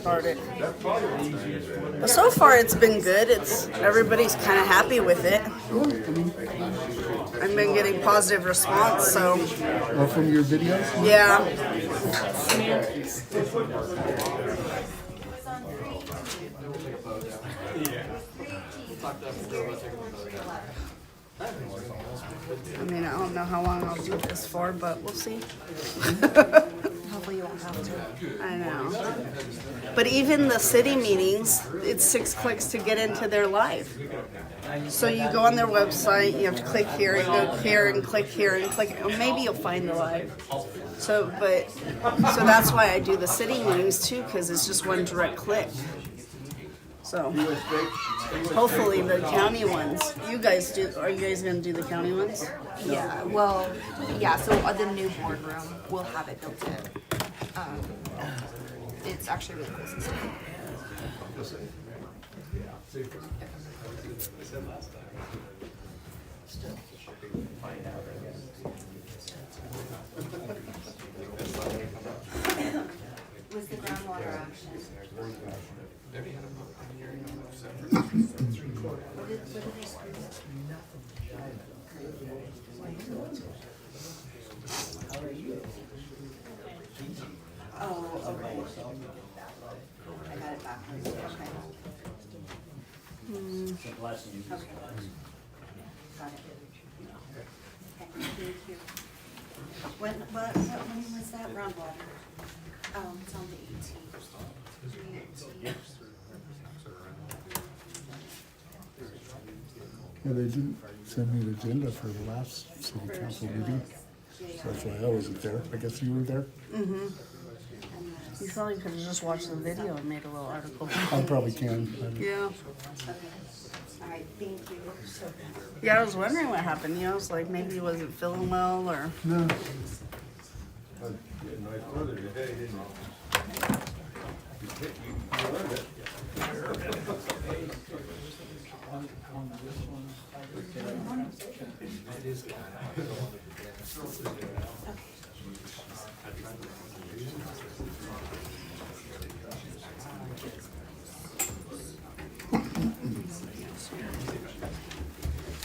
start it. But so far it's been good. Everybody's kind of happy with it. I've been getting positive response, so. Or from your videos? Yeah. I mean, I don't know how long I'll do this for, but we'll see. Hopefully you won't have to. I know. But even the city meetings, it's 6 clicks to get into their live. So you go on their website, you have to click here and go here and click here and click. Or maybe you'll find the live. So that's why I do the city meetings too, because it's just one direct click. So hopefully the county ones. Are you guys gonna do the county ones? Yeah, well, yeah, so the new boardroom will have it built in. It's actually really cool system. Was the groundwater action? What did they screw up? Oh, okay. I got it backwards. Okay. Okay. Got it. Okay, thank you. When was that groundwater? It's on the 18th. Yeah, they didn't send me an agenda for the last city council meeting. So that's why I wasn't there. I guess you were there? Mm-hmm. You probably could have just watched the video and made a little article. I probably can. Yeah. Okay. All right, thank you. Yeah, I was wondering what happened. You know, I was like, maybe he wasn't feeling well or. No. Getting right further today, didn't it? You learned it.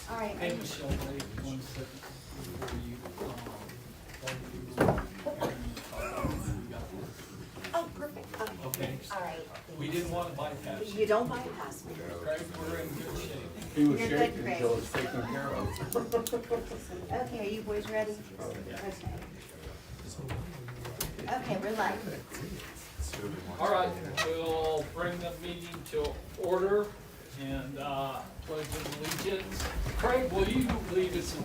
All right. Hey, Michelle, wait 1 second before you, Oh, perfect. okay. All right. We didn't want to bypass you. You don't bypass me. Craig, we're in good shape. He was You're good, shaking Craig. until it's taken care of. Okay, are you boys ready? Okay. Okay, we're live. All right, we'll bring the meeting to order and pledge of allegiance. Craig, will you lead us in?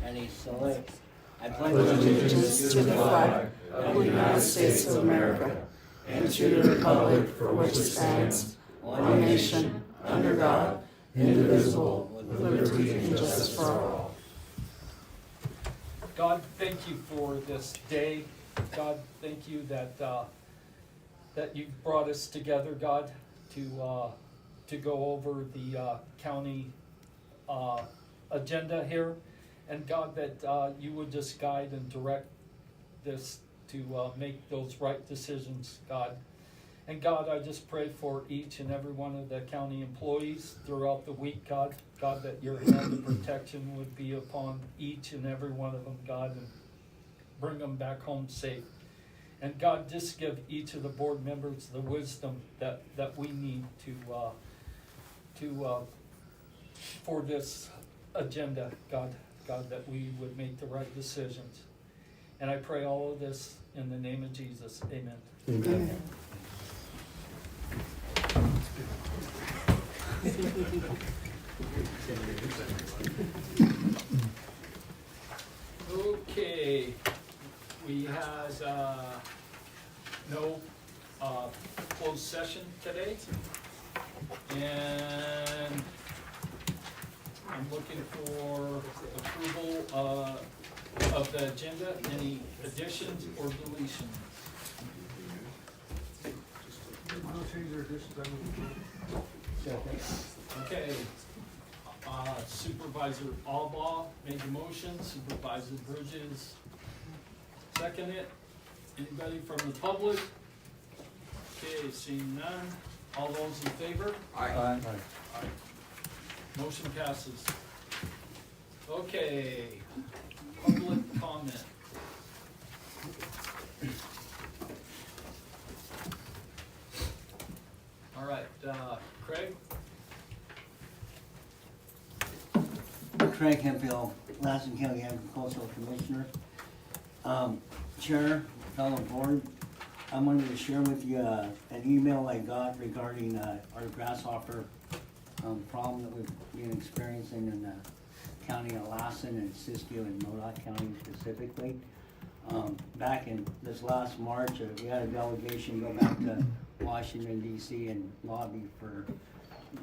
And he selects. I pledge Allegiance to the flag of the United States of America and to the republic for which it stands, one nation, under God, indivisible, with liberty and justice for all. God, thank you for this day. God, thank you that that you've brought us together, God, to go over the county agenda here. And God, that you would just guide and direct this to make those right decisions, God. And God, I just pray for each and every one of the county employees throughout the week, God. God, that your hand of protection would be upon each and every one of them, God, and bring them back home safe. And God, just give each of the board members the wisdom that we need to for this agenda, God. God, that we would make the right decisions. And I pray all of this in the name of Jesus. Amen. Amen. Okay, we had no closed session today. And I'm looking for approval of the agenda. Any additions or deletions? Okay. Supervisor Albaugh made the motion. Supervisor Bridges seconded it. Anybody from the public? Okay, seeing none. All those in favor? Aye. Motion passes. Okay, public comment. All right, Craig? Craig Hemphill, Lassen County Agricultural Commissioner. Chair, fellow board, I wanted to share with you an email I got regarding our grasshopper problem that we've been experiencing in the county of Lassen and Siskiyou and Modoc County specifically. Back in this last March, we had a delegation go back to Washington DC and lobby for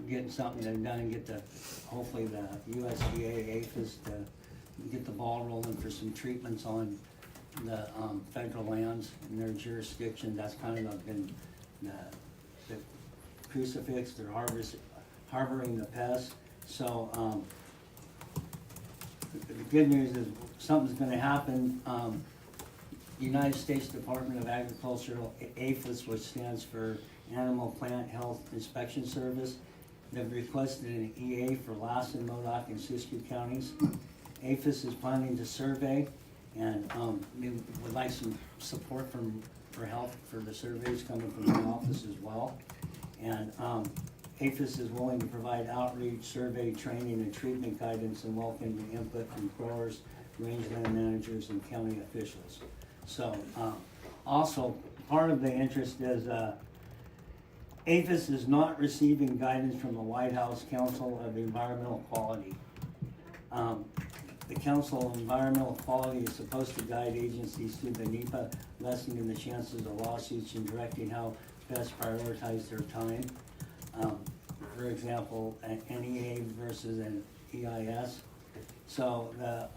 getting something done and get hopefully the USDA APHIS to get the ball rolling for some treatments on the federal lands in their jurisdiction. That's kind of been the crucifix. They're harboring the pest. So the good news is something's going to happen. United States Department of Agriculture, APHIS, which stands for Animal Plant Health Inspection Service, they've requested an EA for Lassen, Modoc, and Siskiyou counties. APHIS is planning to survey, and we would like some support for help for the surveys coming from the office as well. And APHIS is willing to provide outreach, survey, training, and treatment guidance, and welcome input from growers, rangeland managers, and county officials. So also, part of the interest is APHIS is not receiving guidance from the White House Council of Environmental Quality. The Council of Environmental Quality is supposed to guide agencies through the NEPA, lessening the chances of lawsuits and directing how best prioritize their time. For example, an NEA versus an EIS. So the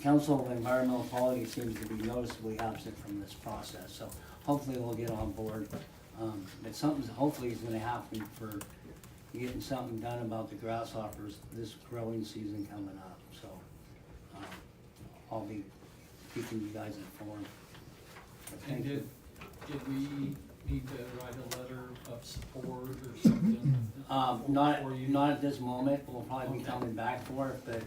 Council of Environmental Quality seems to be noticeably absent from this process. So hopefully we'll get on board. But something hopefully is gonna happen for getting something done about the grasshoppers this growing season coming up. So I'll be keeping you guys informed. But And thank you. did we need to write a letter of support or something? for you? Not at this moment. We'll probably be Okay. coming back for it, but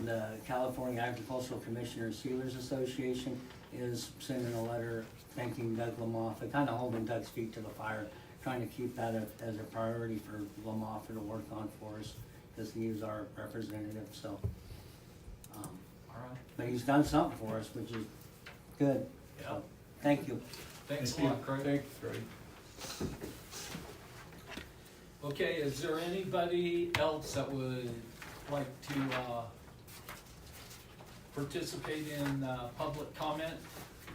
the California Agricultural Commissioners Sealers Association is sending a letter thanking Doug Lamoff, and kind of holding Doug's feet to the fire, trying to keep that as a priority for Lamoff to work on for us, because he is our representative. So, All right, but he's done something for us, which is good. yeah, So, thank you. thanks a lot, Craig. Thanks, Craig. Okay, is there anybody else that would like to participate in public comment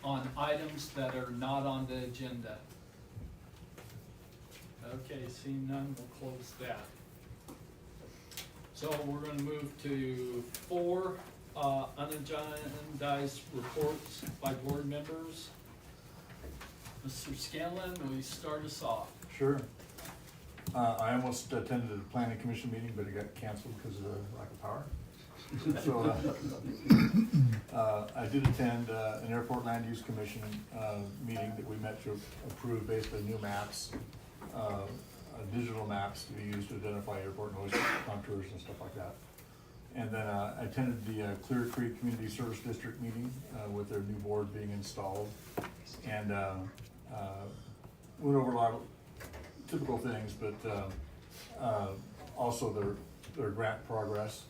on items that are not on the agenda? Okay, seeing none, we'll close that. So we're gonna move to 4 unagendized reports by board members. Mr. Scanlon, will you start us off? Sure. I almost attended the planning commission meeting, but it got canceled because of the lack of power. So, I did attend, an airport land use commission, meeting that we met to approve basically new maps, digital maps to be used to identify airport noise contours and stuff like that. And then, I attended the Clear Creek Community Service District meeting, with their new board being installed. And, went over a lot of typical things, but also their grant progress.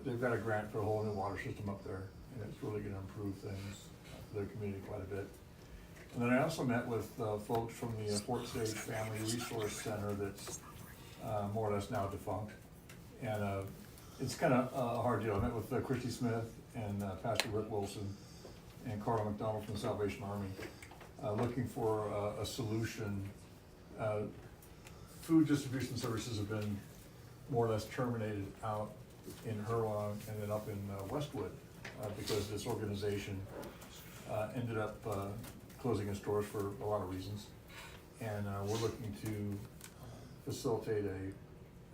They've got a grant for a whole new water system up there, and it's really gonna improve things for their community quite a bit. And then I also met with folks from the Fort Sage Family Resource Center that's more or less now defunct. And it's kind of a hard deal. I met with Christy Smith and Pastor Rick Wilson and Carl McDonald from the Salvation Army, looking for a solution. Food distribution services have been more or less terminated out in Hurlong and then up in Westwood, because this organization ended up closing its doors for a lot of reasons. And we're looking to facilitate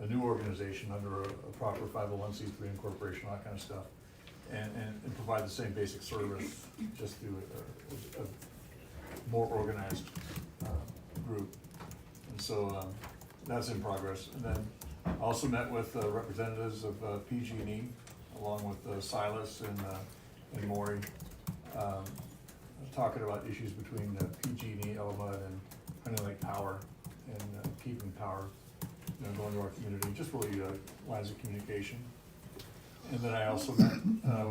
a new organization under a proper 501c3 incorporation, all that kind of stuff. and provide the same basic service, just through a more organized group. And so that's in progress. And then I also met with representatives of PG&E, along with Silas and Maury, talking about issues between PG&E, Elma, and Honey Lake Power, and keeping power, going to our community, just really lines of communication. And then I also met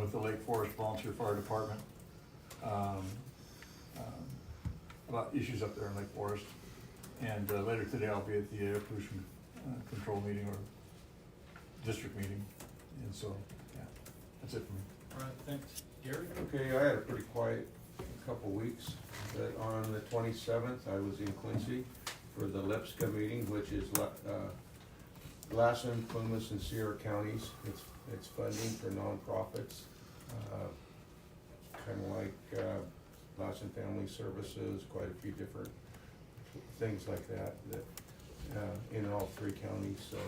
with the Lake Forest Volunteer Fire Department about issues up there in Lake Forest. And later today, I'll be at the air pollution control meeting, or district meeting. And so, yeah, that's it for me. All right, thanks. Gary? Okay, I had a pretty quiet couple weeks, but on the 27th, I was in Quincy for the Lipscomb meeting, which is Lassen, Plumas, and Sierra counties. It's funding for nonprofits, kind of like Lassen Family Services, quite a few different things like that in all three counties. So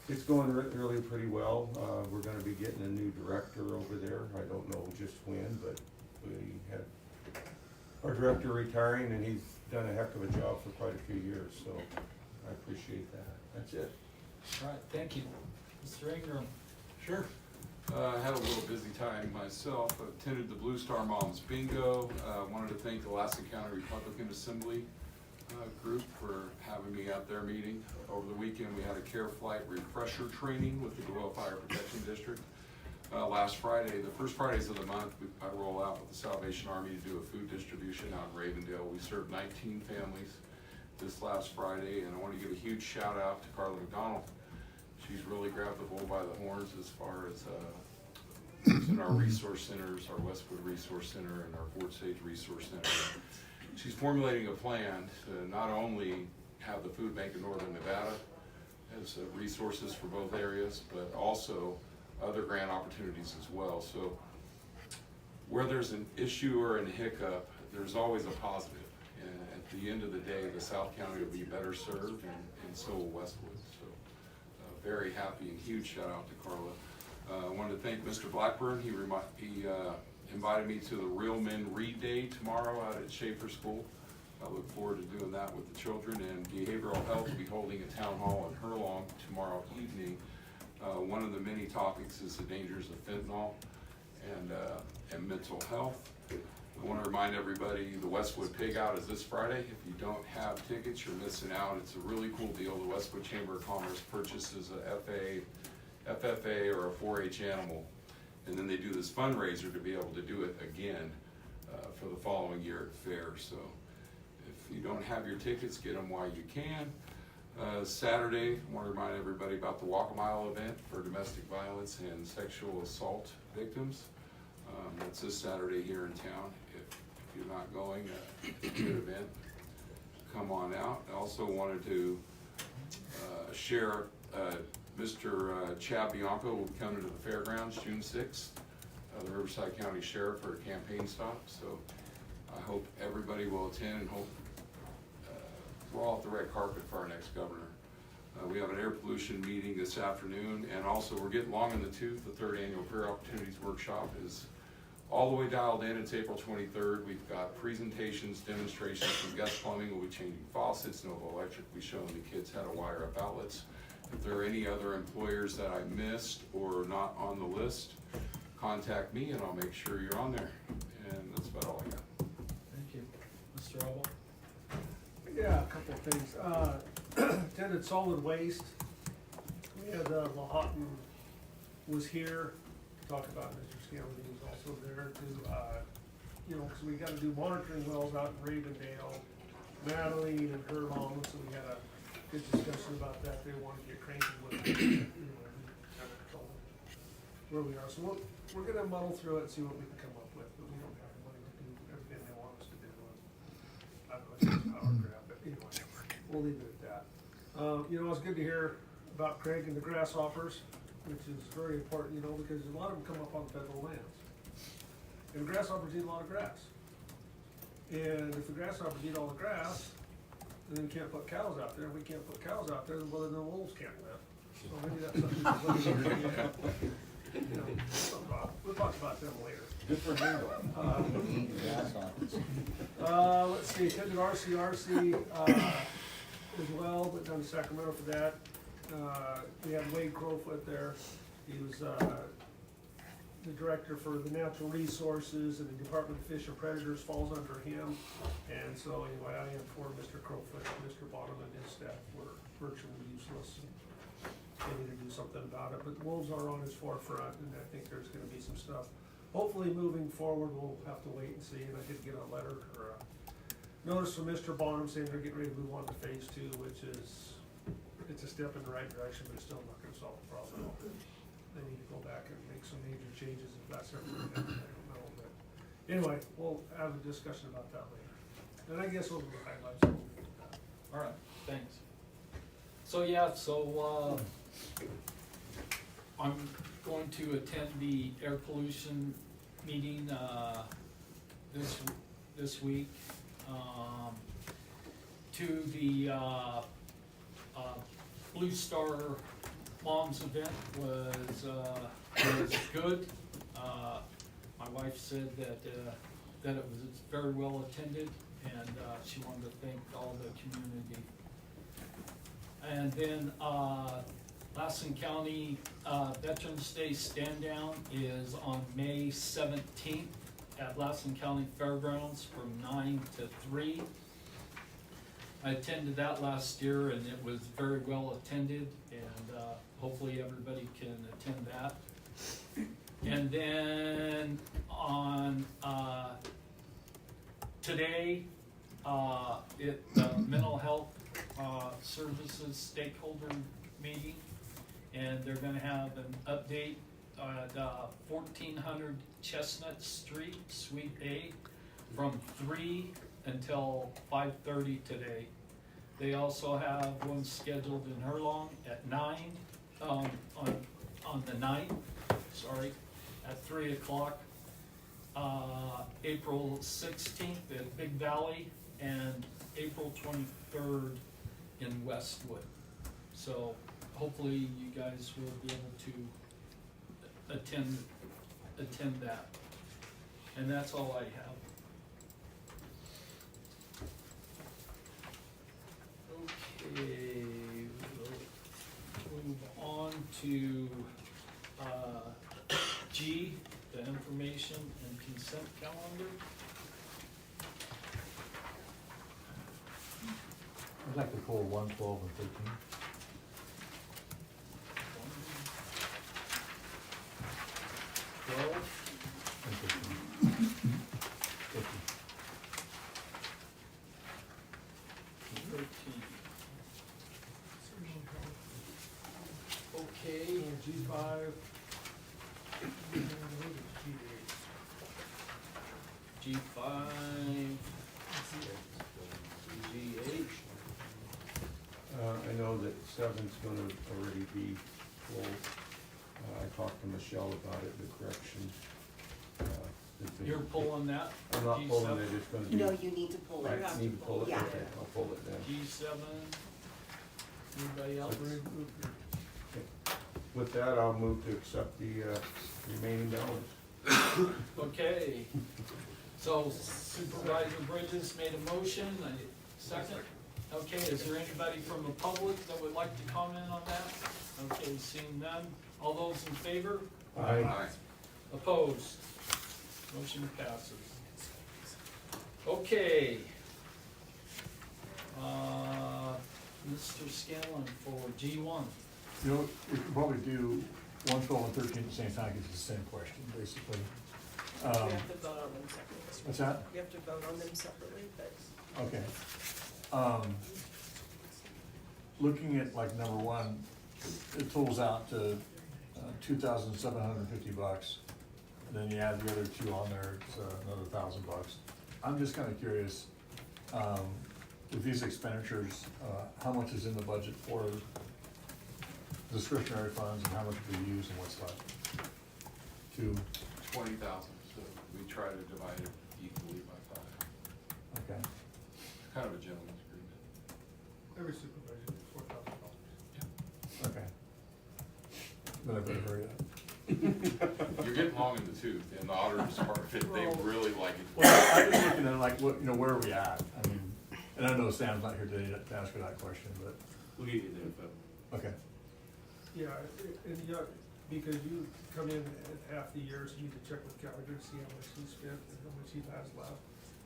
it's going really pretty well. We're going to be getting a new director over there. I don't know just when, but we had our director retiring, and he's done a heck of a job for quite a few years. So I appreciate that. That's it. All right, thank you. Mr. Ingram? Sure. I had a little busy time myself. I attended the Blue Star Moms Bingo. Wanted to thank the Lassen County Republican Assembly group for having me at their meeting. Over the weekend, we had a care flight refresher training with the Doyle Fire Protection District. Last Friday, the first Fridays of the month, I roll out with the Salvation Army to do a food distribution out in Ravendale. We served 19 families this last Friday, and I want to give a huge shout out to Carla McDonald. She's really grabbed the bull by the horns as far as in our resource centers, our Westwood Resource Center and our Fort Sage Resource Center. She's formulating a plan to not only have the food bank in northern Nevada as resources for both areas, but also other grant opportunities as well. So where there's an issue or a hiccup, there's always a positive. And at the end of the day, the South County will be better served, and so will Westwood. So very happy, and huge shout out to Carla. I wanted to thank Mr. Blackburn. He invited me to the Real Men Read Day tomorrow out at Schaefer School. I look forward to doing that with the children. And Behavioral Health will be holding a town hall in Herlong tomorrow evening. One of the many topics is the dangers of fentanyl and mental health. I want to remind everybody the Westwood Pig Out is this Friday. If you don't have tickets, you're missing out. It's a really cool deal. The Westwood Chamber of Commerce purchases a FFA or a 4-H animal, and then they do this fundraiser to be able to do it again for the following year at fair. So if you don't have your tickets, get them while you can. Saturday, I want to remind everybody about the Walk a Mile event for domestic violence and sexual assault victims. That's this Saturday here in town. If you're not going, it's a good event. Come on out. I also wanted to share Mr. Chad Bianco will be coming to the fairgrounds June 6th, the Riverside County Sheriff, for a campaign stop. So I hope everybody will attend, and hope we're all off the red carpet for our next governor. We have an air pollution meeting this afternoon, and also we're getting long in the tooth. The 3rd annual Career Opportunities Workshop is all the way dialed in. It's April 23rd. We've got presentations, demonstrations from Guest Plumbing. We'll be changing faucets. Nova Electric will be showing the kids how to wire up outlets. If there are any other employers that I missed or not on the list, contact me and I'll make sure you're on there. And that's about all I got. Thank you. Mr. Elba? Yeah, a couple of things. Attended solid waste. We had Lahawton was here to talk about. Mr. Scanlon was also there to, because we got to do monitoring wells out in Ravendale, Madeline and Herlong. So we had a good discussion about that. They want to get cranky with it. Kind of told where we are. So we're going to muddle through it and see what we can come up with. But we don't have the money to do everything they want us to do. I don't know if it's a power grab, but anyway, we'll leave it at that. It was good to hear about Craig and the grasshoppers, which is very important, because a lot of them come up on federal lands. And grasshoppers eat a lot of grass. And if the grasshoppers eat all the grass, and then can't put cows out there, we can't put cows out there, well, then the wolves can't live. So maybe that's something. you know, we'll talk about them later. Different handle. Let's see, attended RCRC, as well, went down to Sacramento for that. We had Wade Crowfoot there. He was, the director for the natural resources, and the Department of Fish and Predators falls under him. And so anyway, I informed Mr. Crowfoot, Mr. Bottom and his staff were virtually useless. They need to do something about it, but wolves are on his forefront, and I think there's gonna be some stuff. Hopefully, moving forward, we'll have to wait and see, and I did get a letter or a notice from Mr. Bonham saying they're getting ready to move on to phase 2, which is, it's a step in the right direction, but it's still not gonna solve the problem. They need to go back and make some major changes if that's ever gonna happen, I don't know, but anyway, we'll have a discussion about that later. And I guess we'll do the highlights. All right, thanks. So, yeah, so, I'm going to attend the air pollution meeting, this week. To the, Blue Star Moms event was good. My wife said that it was very well attended, and, she wanted to thank all the community. And then, Lassen County, Veterans Day Stand Down is on May 17th at Lassen County Fairgrounds from 9 to 3. I attended that last year and it was very well attended, and hopefully everybody can attend that. And then on today, the mental health services stakeholder meeting, and they're gonna have an update at 1400 Chestnut Street, Suite A, from 3 until 5:30 today. They also have one scheduled in Herlong at 9, on the 9th, at 3 o'clock. April 16th at Big Valley, and April 23rd in Westwood. So hopefully you guys will be able to attend that. And that's all I have. Okay, we'll move on to G, the information and consent calendar. I'd like to pull 1, 12, and 13. Well, And 15. 15. 13. Okay, G5. G5, G8. I know that 7's gonna already be full. I talked to Michelle about it, the correction. You're pulling that? I'm not pulling G7? it, it's gonna be. No, you need to pull it. I need to pull it, Yeah. okay, I'll pull it then. G7, anybody else? With that, I'll move to accept the remaining balance. Okay, so Supervisor Bridges made a motion, second. Okay, is there anybody from the public that would like to comment on that? Okay, seeing none, all those in favor? Aye. Opposed? Motion passes. Okay. Mr. Scanlon for G1. You know, we could probably do 1, 12, and 13 at the same time, because it's the same question, basically. You have to vote on them separately. What's that? You have to vote on them separately, but. Okay. Looking at like number 1, it totals out to $2,750, and then you add the other 2 on there, it's another $1,000. I'm just kind of curious, with these expenditures, how much is in the budget for discretionary funds, and how much we use and what's left? 20,000, so we try to divide it equally by 5. Okay. Kind of a gentleman's agreement. Every supervisor gets $4,000. Okay. But I better hurry up. You're getting long in the tooth, and the auditors part of it, they really like it. Well, I'm just looking at like, what, you know, where are we at? I mean, and I know Sam's not here today to ask her that question, but, We'll give you the info. okay. Yeah, and because you come in at half the year, so you need to check with Gallagher to see how much he spent and how much he has left.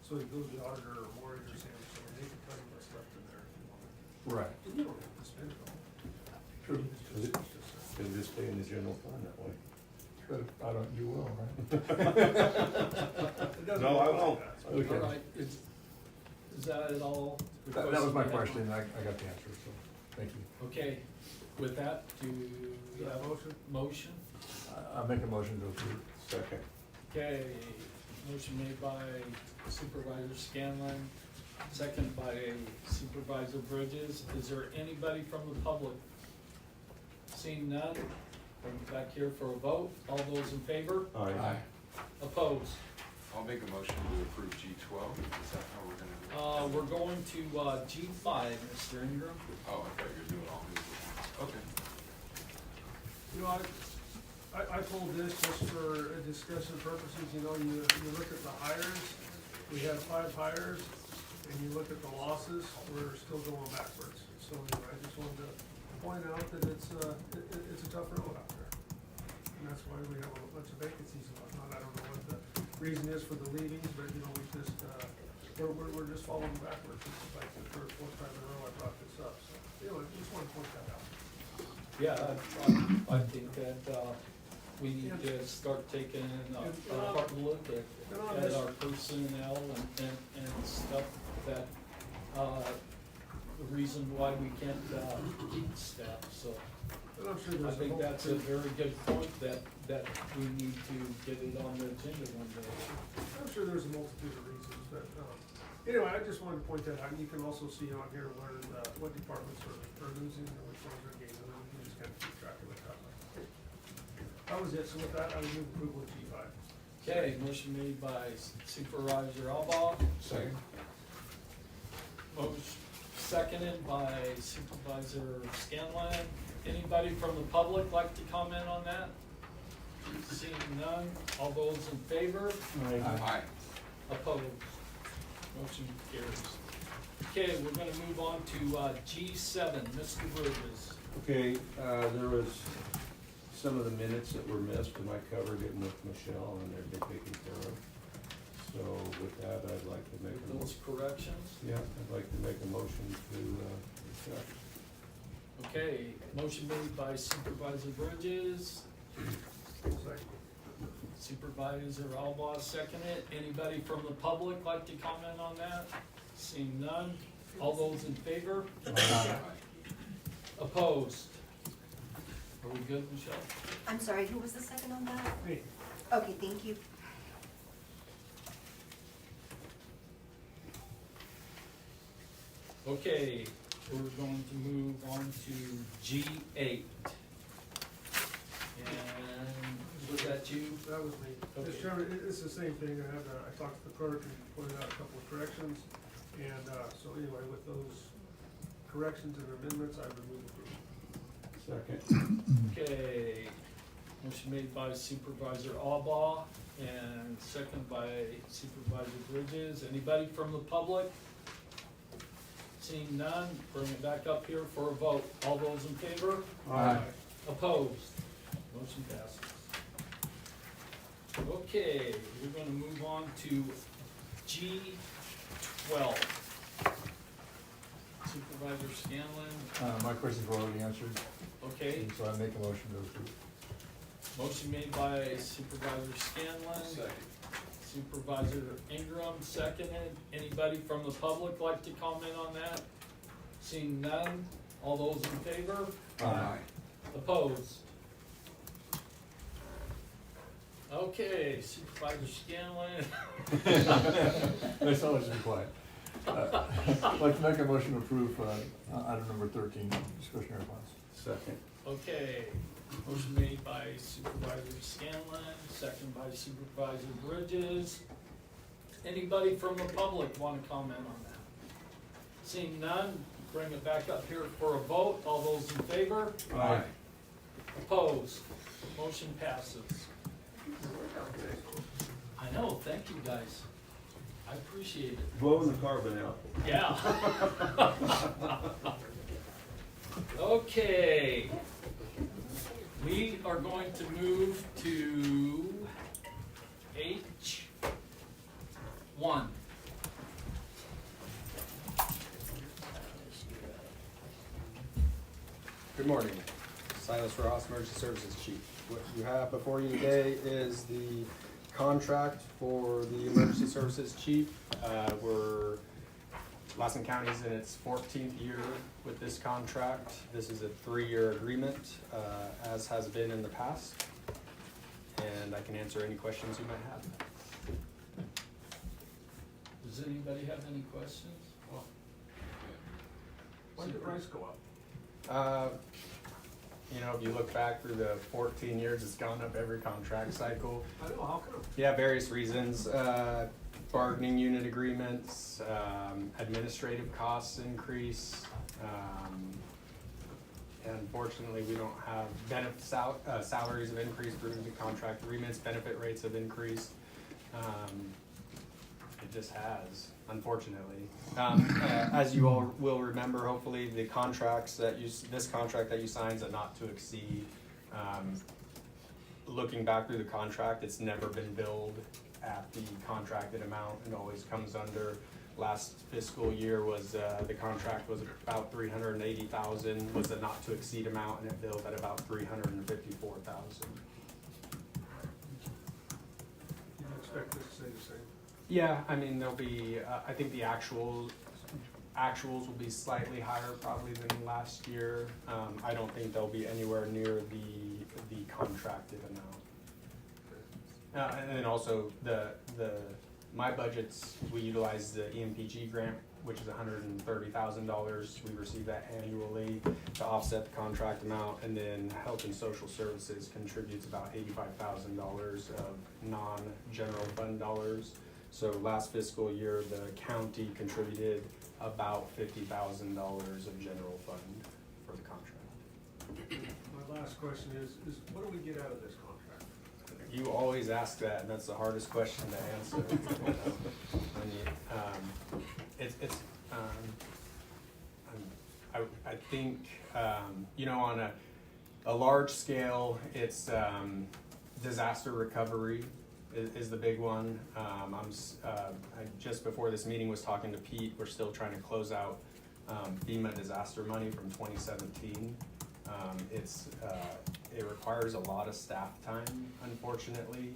So it goes to the auditor or mortgage or Sam, so they can tell you what's left in there if you want it. Right. And you don't have to spend it all. True. It's just- It'll just stay in the general fund that way. But if I don't, you will, right? It doesn't No, I work like won't. that, so- Okay. All right, is that it all? the That was my questions you have? question, I got the answer, so, thank you. Okay, with that, do you Yeah, have motion? a motion? I'll make a motion to approve. Second. Okay, motion made by Supervisor Scanlon, second by Supervisor Bridges. Is there anybody from the public? Seeing none, bring it back here for a vote. All those in favor? Aye. Opposed? I'll make a motion to approve G12, is that how we're gonna do it? We're going to, G5, Mr. Ingram. Oh, I thought you were doing all these at once. Okay. You know, I pulled this just for discussion purposes, you know, you look at the hires, we had 5 hires, and you look at the losses, we're still going backwards. So, you know, I just wanted to point out that it's a tough road out there. And that's why we have a bunch of vacancies and whatnot. I don't know what the reason is for the leavings, but, you know, we just, we're just falling backwards. It's like the third, fourth time in a row I brought this up, so, you know, I just wanted to point that out. Yeah, I think that, we need to start taking a hard look at our personnel and stuff that, the reason why we can't, keep staff, so. And I'm sure I there's a think that's a multitude, very good point, that we need to get it on the agenda one day. I'm sure there's a multitude of reasons, but, anyway, I just wanted to point that out. And you can also see on here where, what departments are losing and which ones are gaining, and you can just kind of keep track of it that way. That was it, so with that, I would move approval of G5. Okay, motion made by Supervisor Alba. Second. Motion seconded by Supervisor Scanlon. Anybody from the public like to comment on that? Seeing none, all those in favor? Aye. Opposed? Motion carries. Okay, we're gonna move on to G7, Mr. Bridges. Okay, there was some of the minutes that were missed, and I covered it with Michelle, and they've been taken care of. So with that, I'd like to make With a those corrections. yeah, I'd like to make a motion to accept. Okay, motion made by Supervisor Bridges, Supervisor Alba seconded. Anybody from the public like to comment on that? Seeing none, all those in favor? Opposed? Are we good, Michelle? I'm sorry, who was the second on that? Hey, Okay, thank you. Okay, we're going to move on to G8. And was that you? that was me. Okay. Mr. Chairman, it's the same thing. I talked to the clerk and pointed out a couple of corrections. And, so anyway, with those corrections and amendments, I would move approval. Second. Okay, motion made by Supervisor Alba and second by Supervisor Bridges. Anybody from the public? Seeing none, bring it back up here for a vote. All those in favor? Aye. Opposed? Motion passes. Okay, we're gonna move on to G12. Supervisor Scanlon, My questions were already answered, okay. and so I make a motion to approve. Motion made by Supervisor Scanlon. Second. Supervisor Ingram, seconded. Anybody from the public like to comment on that? Seeing none, all those in favor? Aye. Opposed? Okay, Supervisor Scanlon. Let's always be quiet. I'd like to make a motion to approve, item number 13, discretionary funds. Second. Okay, motion made by Supervisor Scanlon, second by Supervisor Bridges. Anybody from the public want to comment on that? Seeing none, bring it back up here for a vote. All those in favor? Aye. Opposed? Motion passes. I know, thank you guys. I appreciate it. Blowing the carbon out. Yeah. Okay. We are going to move to H1. Good morning, Silas Ross, Emergency Services Chief. What you have before you today is the contract for the Emergency Services Chief. Lassen County's in its 14th year with this contract. This is a 3-year agreement, as has been in the past. And I can answer any questions you might have. Does anybody have any questions? When did the price go up? You know, if you look back through the 14 years, it's gone up every contract cycle. I don't know, how come? Yeah, various reasons. Bargaining unit agreements, administrative costs increase. Unfortunately, we don't have salaries have increased through the contract agreements, benefit rates have increased. It just has, unfortunately. As you all will remember, hopefully, the contracts this contract that you signed is a not to exceed. Looking back through the contract, it's never been billed at the contracted amount. It always comes under. Last fiscal year was, the contract was about $380,000 was a not to exceed amount, and it billed at about $354,000. You expect this to stay the same? Yeah, I mean, there'll be, I think the actuals will be slightly higher probably than last year. I don't think they'll be anywhere near the contracted amount. And then also my budgets, we utilize the EMPG grant, which is $130,000. We receive that annually to offset the contract amount, and then Health and Social Services contributes about $85,000 of non-general fund dollars. So last fiscal year, the county contributed about $50,000 of general fund for the contract. My last question is what do we get out of this contract? You always ask that, and that's the hardest question to answer. I think, you know, on a large scale, it's disaster recovery is the big one. I just before this meeting was talking to Pete. We're still trying to close out FEMA disaster money from 2017. It requires a lot of staff time, unfortunately,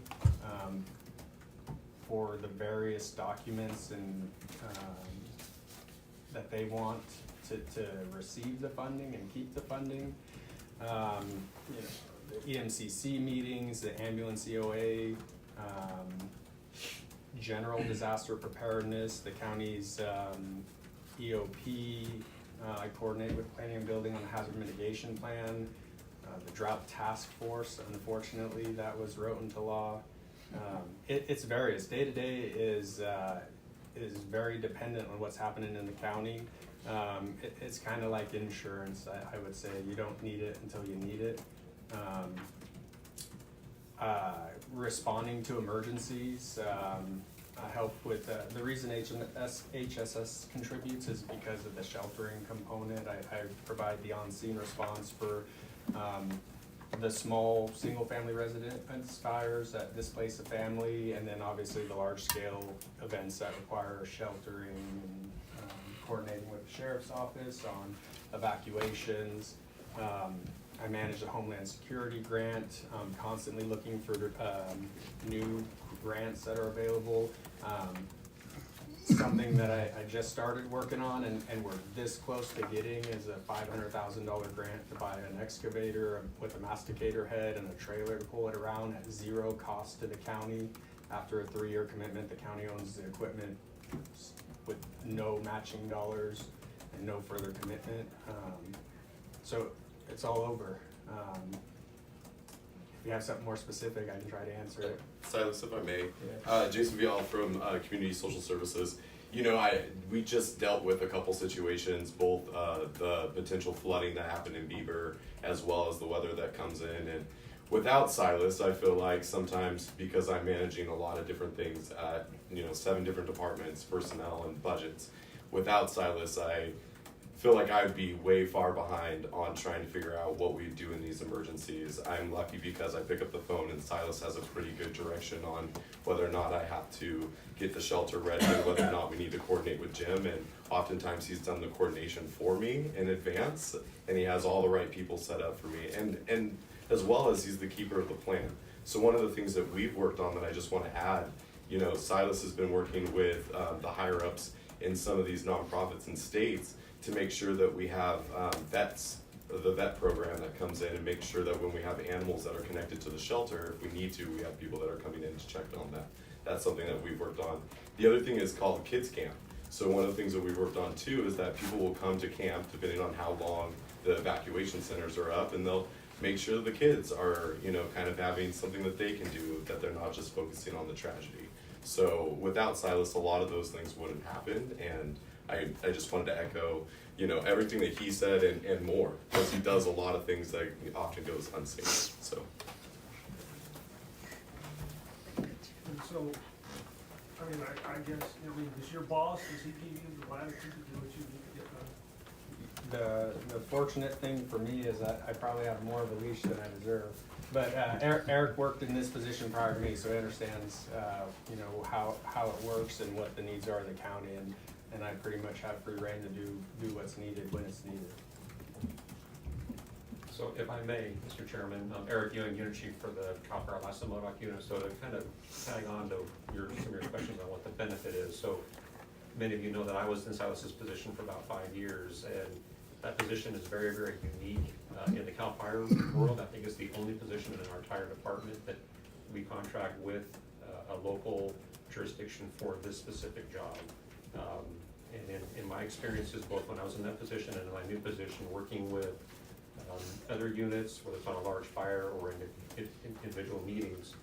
for the various documents and that they want to receive the funding and keep the funding. You know, the EMCC meetings, the ambulance EOA, general disaster preparedness, the county's EOP. I coordinate with planning and building on the hazard mitigation plan. The drought task force, unfortunately, that was wrote into law. It's various. Day to day is very dependent on what's happening in the county. It's kind of like insurance, I would say. You don't need it until you need it. Responding to emergencies. I help with the reason HSS contributes is because of the sheltering component. I provide the on-scene response for the small single-family residence fires that displace a family, and then obviously the large-scale events that require sheltering and coordinating with the sheriff's office on evacuations. I manage the Homeland Security grant. I'm constantly looking for new grants that are available. Something that I just started working on and we're this close to getting is a $500,000 grant to buy an excavator with a masticator head and a trailer to pull it around at zero cost to the county. After a 3-year commitment, the county owns the equipment with no matching dollars and no further commitment. So it's all over. If you have something more specific, I can try to answer it. Silas, if I may. Yeah. Jason Vial from Community Social Services. we just dealt with a couple situations, both the potential flooding that happened in Beaver, as well as the weather that comes in. And without Silas, I feel like sometimes, because I'm managing a lot of different things at 7 different departments, personnel and budgets, without Silas, I feel like I'd be way far behind on trying to figure out what we do in these emergencies. I'm lucky because I pick up the phone and Silas has a pretty good direction on whether or not I have to get the shelter ready, and whether or not we need to coordinate with Jim. And oftentimes he's done the coordination for me in advance, and he has all the right people set up for me, and as well as he's the keeper of the plan. So one of the things that we've worked on that I just want to add, Silas has been working with the higher ups in some of these nonprofits and states to make sure that we have vets, the vet program that comes in, and make sure that when we have animals that are connected to the shelter, if we need to, we have people that are coming in to check on that. That's something that we've worked on. The other thing is called kids camp. So one of the things that we've worked on too is that people will come to camp depending on how long the evacuation centers are up, and they'll make sure that the kids are, kind of having something that they can do, that they're not just focusing on the tragedy. So without Silas, a lot of those things wouldn't happen, and I just wanted to echo, everything that he said and more, because he does a lot of things that often goes unseen. So. And so, I guess, does your boss, does he give you the latitude to do what you need to get done? The fortunate thing for me is that I probably have more of a leash than I deserve. But Eric worked in this position prior to me, so he understands, how it works and what the needs are in the county, and I pretty much have free reign to do what's needed when it's needed. So if I may, Mr. Chairman, Eric Ewing, Unit Chief for the Cal Fire Lassen Modoc Unit. So to kind of tag on to some of your questions on what the benefit is. So many of you know that I was in Silas's position for about 5 years, and that position is very, very unique in the Cal Fire world. I think it's the only position in our entire department that we contract with a local jurisdiction for this specific job. And in my experiences, both when I was in that position and in my new position, working with other units, whether it's on a large fire or in individual meetings,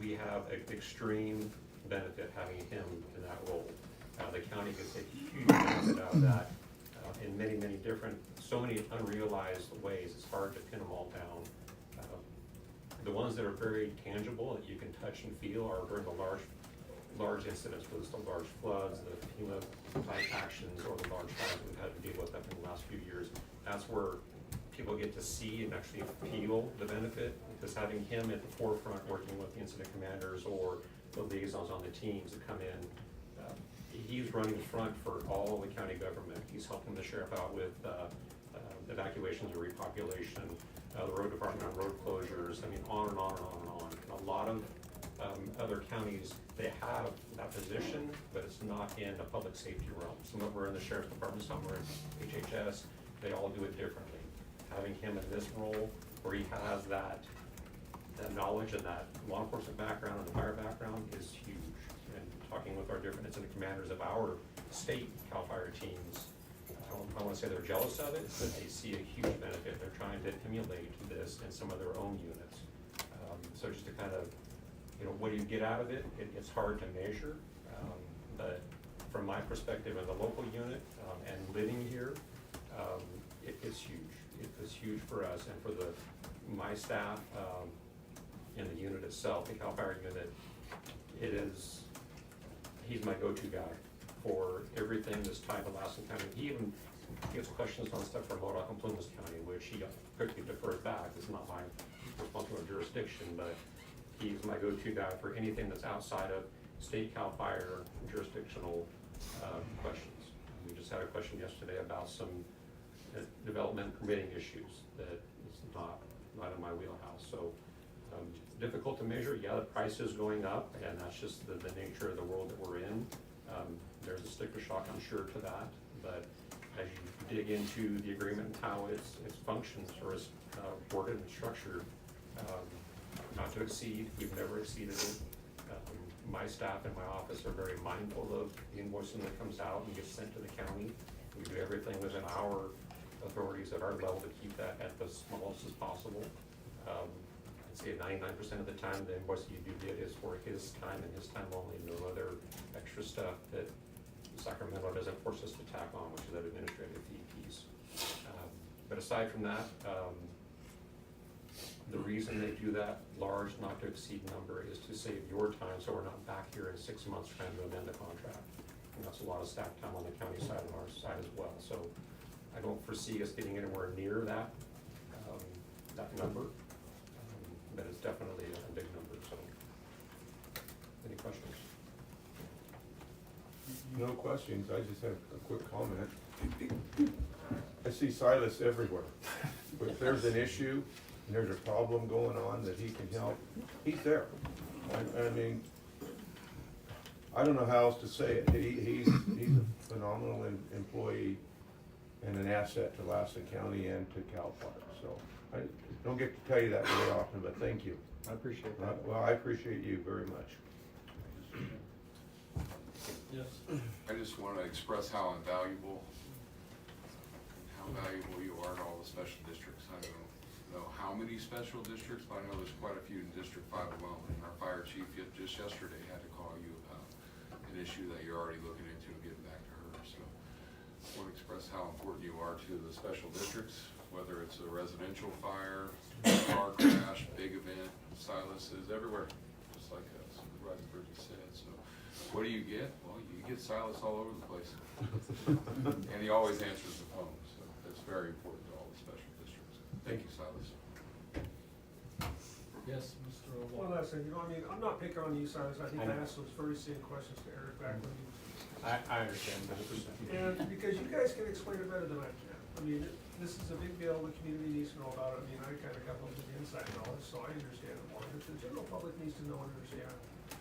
we have an extreme benefit having him in that role. The county gets a huge benefit out of that in many, many different, so many unrealized ways. It's hard to pin them all down. The ones that are very tangible that you can touch and feel are during the large incidents, whether it's the large floods, the FEMA type actions, or the large fires we've had to deal with in the last few years. That's where people get to see and actually feel the benefit, because having him at the forefront working with the incident commanders or the liaisons on the teams that come in, he's running the front for all the county government. He's helping the sheriff out with evacuations or repopulation, the road department on road closures, on and on and on and on. And a lot of other counties, they have that position, but it's not in a public safety realm. Some of them are in the sheriff's department, some are in HHS. They all do it differently. Having him in this role, where he has that knowledge and that law enforcement background and the fire background, is huge. And talking with our different incident commanders of our state CAL FIRE teams, I want to say they're jealous of it, but they see a huge benefit. They're trying to emulate this in some of their own units. So just to kind of, what do you get out of it? It's hard to measure, but from my perspective in the local unit and living here, it's huge. It's huge for us and for my staff in the unit itself, the CAL FIRE unit. He's my go-to guy for everything that's tied to Lassen County. He even gets questions on stuff from Modoc and Plumas County, which he quickly defers back. It's not my responsible jurisdiction, but he's my go-to guy for anything that's outside of state CAL FIRE jurisdictional questions. We just had a question yesterday about some development permitting issues that is not in my wheelhouse. So difficult to measure. Yeah, the price is going up, and that's just the nature of the world that we're in. There's a sticker shock, I'm sure, to that. But as you dig into the agreement and how it functions or is worded and structured, not to exceed, we've never exceeded it. My staff in my office are very mindful of the invoicing that comes out and gets sent to the county. We do everything within our authorities at our level to keep that at the smallest as possible. say 99% of the time, the invoice you do get is for his time and his time only, no other extra stuff that Sacramento doesn't force us to tack on, which is that administrative fee piece. But aside from that, the reason they do that large not to exceed number is to save your time, so we're not back here in 6 months trying to amend the contract. And that's a lot of staff time on the county side and our side as well, so I don't foresee us getting anywhere near that, number, but it's definitely a big number, so. Any questions? No questions, I just have a quick comment. I see Silas everywhere. If there's an issue, and there's a problem going on that he can help, he's there. I mean, I don't know how else to say it. He's a phenomenal employee and an asset to Lassen County and to Cal Fire. So I don't get to tell you that very often, but thank you. I appreciate that. Well, I appreciate you very much. Yes. I just want to express how invaluable, you are to all the special districts. I don't know how many special districts, but I know there's quite a few in District 5 alone. And our fire chief just yesterday had to call you about an issue that you're already looking into and getting back to her. So I want to express how important you are to the special districts, whether it's a residential fire, car crash, big event. Silas is everywhere, just like Supervisor Bridges said. So what do you get? Well, you get Silas all over the place. And he always answers the phone, so that's very important to all the special districts. Thank you, Silas. Yes, Mr. Well, O'Wall. listen, I mean, I'm not picking on you, Silas, I think I asked those very same questions to Eric back when you. I understand 100%. And because you guys can explain it better than I can. I mean, this is a big deal, the community needs to know about it. I mean, I kinda got most of the inside knowledge, so I understand it more. But the general public needs to know and understand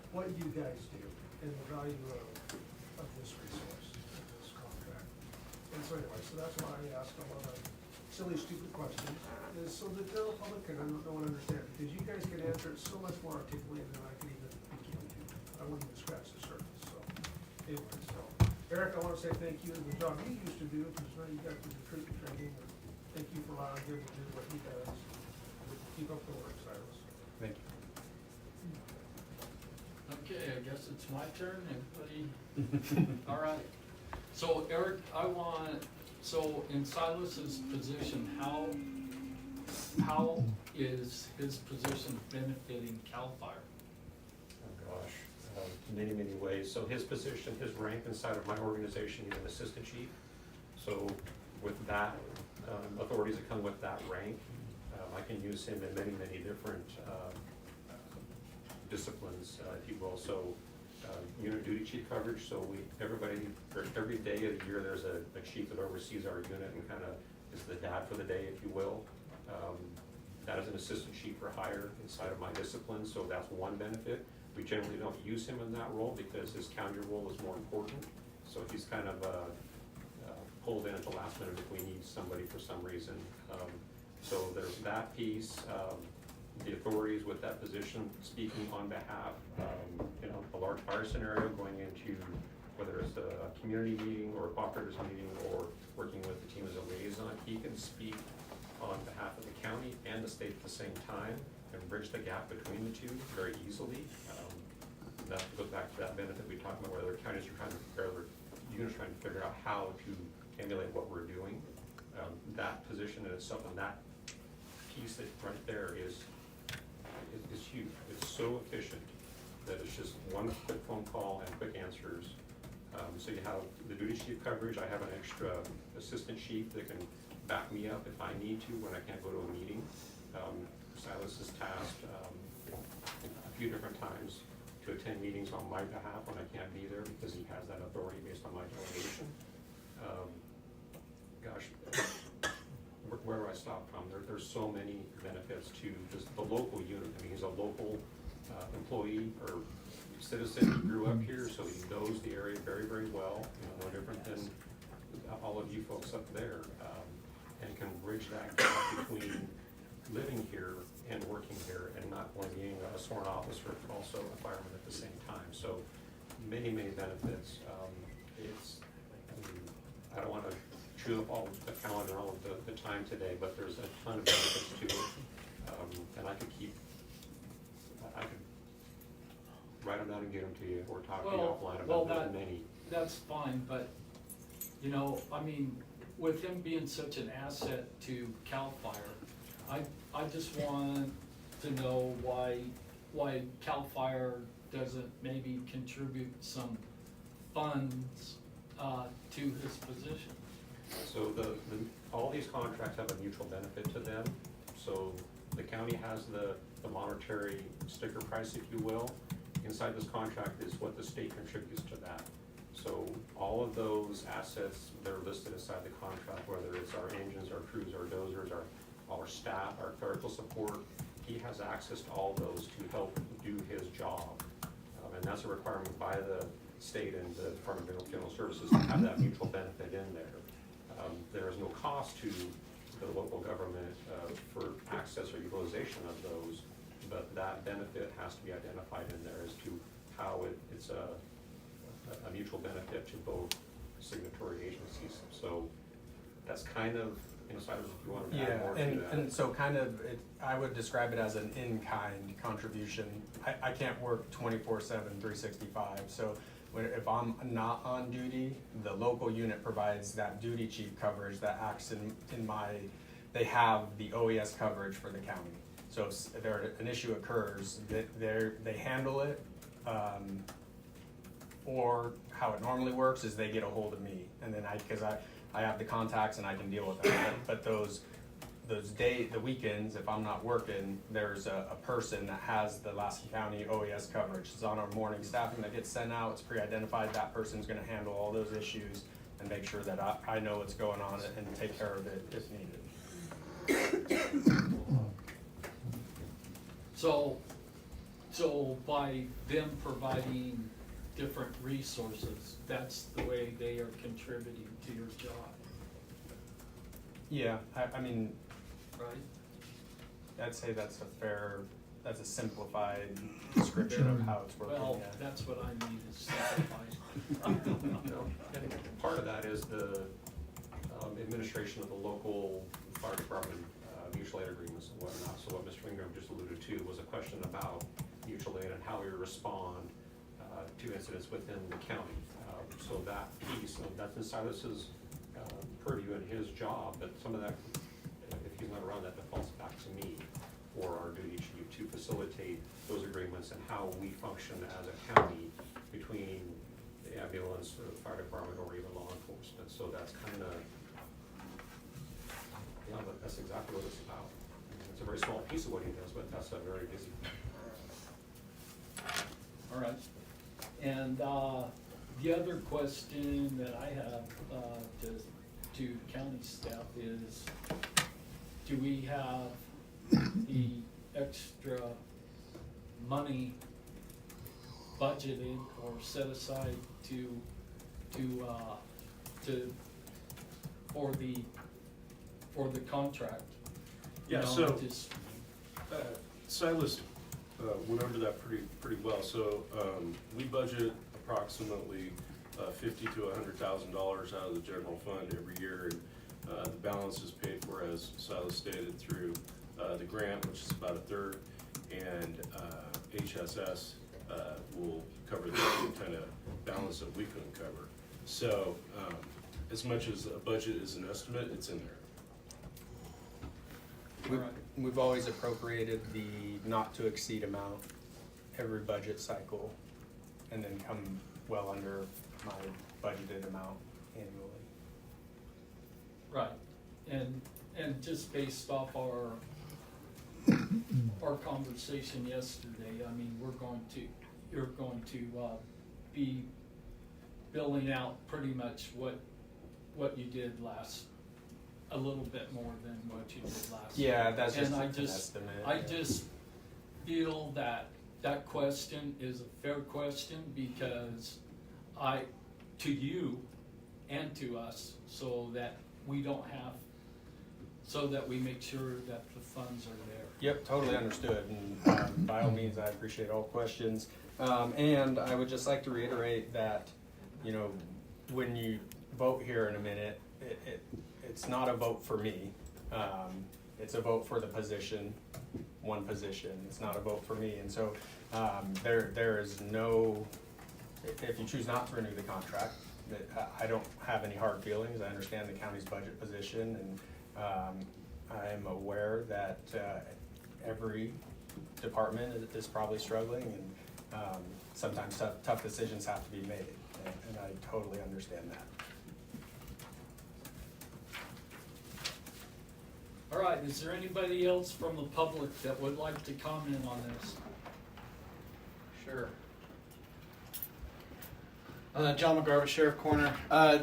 what you guys do and the value of this resource, of this contract. And so anyway, so that's why I asked a lot of silly, stupid questions, is so the general public can know and understand. Because you guys can answer it so much more articulately than I could even begin to. I wouldn't even scratch the surface, so anyway, so. Eric, I wanna say thank you for the job you used to do, because now you got the recruitment training, and thank you for allowing him to do what he does. Keep up the work, Silas. Thank you. Okay, I guess it's my turn, everybody? All right. So Eric, so in Silas's position, how is his position benefiting CAL FIRE? Oh gosh, many, many ways. So his position, his rank inside of my organization, he's an assistant chief. So with that, authorities that come with that rank, I can use him in many, many different disciplines, if you will. So unit duty chief coverage, so every day of the year, there's a chief that oversees our unit and kind of is the dad for the day, if you will. That is an assistant chief for hire inside of my discipline, so that's one benefit. We generally don't use him in that role because his county role is more important. So he's kind of pulled in at the last minute if we need somebody for some reason. So there's that piece. The authorities with that position speaking on behalf, a large fire scenario going into whether it's a community meeting or a cooperatives meeting or working with the team as a liaison, he can speak on behalf of the county and the state at the same time and bridge the gap between the two very easily. That goes back to that benefit we talked about, whether counties are units trying to figure out how to emulate what we're doing. That position in itself and that piece that right there is huge. It's so efficient that it's just one quick phone call and quick answers. So you have the duty chief coverage. I have an extra assistant chief that can back me up if I need to when I can't go to a meeting. Silas is tasked a few different times to attend meetings on my behalf when I can't be there because he has that authority based on my delegation. Where do I stop from? There's so many benefits to just the local unit. I mean, he's a local employee or citizen who grew up here, so he knows the area very, very well. No different than all of you folks up there, and can bridge that gap between living here and working here, and not only being a sworn officer, but also a fireman at the same time. So many, many benefits. I don't want to chew up all the calendar, all of the time today, but there's a ton of benefits to it. And I could keep write them down and get them to you, or talk to you Well, offline well, about that- the many. That's fine, but, you know, I mean, with him being such an asset to CAL FIRE, I just want to know why CAL FIRE doesn't maybe contribute some funds, to his position. So all these contracts have a mutual benefit to them. So the county has the monetary sticker price, if you will. Inside this contract is what the state contributes to that. So all of those assets, they're listed inside the contract, whether it's our engines, our crews, our dozers, our staff, our clerical support. He has access to all those to help do his job. And that's a requirement by the state and the Department of General Services to have that mutual benefit in there. There is no cost to the local government for access or utilization of those, but that benefit has to be identified in there as to how it's a mutual benefit to both signatory agencies. So that's kind of, Silas, if you want to add more to that. And so kind of, I would describe it as an in-kind contribution. I can't work 24/7, 365, so if I'm not on duty, the local unit provides that duty chief coverage that acts in my, they have the OES coverage for the county. So if an issue occurs, they handle it, or how it normally works is they get a hold of me, and then because I have the contacts and I can deal with them. But the weekends, if I'm not working, there's a person that has the Lassen County OES coverage. It's on our morning staffing that gets sent out. It's pre-identified. That person's gonna handle all those issues and make sure that I know what's going on and take care of it if needed. So by them providing different resources, that's the way they are contributing to your job, Yeah, I mean, right? I'd say that's a simplified description of how it's working. Well, Yeah. that's what I need is simplified. And part of that is the administration of the local fire department mutual aid agreements and whatnot. So what Mr. Ingram just alluded to was a question about mutual aid and how we respond to incidents within the county. So that piece, that's in Silas's purview and his job, but some of that, if he's not around, that defaults back to me or our duty chief to facilitate those agreements and how we function as a county between the ambulance or the fire department or even law enforcement. So that's kind of, that's exactly what it's about. It's a very small piece of what he does, but that's a very busy. All right. And the other question that I have to county staff is, do we have the extra money budgeted or set aside for the contract? Yeah, You know, so just- Silas went over that pretty well. So we budget approximately $50,000 to $100,000 out of the general fund every year, and the balance is paid for, as Silas stated, through the grant, which is about a third, and HSS will cover the kind of balance that we couldn't cover. So as much as a budget is an estimate, it's in there. We've always appropriated the not to exceed amount every budget cycle and then come well under my budgeted amount annually. Right, and just based off our conversation yesterday, I mean, you're going to be billing out pretty much what you did a little bit more than what you did last. Yeah, that's just And an estimate. I just feel that question is a fair question because to you and to us, so that we make sure that the funds are there. Yep, totally understood, and by all means, I appreciate all questions. And I would just like to reiterate that, when you vote here in a minute, it's not a vote for me. It's a vote for the position, one position. It's not a vote for me, and so There is no, if you choose not to renew the contract, that I don't have any hard feelings. I understand the county's budget position, and I'm aware that every department is probably struggling, and sometimes tough decisions have to be made, and I totally understand that. All right, is there anybody else from the public that would like to comment on this? Sure. John McGarvey, Sheriff Corner. I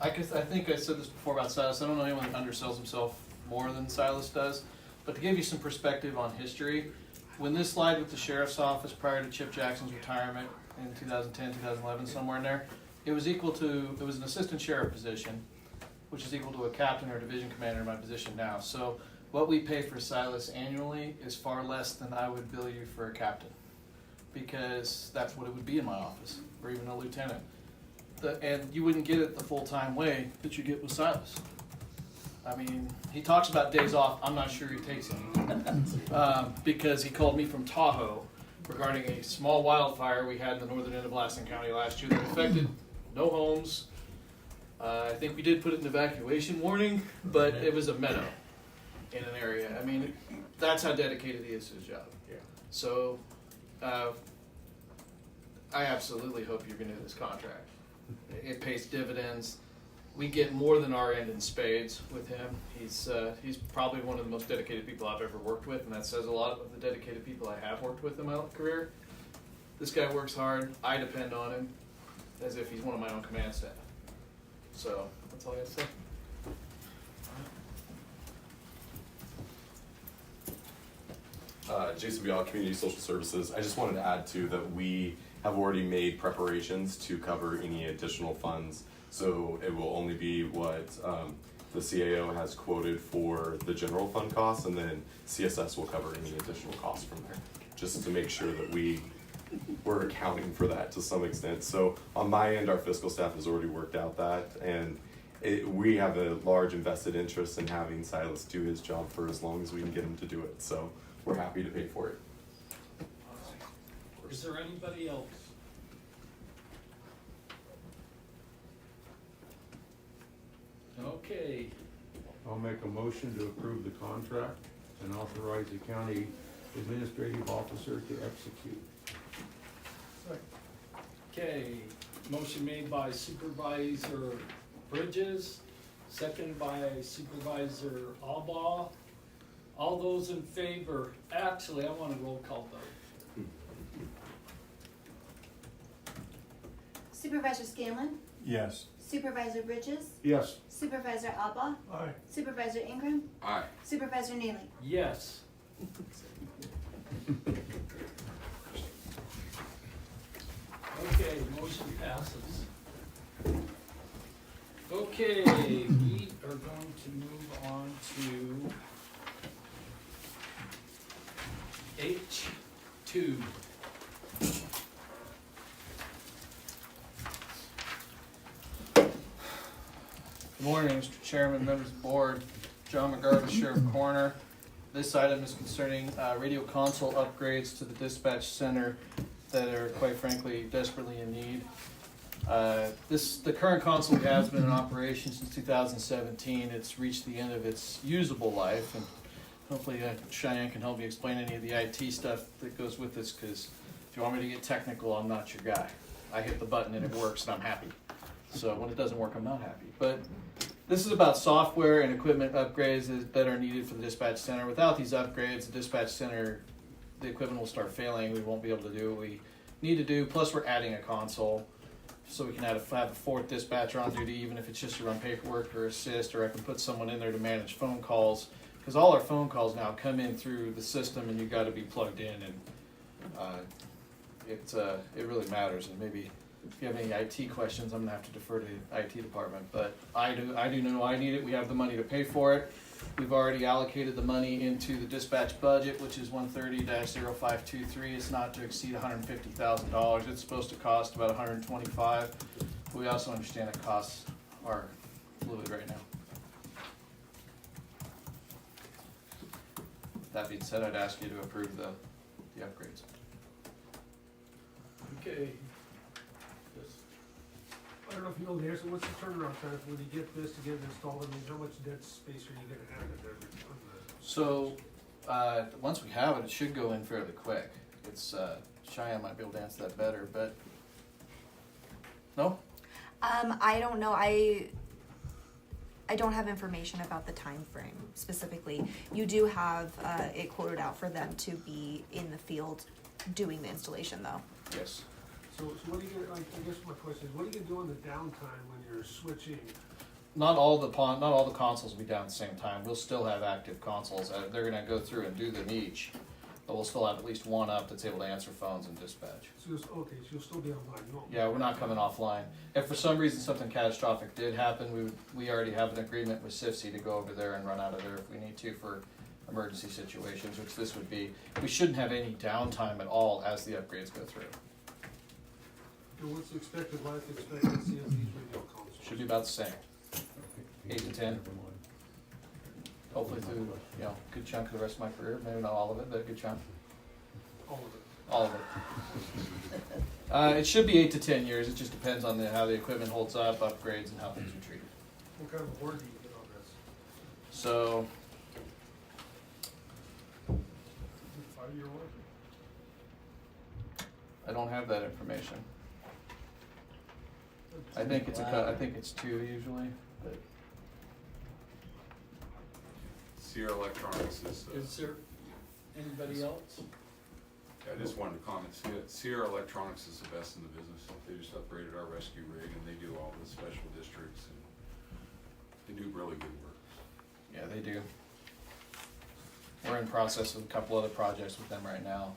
think I said this before about Silas. I don't know anyone that undersells himself more than Silas does. But to give you some perspective on history, when this slide with the sheriff's office prior to Chip Jackson's retirement in 2010, 2011, somewhere in there, it was an assistant sheriff position, which is equal to a captain or division commander in my position now. So what we pay for Silas annually is far less than I would bill you for a captain, because that's what it would be in my office, or even a lieutenant. And you wouldn't get it the full-time way that you get with Silas. I mean, he talks about days off. I'm not sure he takes any. Because he called me from Tahoe regarding a small wildfire we had in the northern end of Lassen County last year that affected no homes. I think we did put it in evacuation warning, but it was a meadow in an area. I mean, that's how dedicated he is to his job. Yeah. So, I absolutely hope you renew this contract. It pays dividends. We get more than our end in spades with him. He's probably one of the most dedicated people I've ever worked with, and that says a lot of the dedicated people I have worked with in my career. This guy works hard. I depend on him as if he's one of my own command staff. So that's all I got to say. Jason Bial, Community Social Services. I just wanted to add too that we have already made preparations to cover any additional funds. So it will only be what the CAO has quoted for the general fund costs, and then CSS will cover any additional costs from there, just to make sure that we're accounting for that to some extent. So on my end, our fiscal staff has already worked out that, and we have a large invested interest in having Silas do his job for as long as we can get him to do it. So we're happy to pay for it. Is there anybody else? Okay, I'll make a motion to approve the contract and authorize the county administrative officer to execute. okay. Motion made by Supervisor Bridges, second by Supervisor Albaugh. All those in favor, actually, I want a roll call vote. Supervisor Scanlon, Yes. Supervisor Bridges, Yes. Supervisor Alba, Aye. Supervisor Ingram, Aye. Supervisor Neely. Yes. Okay, motion passes. Okay, we are going to move on to H2. Good morning, Mr. Chairman, members of the board. John McGarvey, Sheriff Corner. This item is concerning radio console upgrades to the dispatch center that are, quite frankly, desperately in need. The current console we have has been in operation since 2017. It's reached the end of its usable life, and hopefully Cheyenne can help me explain any of the IT stuff that goes with this, because if you want me to get technical, I'm not your guy. I hit the button and it works and I'm happy. So when it doesn't work, I'm not happy. But this is about software and equipment upgrades that are needed for the dispatch center. Without these upgrades, the dispatch center, the equipment will start failing. We won't be able to do what we need to do. Plus, we're adding a console so we can have a fourth dispatcher on duty, even if it's just to run paperwork or assist, or I can put someone in there to manage phone calls. Because all our phone calls now come in through the system, and you've got to be plugged in, and it really matters. And maybe if you have any IT questions, I'm gonna have to defer to the IT department. But I do know I need it. We have the money to pay for it. We've already allocated the money into the dispatch budget, which is 130-0523. It's not to exceed $150,000. It's supposed to cost about $125,000. We also understand that costs are fluid right now. That being said, I'd ask you to approve the upgrades. Okay. Yes. I don't know if you know the answer, what's the turnaround time when you get this to get it installed? I mean, how much dead space are you gonna have in there? So, once we have it, it should go in fairly quick. It's, Cheyenne might be able to answer that better, but, no? I don't know. I don't have information about the time frame specifically. You do have it quoted out for them to be in the field doing the installation, though. Yes. So what are you gonna, like, I guess my question is, what are you gonna do on the downtime when you're switching? Not all the consoles will be down at the same time. We'll still have active consoles. They're gonna go through and do them each, but we'll still have at least one up that's able to answer phones and dispatch. So okay, so you'll still be online, you won't? Yeah, we're not coming offline. If for some reason something catastrophic did happen, we already have an agreement with SIFC to go over there and run out of there if we need to for emergency situations, which this would be. We shouldn't have any downtime at all as the upgrades go through. And what's the expected life expectancy of these radio consoles? Should be about the same, 8 to 10. Hopefully through, good chunk of the rest of my career. Maybe not all of it, but a good chunk. All of it. All of it. It should be 8 to 10 years. It just depends on how the equipment holds up, upgrades, and how things are treated. What kind of warranty do you get on this? So, 5-year warranty? I don't have that information. I think it's 2 usually, but Sierra Electronics is. Is there anybody else? I just wanted to comment, Sierra Electronics is the best in the business. They just upgraded our rescue rig and they do all the special districts and they do really good work. yeah, they do. We're in process with a couple other projects with them right now.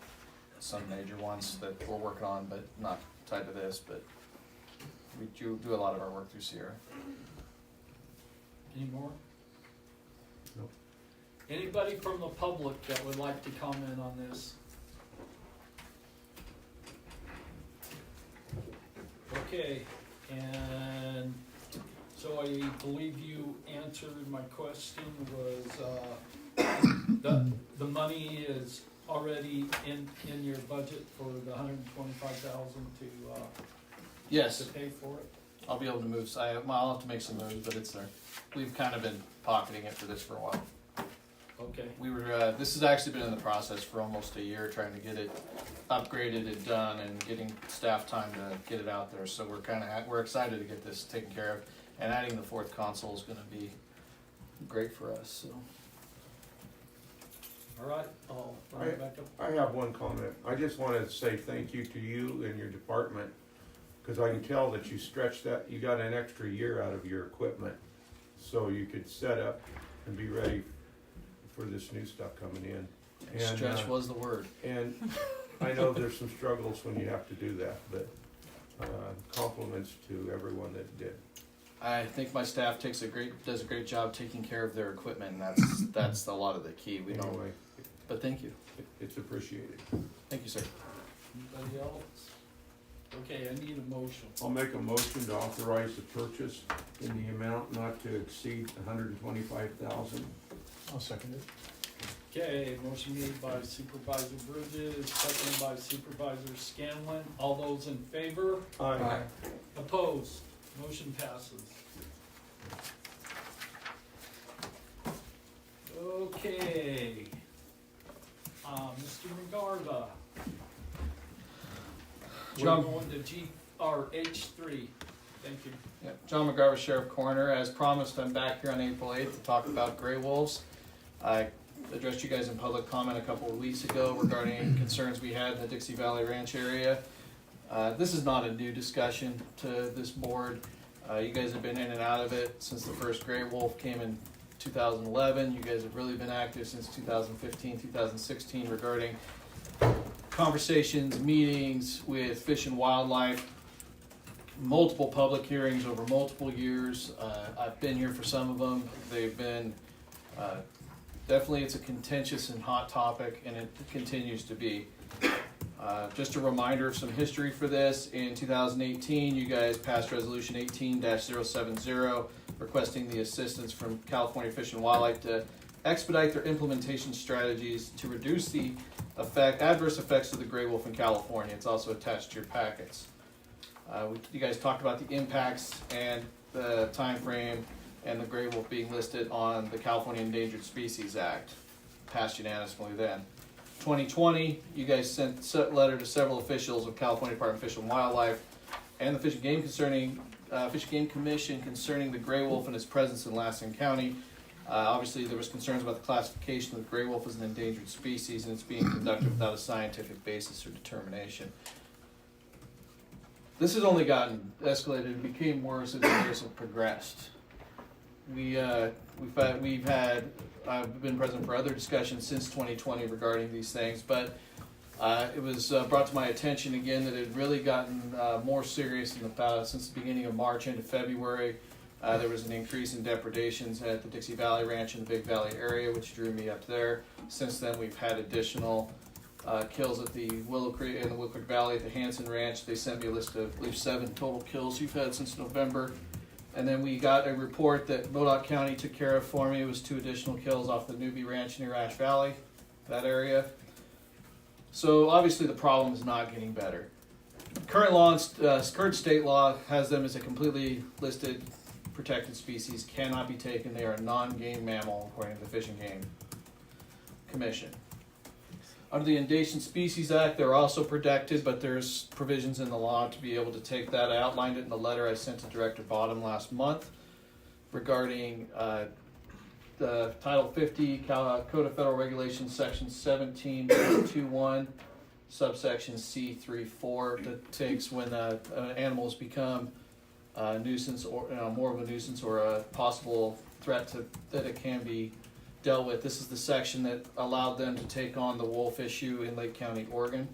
Some major ones that we're working on, but not tied to this, but we do a lot of our work through Sierra. Any more? Nope. Anybody from the public that would like to comment on this? Okay, and so I believe you answered my question was, the money is already in your budget for the $125,000 Yes, to pay for it? I'll be able to move. I'll have to make some moves, but it's there. We've kind of been pocketing it for this for a while. Okay, This has actually been in the process for almost a year, trying to get it upgraded and done and getting staff time to get it out there. So we're excited to get this taken care of, and adding the 4th console is gonna be great for us, so. all right, I'll bring it back up. I have one comment. I just wanted to say thank you to you and your department, because I can tell that you stretched that, you got an extra year out of your equipment, so you could set up and be ready for this new stuff coming in. And, Stretch was the word. And I know there's some struggles when you have to do that, but compliments to everyone that did. I think my staff does a great job taking care of their equipment, and that's a lot of the key. We don't, Anyway, but thank you. it's appreciated. Thank you, sir. Anybody else? Okay, I need a motion. I'll make a motion to authorize the purchase in the amount not to exceed $125,000. I'll second it. Okay, motion made by Supervisor Bridges, seconded by Supervisor Scanlon. All those in favor? Aye. Opposed? Motion passes. Okay. Mr. McGarva. We're John- going to H3. Thank you. Yeah, John McGarver, Sheriff Coroner. As promised, I'm back here on April 8th to talk about gray wolves. I addressed you guys in public comment a couple of weeks ago regarding concerns we had in the Dixie Valley Ranch area. This is not a new discussion to this board. You guys have been in and out of it since the first gray wolf came in 2011. You guys have really been active since 2015, 2016 regarding conversations, meetings with Fish and Wildlife, multiple public hearings over multiple years. I've been here for some of them. They've been, definitely it's a contentious and hot topic, and it continues to be. Just a reminder of some history for this. In 2018, you guys passed Resolution 18-070 requesting the assistance from California Fish and Wildlife to expedite their implementation strategies to reduce the adverse effects of the gray wolf in California. It's also attached to your packets. You guys talked about the impacts and the time frame and the gray wolf being listed on the California Endangered Species Act, passed unanimously then. 2020, you guys sent a letter to several officials of California Department of Fish and Wildlife and the Fish and Game Commission concerning the gray wolf and its presence in Lassen County. Obviously, there was concerns about the classification of the gray wolf as an endangered species, and it's being conducted without a scientific basis or determination. This has only gotten escalated and became worse as the years have progressed. I've been present for other discussions since 2020 regarding these things, but it was brought to my attention again that it had really gotten more serious since the beginning of March into February. There was an increase in depredations at the Dixie Valley Ranch in the Big Valley area, which drew me up there. Since then, we've had additional kills at the Willow Creek and the Willow Creek Valley at the Hanson Ranch. They sent me a list of, I believe, 7 total kills you've had since November. And then we got a report that Modoc County took care of for me. It was 2 additional kills off the Newbie Ranch near Ash Valley, that area. So obviously the problem is not getting better. Current state law has them as a completely listed protected species, cannot be taken. They are a non-game mammal according to the Fish and Game Commission. Under the Endangered Species Act, they're also protected, but there's provisions in the law to be able to take that. I outlined it in the letter I sent to Director Bottom last month regarding the Title 50 Code of Federal Regulations, Section 17.21, subsection C34, that takes when animals become a nuisance or more of a nuisance or a possible threat that it can be dealt with. This is the section that allowed them to take on the wolf issue in Lake County, Oregon.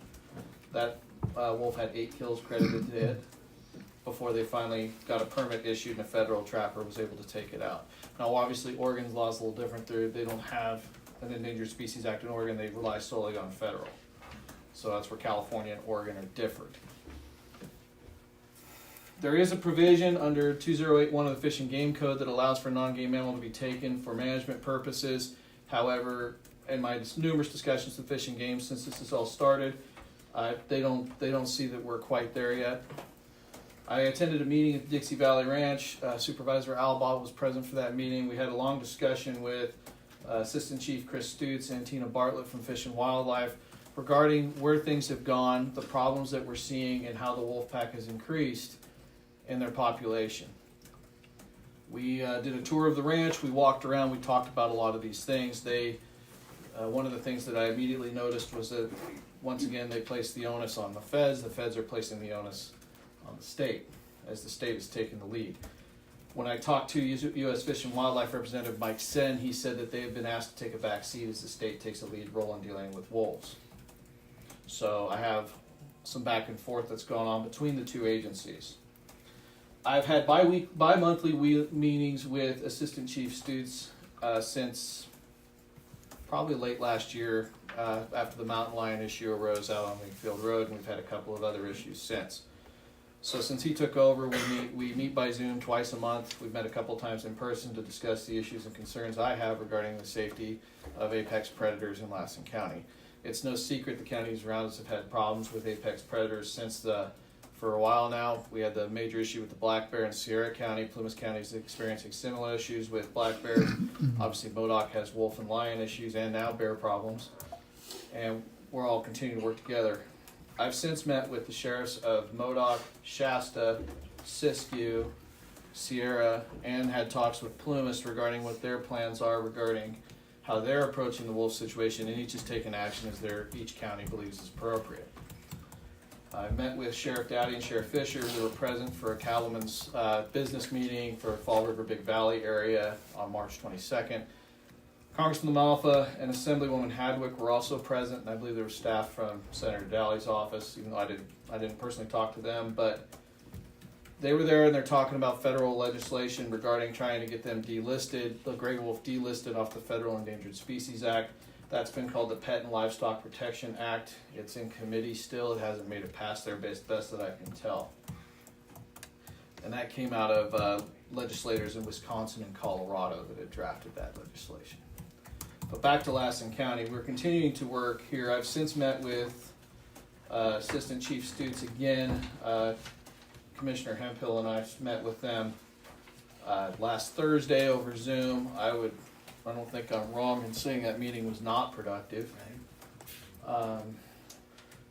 That wolf had 8 kills credited to it before they finally got a permit issued and a federal trapper was able to take it out. Now obviously Oregon's law is a little different. They don't have an Endangered Species Act in Oregon. They rely solely on federal. So that's where California and Oregon are different. There is a provision under 2081 of the Fish and Game Code that allows for non-game mammal to be taken for management purposes. However, in my numerous discussions with Fish and Game since this has all started, they don't see that we're quite there yet. I attended a meeting at the Dixie Valley Ranch. Supervisor Alba was present for that meeting. We had a long discussion with Assistant Chief Chris Stutz and Tina Bartlett from Fish and Wildlife regarding where things have gone, the problems that we're seeing, and how the wolf pack has increased in their population. We did a tour of the ranch. We walked around. We talked about a lot of these things. One of the things that I immediately noticed was that once again they placed the onus on the feds. The feds are placing the onus on the state, as the state is taking the lead. When I talked to U.S. Fish and Wildlife Representative Mike Sen, he said that they have been asked to take a back seat as the state takes a lead role in dealing with wolves. So I have some back and forth that's going on between the two agencies. I've had bi-monthly meetings with Assistant Chief Stutz since probably late last year after the mountain lion issue arose out on Wingfield Road, and we've had a couple of other issues since. So since he took over, we meet by Zoom twice a month. We've met a couple times in person to discuss the issues and concerns I have regarding the safety of apex predators in Lassen County. It's no secret the counties around us have had problems with apex predators for a while now. We had the major issue with the black bear in Sierra County. Plymouth County is experiencing similar issues with black bears. Obviously, Modoc has wolf and lion issues and now bear problems. And we're all continuing to work together. I've since met with the sheriffs of Modoc, Shasta, Siskiyou, Sierra, and had talks with Plymouth regarding what their plans are regarding how they're approaching the wolf situation, and each is taking action as each county believes is appropriate. I met with Sheriff Dowdy and Sheriff Fisher. We were present for a cattleman's business meeting for Fall River Big Valley area on March 22nd. Congressman Lamalfa and Assemblywoman Hadwick were also present, and I believe there was staff from Senator Dowley's office, even though I didn't personally talk to them, but they were there and they're talking about federal legislation regarding trying to get them delisted, the gray wolf delisted off the Federal Endangered Species Act. That's been called the Pet and Livestock Protection Act. It's in committee still. It hasn't made it past there, best that I can tell. And that came out of legislators in Wisconsin and Colorado that had drafted that legislation. But back to Lassen County, we're continuing to work here. I've since met with Assistant Chief Stutes again. Commissioner Hemphill and I met with them last Thursday over Zoom. I don't think I'm wrong in saying that meeting was not productive.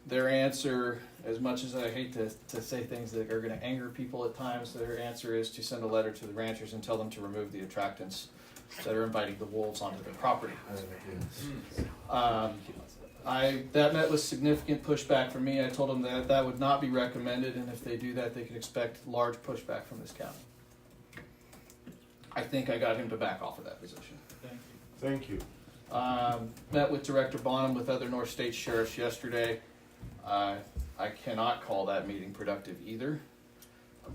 Their answer, as much as I hate to say things that are going to anger people at times, their answer is to send a letter to the ranchers and tell them to remove the attractants that are inviting the wolves onto their property. That met with significant pushback from me. I told them that that would not be recommended, and if they do that, they could expect large pushback from this county. I think I got him to back off of that position. Thank you. Met with Director Bonham with other North State sheriffs yesterday. I cannot call that meeting productive either,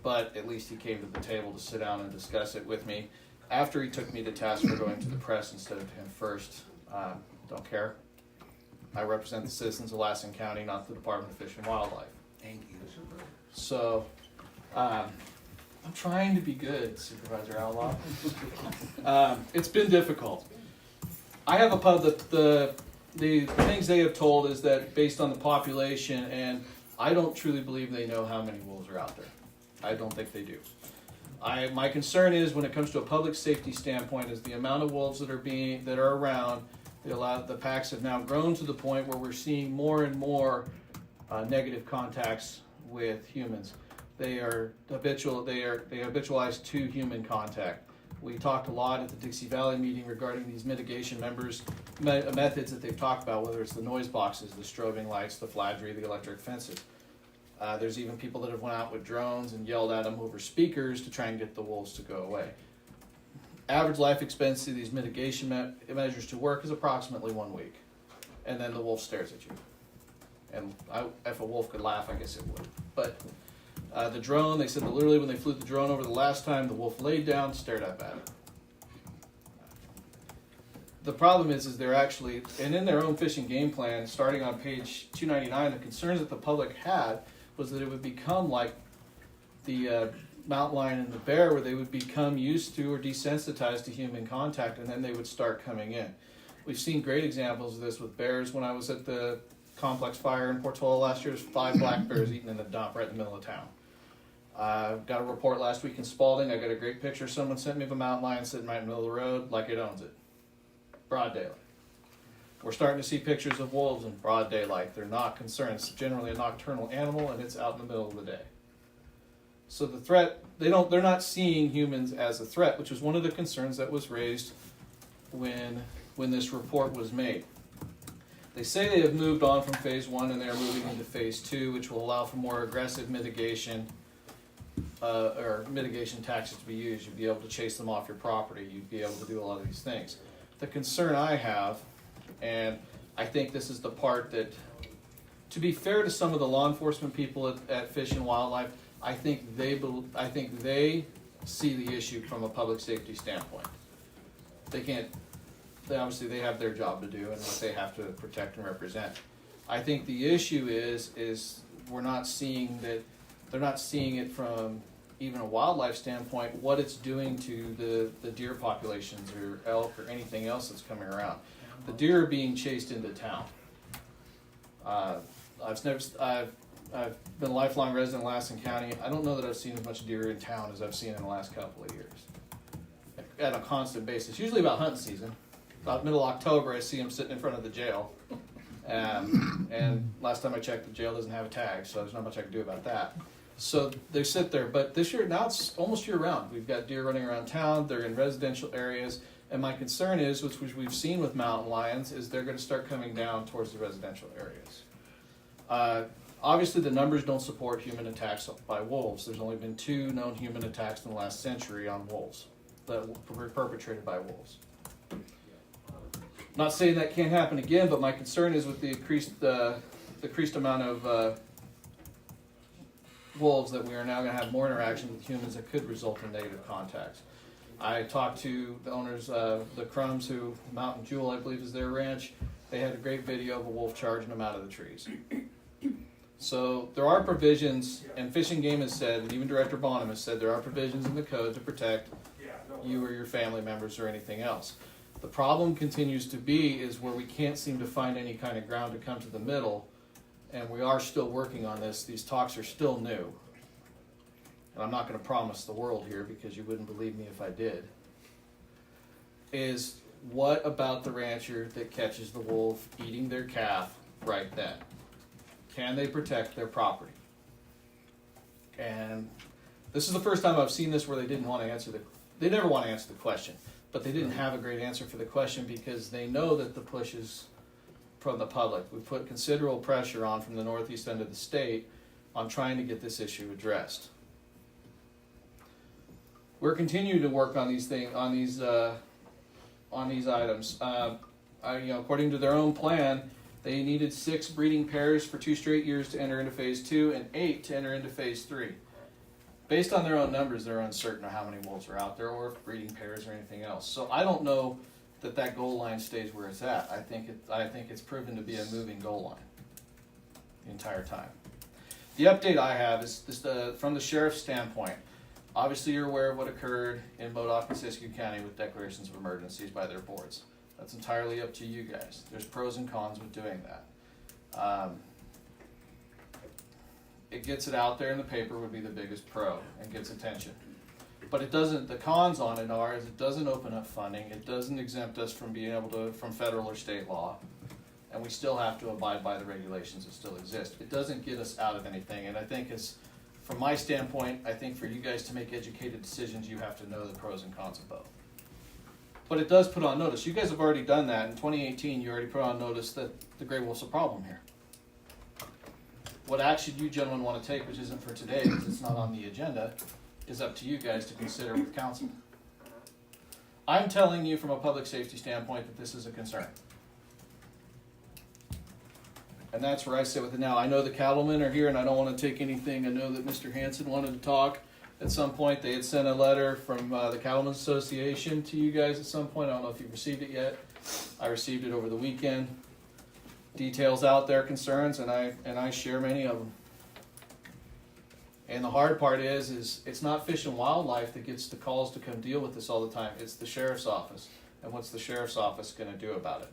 but at least he came to the table to sit down and discuss it with me. After he took me to task for going to the press instead of him first, don't care. I represent the citizens of Lassen County, not the Department of Fish and Wildlife. Thank you. So, I'm trying to be good, Supervisor Outlaw. It's been difficult. I have the things they have told is that based on the population, and I don't truly believe they know how many wolves are out there. I don't think they do. My concern is when it comes to a public safety standpoint is the amount of wolves that are around. The packs have now grown to the point where we're seeing more and more negative contacts with humans. They are habitual. They habitualized to human contact. We talked a lot at the Dixie Valley meeting regarding these mitigation methods that they've talked about, whether it's the noise boxes, the strobing lights, the fladry, the electric fences. There's even people that have went out with drones and yelled at them over speakers to try and get the wolves to go away. Average life expectancy of these mitigation measures to work is approximately 1 week. And then the wolf stares at you. And if a wolf could laugh, I guess it would. But the drone, they said that literally when they flew the drone over the last time, the wolf laid down, stared up at it. The problem is they're actually, and in their own fishing game plan, starting on page 299, the concerns that the public had was that it would become like the mountain lion and the bear, where they would become used to or desensitized to human contact, and then they would start coming in. We've seen great examples of this with bears. When I was at the complex fire in Portola last year, there's 5 black bears eating in the dump right in the middle of town. Got a report last week in Spalding. I got a great picture someone sent me of a mountain lion sitting right in the middle of the road like it owns it. Broad daylight. We're starting to see pictures of wolves in broad daylight. They're not concerned. It's generally a nocturnal animal, and it's out in the middle of the day. So the threat, they're not seeing humans as a threat, which was one of the concerns that was raised when this report was made. They say they have moved on from phase 1 and they're moving into phase 2, which will allow for more aggressive mitigation or mitigation tactics to be used. You'd be able to chase them off your property. You'd be able to do a lot of these things. The concern I have, and I think this is the part that, to be fair to some of the law enforcement people at Fish and Wildlife, I think they see the issue from a public safety standpoint. They obviously they have their job to do and what they have to protect and represent. I think the issue is we're not seeing that, they're not seeing it from even a wildlife standpoint, what it's doing to the deer populations or elk or anything else that's coming around. The deer are being chased into town. I've been a lifelong resident of Lassen County. I don't know that I've seen as much deer in town as I've seen in the last couple of years. At a constant basis, usually about hunting season. About middle October, I see them sitting in front of the jail. And last time I checked, the jail doesn't have a tag, so there's not much I can do about that. So they sit there, but this year, now it's almost year round. We've got deer running around town, they're in residential areas, and my concern is, which we've seen with mountain lions, is they're gonna start coming down towards the residential areas. Obviously the numbers don't support human attacks by wolves. There's only been 2 known human attacks in the last century on wolves that were perpetrated by wolves. Not saying that can't happen again, but my concern is with the increased amount of wolves that we are now going to have more interaction with humans that could result in negative contacts. I talked to the owners of the Crumbs, who Mountain Jewel, I believe, is their ranch. They had a great video of a wolf charging them out of the trees. So there are provisions, and Fish and Game has said, and even Director Bonham has said, there are provisions in the code to protect you or your family members or anything else. The problem continues to be is where we can't seem to find any kind of ground to come to the middle, and we are still working on this. These talks are still new. And I'm not going to promise the world here because you wouldn't believe me if I did. Is what about the rancher that catches the wolf eating their calf right then? Can they protect their property? And this is the first time I've seen this where they didn't want to answer they never want to answer the question, but they didn't have a great answer for the question because they know that the push is from the public. We put considerable pressure on from the northeast end of the state on trying to get this issue addressed. We're continuing to work on these things, on these items. According to their own plan, they needed 6 breeding pairs for 2 straight years to enter into phase 2 and 8 to enter into phase 3. Based on their own numbers, they're uncertain of how many wolves are out there or if breeding pairs or anything else. So I don't know that goal line stays where it's at. I think it's proven to be a moving goal line the entire time. The update I have is from the sheriff's standpoint. Obviously, you're aware of what occurred in Modoc and Siskiyou County with declarations of emergencies by their boards. That's entirely up to you guys. There's pros and cons with doing that. It gets it out there in the paper would be the biggest pro and gets attention. But it doesn't, the cons on it are, is it doesn't open up funding, it doesn't exempt us from being able to, from federal or state law, and we still have to abide by the regulations that still exist. It doesn't get us out of anything, and I think it's, from my standpoint, I think for you guys to make educated decisions, you have to know the pros and cons of both. But it does put on notice. You guys have already done that. In 2018, you already put on notice that the gray wolf's a problem here. What action you gentlemen want to take, which isn't for today because it's not on the agenda, is up to you guys to consider with council. I'm telling you from a public safety standpoint that this is a concern. And that's where I sit with it now. I know the cattlemen are here and I don't want to take anything. I know that Mr. Hanson wanted to talk at some point. They had sent a letter from the Cattlemen's Association to you guys at some point. I don't know if you've received it yet. I received it over the weekend. Details out their concerns, and I share many of them. And the hard part is it's not Fish and Wildlife that gets the calls to come deal with this all the time. It's the sheriff's office. And what's the sheriff's office going to do about it?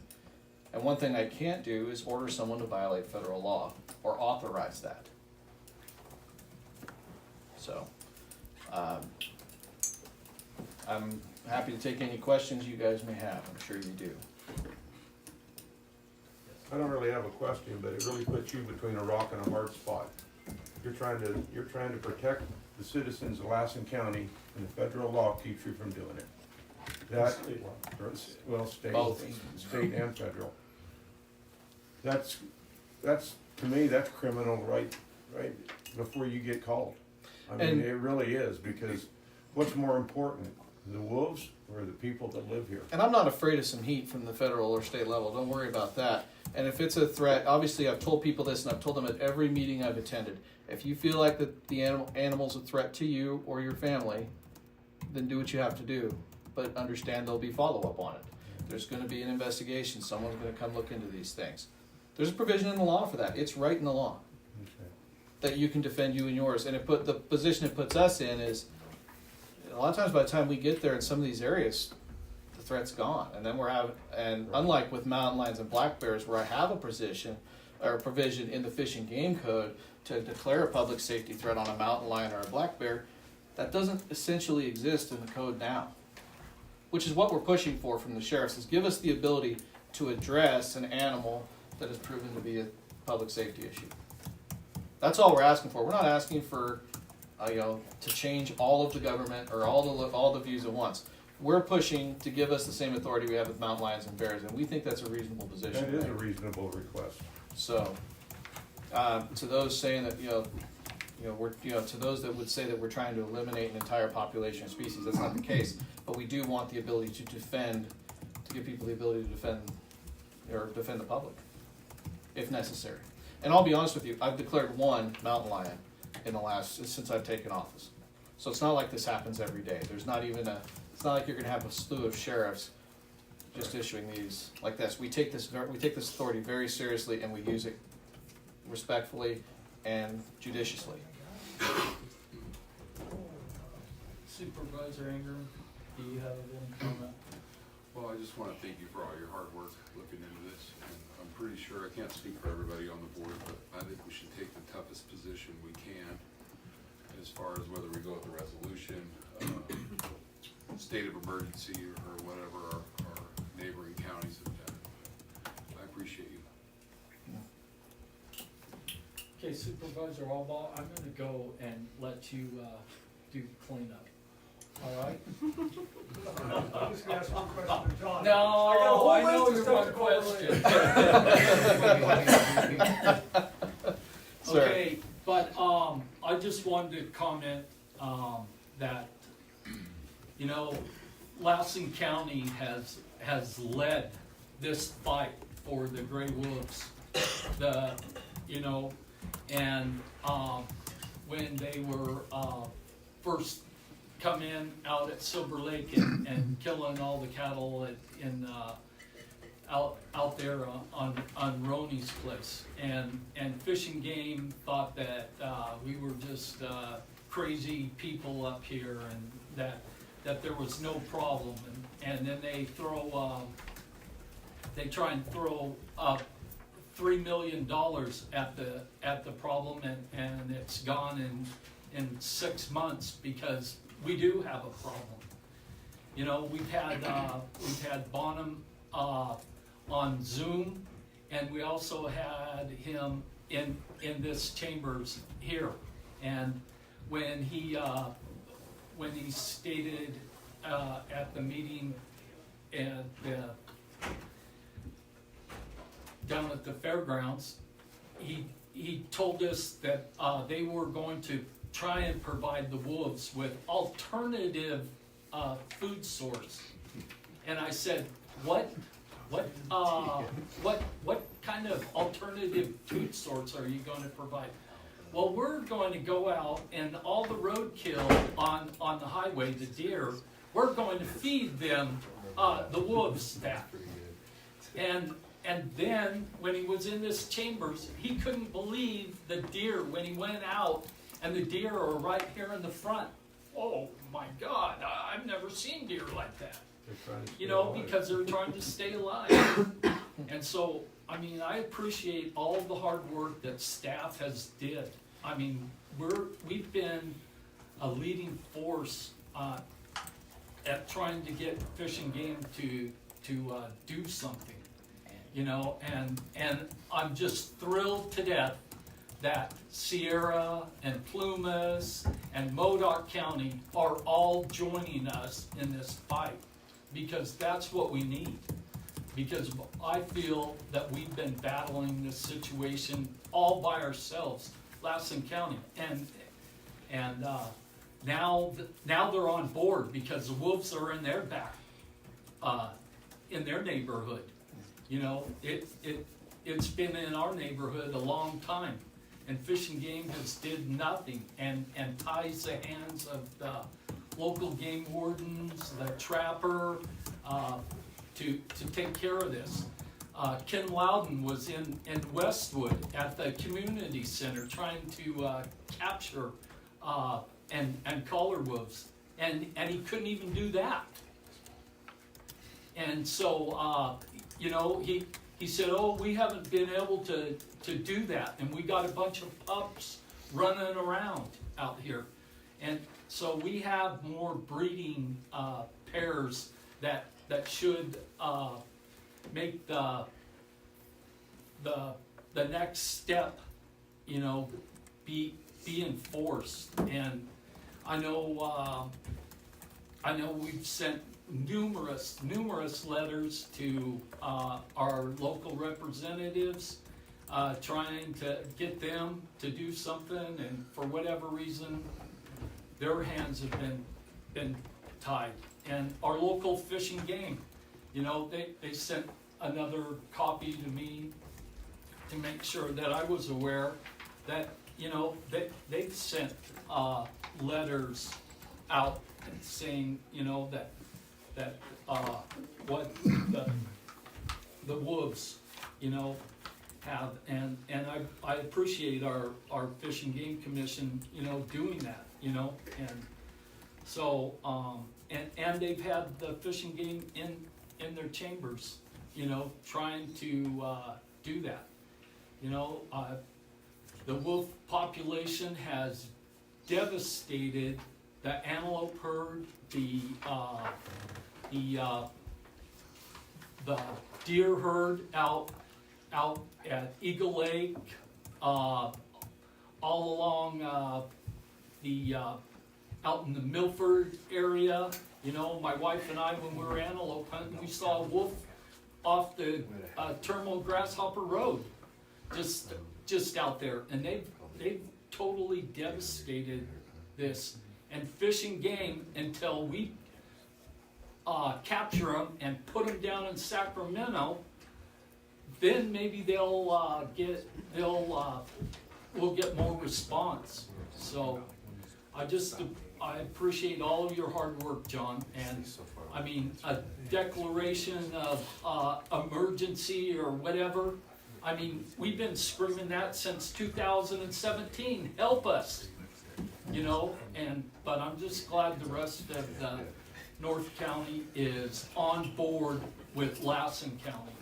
And one thing I can't do is order someone to violate federal law or authorize that. So, I'm happy to take any questions you guys may have. I'm sure you do. I don't really have a question, but it really puts you between a rock and a hard spot. You're trying to protect the citizens of Lassen County, and the federal law keeps you from doing it. That, well, state and federal. That's to me, that's criminal right before you get called. I mean, it really is, because what's more important, the wolves or the people that live here? And I'm not afraid of some heat from the federal or state level. Don't worry about that. And if it's a threat, obviously I've told people this, and I've told them at every meeting I've attended. If you feel like the animal's a threat to you or your family, then do what you have to do. But understand there'll be follow-up on it. There's going to be an investigation. Someone's going to come look into these things. There's a provision in the law for that. It's right in the law. Okay. That you can defend you and yours. And the position it puts us in is, a lot of times by the time we get there in some of these areas, the threat's gone. And then unlike with mountain lions and black bears, where I have a provision in the Fish and Game Code to declare a public safety threat on a mountain lion or a black bear, that doesn't essentially exist in the code now. Which is what we're pushing for from the sheriffs, is give us the ability to address an animal that has proven to be a public safety issue. That's all we're asking for. We're not asking for to change all of the government or all the views at once. We're pushing to give us the same authority we have with mountain lions and bears, and we think that's a reasonable position. That is a reasonable request. So, to those saying that to those that would say that we're trying to eliminate an entire population of species, that's not the case. But we do want the ability to give people the ability to defend the public, if necessary. And I'll be honest with you, I've declared one mountain lion since I've taken office. So it's not like this happens every day. It's not like you're going to have a slew of sheriffs just issuing these like this. We take this authority very seriously, and we use it respectfully and judiciously. Supervisor Ingram, do you have any comment? Well, I just wanna thank you for all your hard work looking into this, and I'm pretty sure, I can't speak for everybody on the board, but I think we should take the toughest position we can as far as whether we go with the resolution, state of emergency, or whatever our neighboring counties have done. I appreciate you. Okay, Supervisor Alba, I'm gonna go and let you, do cleanup, all right? I'm just gonna ask one question to John. No, I got a whole I know list of your stuff one to cover question. Sir. Okay, but, I just wanted to comment, that, you know, Lassen County has led this fight for the gray wolves. And when they were, first come in out at Silver Lake and killing all the cattle out there on Roney's place. And Fish and Game thought that we were just crazy people up here, and that there was no problem. And then they try and throw up $3 million at the problem, and it's gone in 6 months because we do have a problem. You know, we've had Bonham on Zoom, and we also had him in this chambers here. And when he stated at the meeting down at the fairgrounds, he told us that they were going to try and provide the wolves with alternative food source. And I said, what kind of alternative food source are you going to provide? Well, we're going to go out, and all the roadkill on the highway, the deer, we're going to feed them the wolves that. And then when he was in this chambers, he couldn't believe the deer when he went out, and the deer are right here in the front. Oh my God, I've never seen deer like that. You know, because they're trying to stay alive. And so, I mean, I appreciate all the hard work that staff has did. I mean, we've been a leading force at trying to get Fish and Game to do something. You know, and I'm just thrilled to death that Sierra and Plumas and Modoc County are all joining us in this fight, because that's what we need. Because I feel that we've been battling this situation all by ourselves, Lassen County, and now they're on board because the wolves are in their back, in their neighborhood. You know, it's been in our neighborhood a long time, and Fish and Game has did nothing and ties the hands of the local game wardens, the trapper, to take care of this. Ken Loudon was in Westwood at the community center trying to capture and collar wolves, and he couldn't even do that. And so, you know, he said, oh, we haven't been able to do that, and we got a bunch of pups running around out here. And so we have more breeding pairs that should make the next step, you know, be enforced. And I know we've sent numerous letters to our local representatives, trying to get them to do something, and for whatever reason, their hands have been tied. And our local Fish and Game, you know, they sent another copy to me to make sure that I was aware that, you know, they've sent letters out saying, you know, that what the wolves, you know, have, and I appreciate our Fish and Game Commission, you know, doing that, you know, and so and they've had the Fish and Game in their chambers, trying to do that. The wolf population has devastated the antelope herd, the deer herd out at Eagle Lake, all along out in the Milford area. My wife and I, when we were antelope hunting, we saw a wolf off the Terminal Grasshopper Road, just out there, and they've totally devastated this. And fishing game until we capture them and put them down in Sacramento, then maybe we'll get more response. So I appreciate all of your hard work, John. And I mean, a declaration of emergency or whatever. I mean, we've been screaming that since 2017. Help us, but I'm just glad the rest of the North County is on board with Lassen County.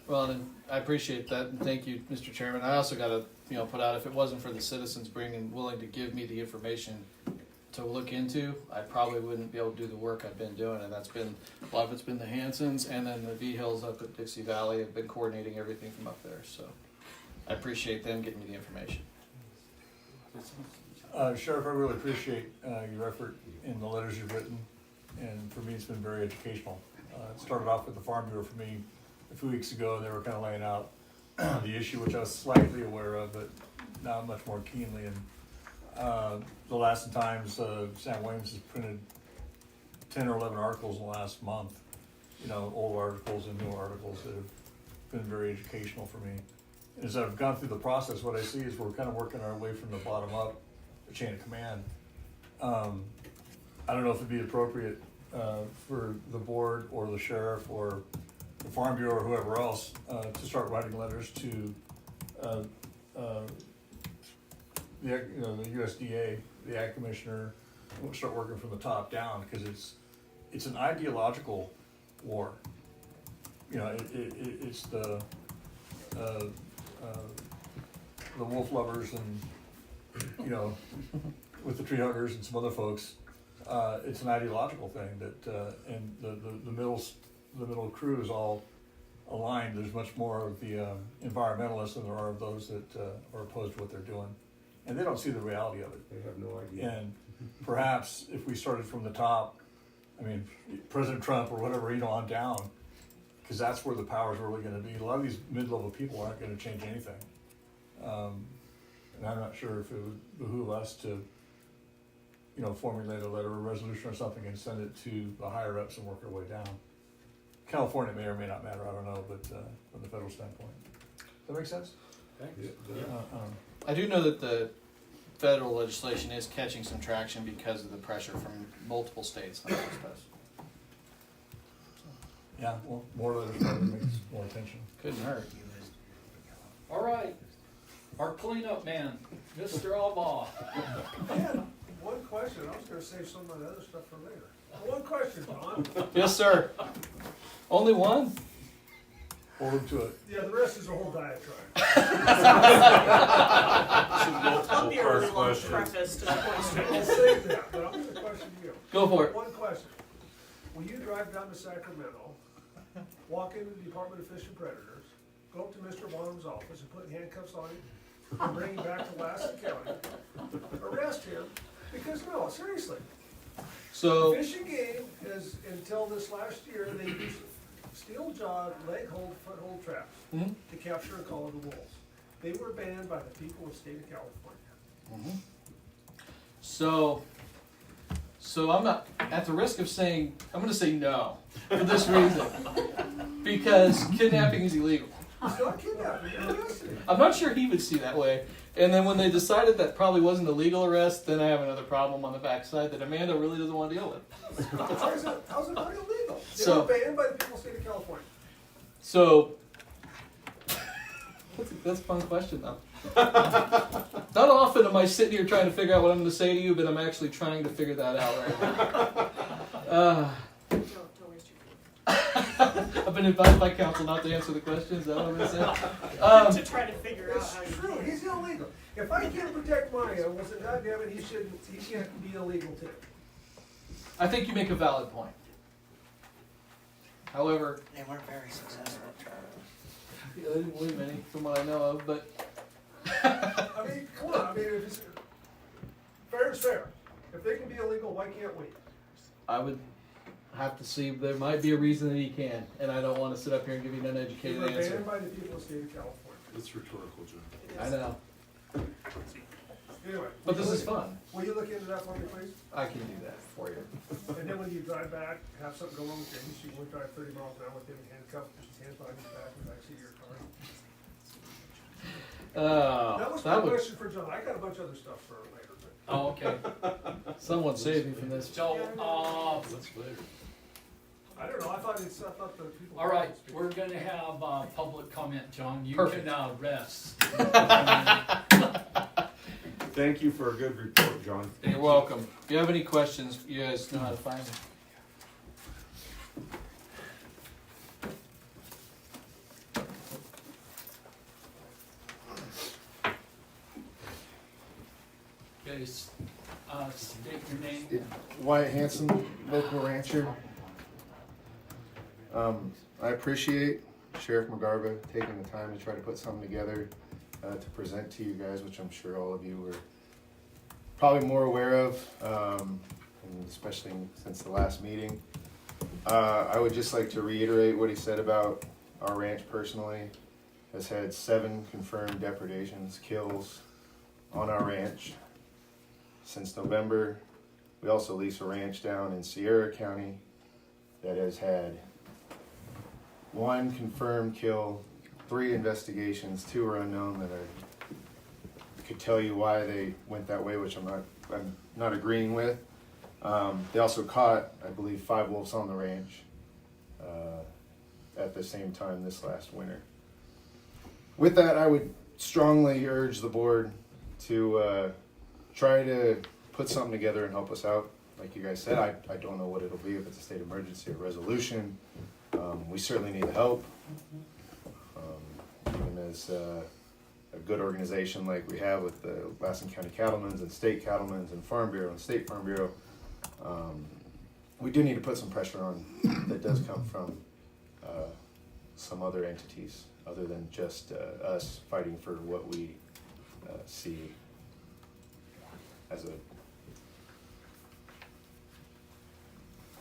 Well, then I appreciate that, and thank you, Mr. Chairman. I also got to, put out, if it wasn't for the citizens willing to give me the information to look into, I probably wouldn't be able to do the work I've been doing, and that's been, a lot of it's been the Hansons, and then the V-Hills up at Dixie Valley have been coordinating everything from up there, so I appreciate them getting me the information. Sheriff, I really appreciate your effort in the letters you've written, and for me it's been very educational. It started off with the Farm Bureau for me a few weeks ago, and they were kind of laying out the issue, which I was slightly aware of, but now much more keenly. And the Lassen Times, Sam Williams has printed 10 or 11 articles in the last month, old articles and new articles that have been very educational for me. As I've gone through the process, what I see is we're kind of working our way from the bottom up, the chain of command. I don't know if it'd be appropriate for the board or the sheriff or the Farm Bureau or whoever else to start writing letters to the USDA, the Ag Commissioner. We'll start working from the top down, because it's an ideological war. It's the wolf lovers and with the tree huggers and some other folks. It's an ideological thing that and the middle crew is all aligned. There's much more of the environmentalists than there are of those that are opposed to what they're doing, and they don't see the reality of it. They have no idea. And perhaps if we started from the top, President Trump or whatever, on down, because that's where the power is really going to be. A lot of these mid-level people aren't going to change anything, and I'm not sure if it would behoove us to formulate a letter or resolution or something and send it to the higher ups and work our way down. California may or may not matter, I don't know, but from the federal standpoint. Does that make sense? Thanks. I do know that the federal legislation is catching some traction because of the pressure from multiple states, not just us. Yeah, well, more letters probably makes more attention. Couldn't hurt. All right, our cleanup man, Mr. Albaugh. I had one question. I was gonna save some of the other stuff for later. One question, John. Yes, sir. Only one? Forward to it. Yeah, the rest is a whole diatribe. I'll be a really long preface to the I'll question. save that, but I'm gonna question you. Go for it. One question. When you drive down to Sacramento, walk into the Department of Fish and Predators, go up to Mr. Bonham's office and put handcuffs on him, and bring him back to Lassen County, arrest him, because no, seriously. So, Fish and Game is, until this last year, they used steel jawed, leg hold, foothold traps to capture and collar the wolves. They were banned by the people of the state of California. so I'm not, at the risk of saying, I'm going to say no for this reason, because kidnapping is illegal. It's not kidnapping, you're arresting. I'm not sure he would see that way. And then when they decided that probably wasn't a legal arrest, then I have another problem on the backside that Amanda really doesn't want to deal with. How's it not illegal? They So- were banned by the people of the state of California. So, that's a fun question though. Not often am I sitting here trying to figure out what I'm going to say to you, but I'm actually trying to figure that out right now. Don't waste your time. been advised by council not to answer the questions. Is that what I'm gonna say? To try to figure out how you It's true, can. he's illegal. If I can't protect my animals, then goddammit, he can't be illegal too. I think you make a valid point. However, They weren't very successful. yeah, they didn't win many from what I know of, but I mean, come on, I mean, if it's, fair is fair. If they can be illegal, why can't we? I would have to see. There might be a reason that he can, and I don't want to sit up here and give you an They uneducated were answer. banned by the people of the state of California. It's rhetorical, John. I know, Anyway. but will this you is look- fun. Will you look into that for me, please? I can do that for you. And then when you drive back, have something go wrong with James, you won't drive 30 miles an hour with him handcuffed, with his hands behind his back in the backseat of your car. That was my that would. question for John. I got a bunch of other stuff for later, but. Oh, okay. Someone save me from this. So, What's later? I don't know, I thought the people. all right, we're gonna have, public comment, John. You Perfect. can, rest. Thank you for a good report, John. You're welcome. If you have any questions, you guys know how to find me. Okay, state your name. Wyatt Hanson, local rancher. I appreciate Sheriff McGarva taking the time to try to put something together to present to you guys, which I'm sure all of you were probably more aware of, and especially since the last meeting. I would just like to reiterate what he said about our ranch personally. Has had 7 confirmed depredations, kills on our ranch since November. We also lease a ranch down in Sierra County that has had 1 confirmed kill, 3 investigations, 2 are unknown that I could tell you why they went that way, which I'm not agreeing with. They also caught, I believe, 5 wolves on the ranch at the same time this last winter. With that, I would strongly urge the board to try to put something together and help us out. Like you guys said, I don't know what it'll be, if it's a state emergency or resolution. We certainly need the help. Even as a good organization like we have with the Lassen County Cattlemen's and State Cattlemen's and Farm Bureau and State Farm Bureau, we do need to put some pressure on that does come from some other entities other than just us fighting for what we see as a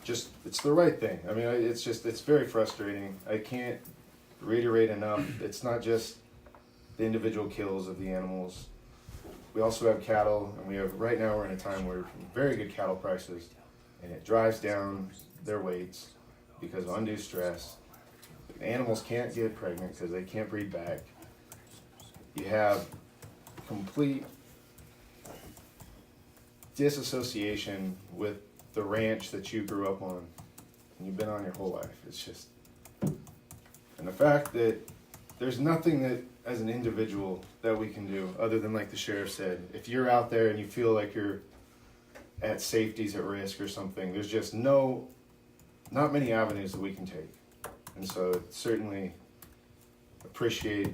just, it's the right thing. I mean, it's very frustrating. I can't reiterate enough. It's not just the individual kills of the animals. We also have cattle, and right now we're in a time where very good cattle prices, and it drives down their weights because of undue stress. The animals can't get pregnant because they can't breed back. You have complete disassociation with the ranch that you grew up on and you've been on your whole life. It's just, and the fact that there's nothing that as an individual that we can do other than, like the sheriff said, if you're out there and you feel like you're at safety's at risk or something, there's just not many avenues that we can take. And so certainly appreciate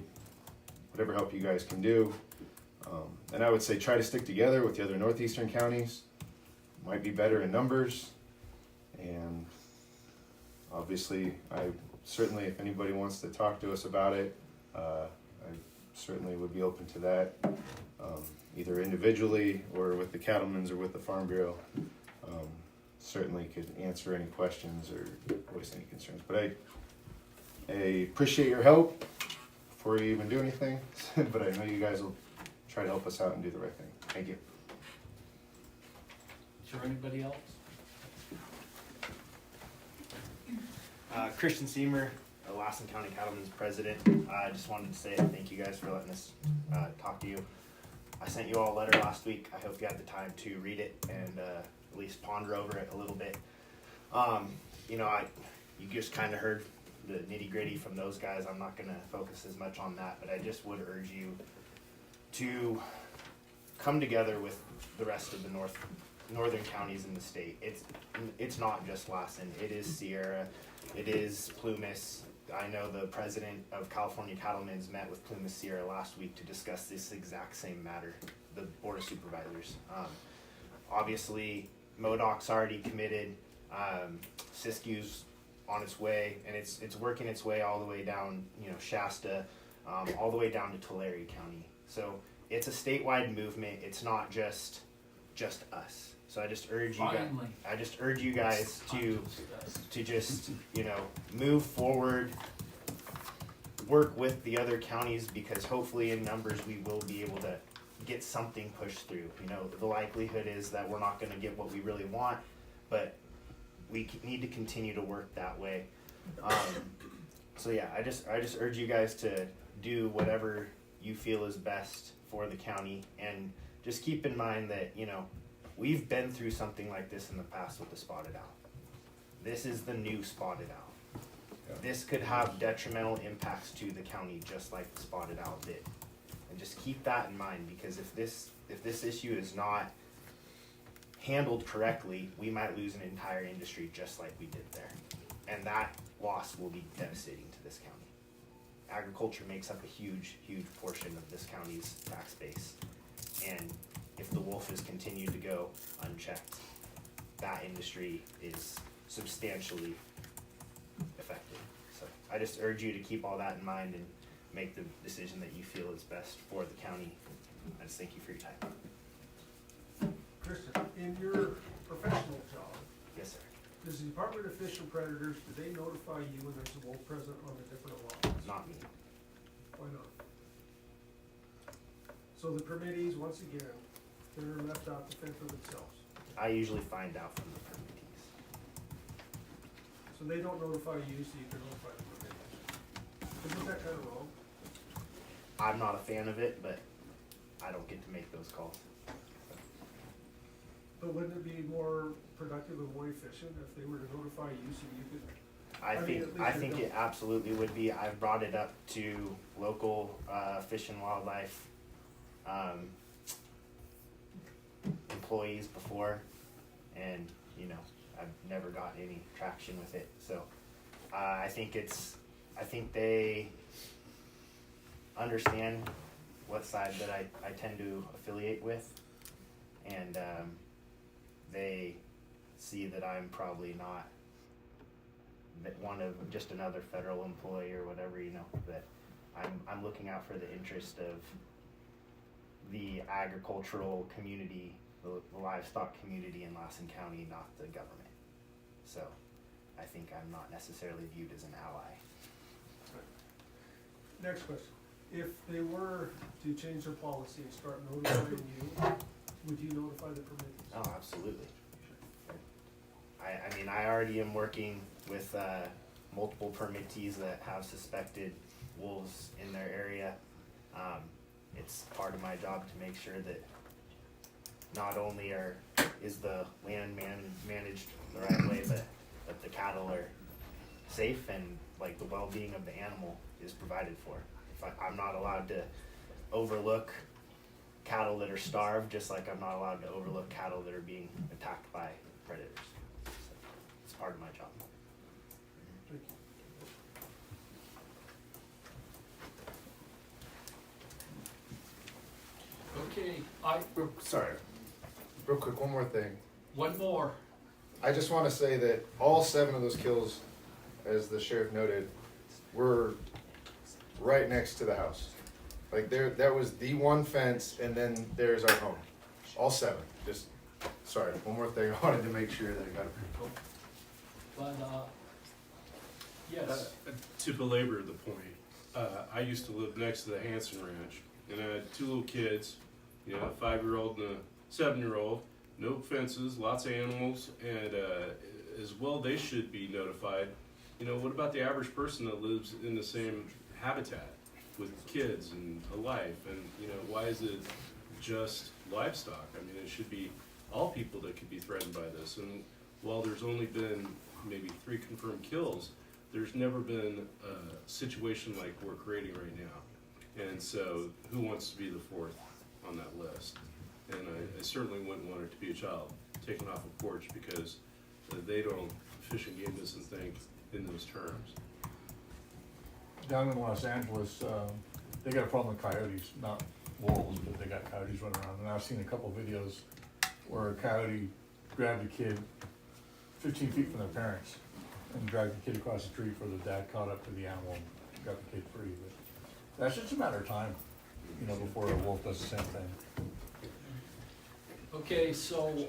whatever help you guys can do. And I would say try to stick together with the other northeastern counties. Might be better in numbers. And obviously, certainly if anybody wants to talk to us about it, I certainly would be open to that, either individually or with the cattlemen's or with the Farm Bureau. Certainly could answer any questions or voice any concerns. But I appreciate your help before you even do anything. But I know you guys will try to help us out and do the right thing. Thank you. Is there anybody else? Christian Seymour, Lassen County Cattlemen's president. I just wanted to say thank you guys for letting us talk to you. I sent you all a letter last week. I hope you had the time to read it and at least ponder over it a little bit. You just kind of heard the nitty gritty from those guys. I'm not going to focus as much on that, but I just would urge you to come together with the rest of the northern counties in the state. It's not just Lassen. It is Sierra. It is Plumas. I know the president of California Cattlemen's met with Pluma Sierra last week to discuss this exact same matter, the Board of Supervisors. Obviously, MODOK's already committed, Siskiyou's on its way, and it's working its way all the way down, Shasta, all the way down to Tulare County. So it's a statewide movement. It's not just us. So I just urge you guys. Finally. I just urge you guys to just move forward, work with the other counties, because hopefully in numbers we will be able to get something pushed through. The likelihood is that we're not going to get what we really want, but we need to continue to work that way. So yeah, I just urge you guys to do whatever you feel is best for the county, and just keep in mind that we've been through something like this in the past with the spotted owl. This is the new spotted owl. This could have detrimental impacts to the county, just like the spotted owl did. And just keep that in mind, because if this issue is not handled correctly, we might lose an entire industry just like we did there. And that loss will be devastating to this county. Agriculture makes up a huge, huge portion of this county's tax base. And if the wolf has continued to go unchecked, that industry is substantially affected. So I just urge you to keep all that in mind and make the decision that you feel is best for the county. I just thank you for your time. Kristen, in your professional job, Yes, sir. does the Department of Fish and Predators, do they notify you when there's a wolf present on a different allotment? Not me. Why not? So the permittees, once again, they're left out to fend for themselves. I usually find out from the permittees. So they don't notify you, so you can notify the permittees. Isn't that kind of wrong? I'm not a fan of it, but I don't get to make those calls. But wouldn't it be more productive and more efficient if they were to notify you so you could? I mean, think at least they it don't. absolutely would be. I've brought it up to local fish and wildlife employees before, and I've never gotten any traction with it. So I think they understand what side that I tend to affiliate with, and they see that I'm probably not one of just another federal employee or whatever, that I'm looking out for the interest of the agricultural community, the livestock community in Lassen County, not the government. So I think I'm not necessarily viewed as an ally. Next question. If they were to change their policy and start notifying you, would you notify the permittees? Oh, absolutely. I mean, I already am working with multiple permittees that have suspected wolves in their area. It's part of my job to make sure that not only is the land managed the right way, but that the cattle are safe and like the well-being of the animal is provided for. I'm not allowed to overlook cattle that are starved, just like I'm not allowed to overlook cattle that are being attacked by predators. So it's part of my job. Thank you. Okay, Sorry, real quick, one more thing. one more. I just want to say that all 7 of those kills, as the sheriff noted, were right next to the house. Like that was the one fence, and then there's our home. All 7. Just sorry, one more thing. I wanted to make sure that I got it. But, yes, To belabor the point, I used to live next to the Hanson Ranch, and I had 2 little kids, a 5-year-old and a 7-year-old. No fences, lots of animals, and as well they should be notified. What about the average person that lives in the same habitat with kids and a life? And why is it just livestock? I mean, it should be all people that could be threatened by this. And while there's only been maybe 3 confirmed kills, there's never been a situation like we're creating right now. And so who wants to be the 4th on that list? And I certainly wouldn't want it to be a child taken off a porch, because they don't, Fish and Game doesn't think in those terms. down in Los Angeles, they got a problem with coyotes, not wolves, but they got coyotes running around. And I've seen a couple videos where a coyote grabbed a kid 15 feet from their parents and dragged the kid across the street before the dad caught up to the animal and got the kid free. But that's just a matter of time, you know, before a wolf does the same thing. Okay, so,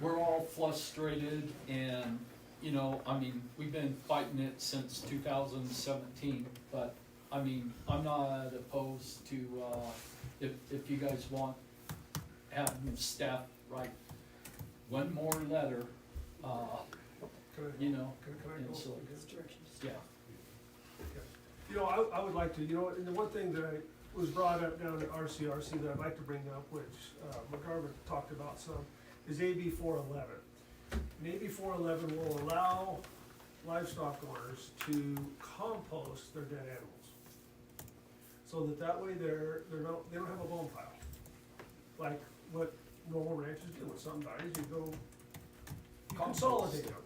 we're all frustrated and, you know, I mean, we've been fighting it since 2017, but, I mean, I'm not opposed to, if you guys want, having staff write one more letter, you know, Can I and go so, again? yeah. You know, I would like to, you know, and the one thing that was brought up down at RCRC that I'd like to bring up, which McGarvin talked about some, is AB 411. And AB 411 will allow livestock owners to compost their dead animals, so that way they don't have a bone pile, like what normal ranchers do. When something dies, you consolidate them.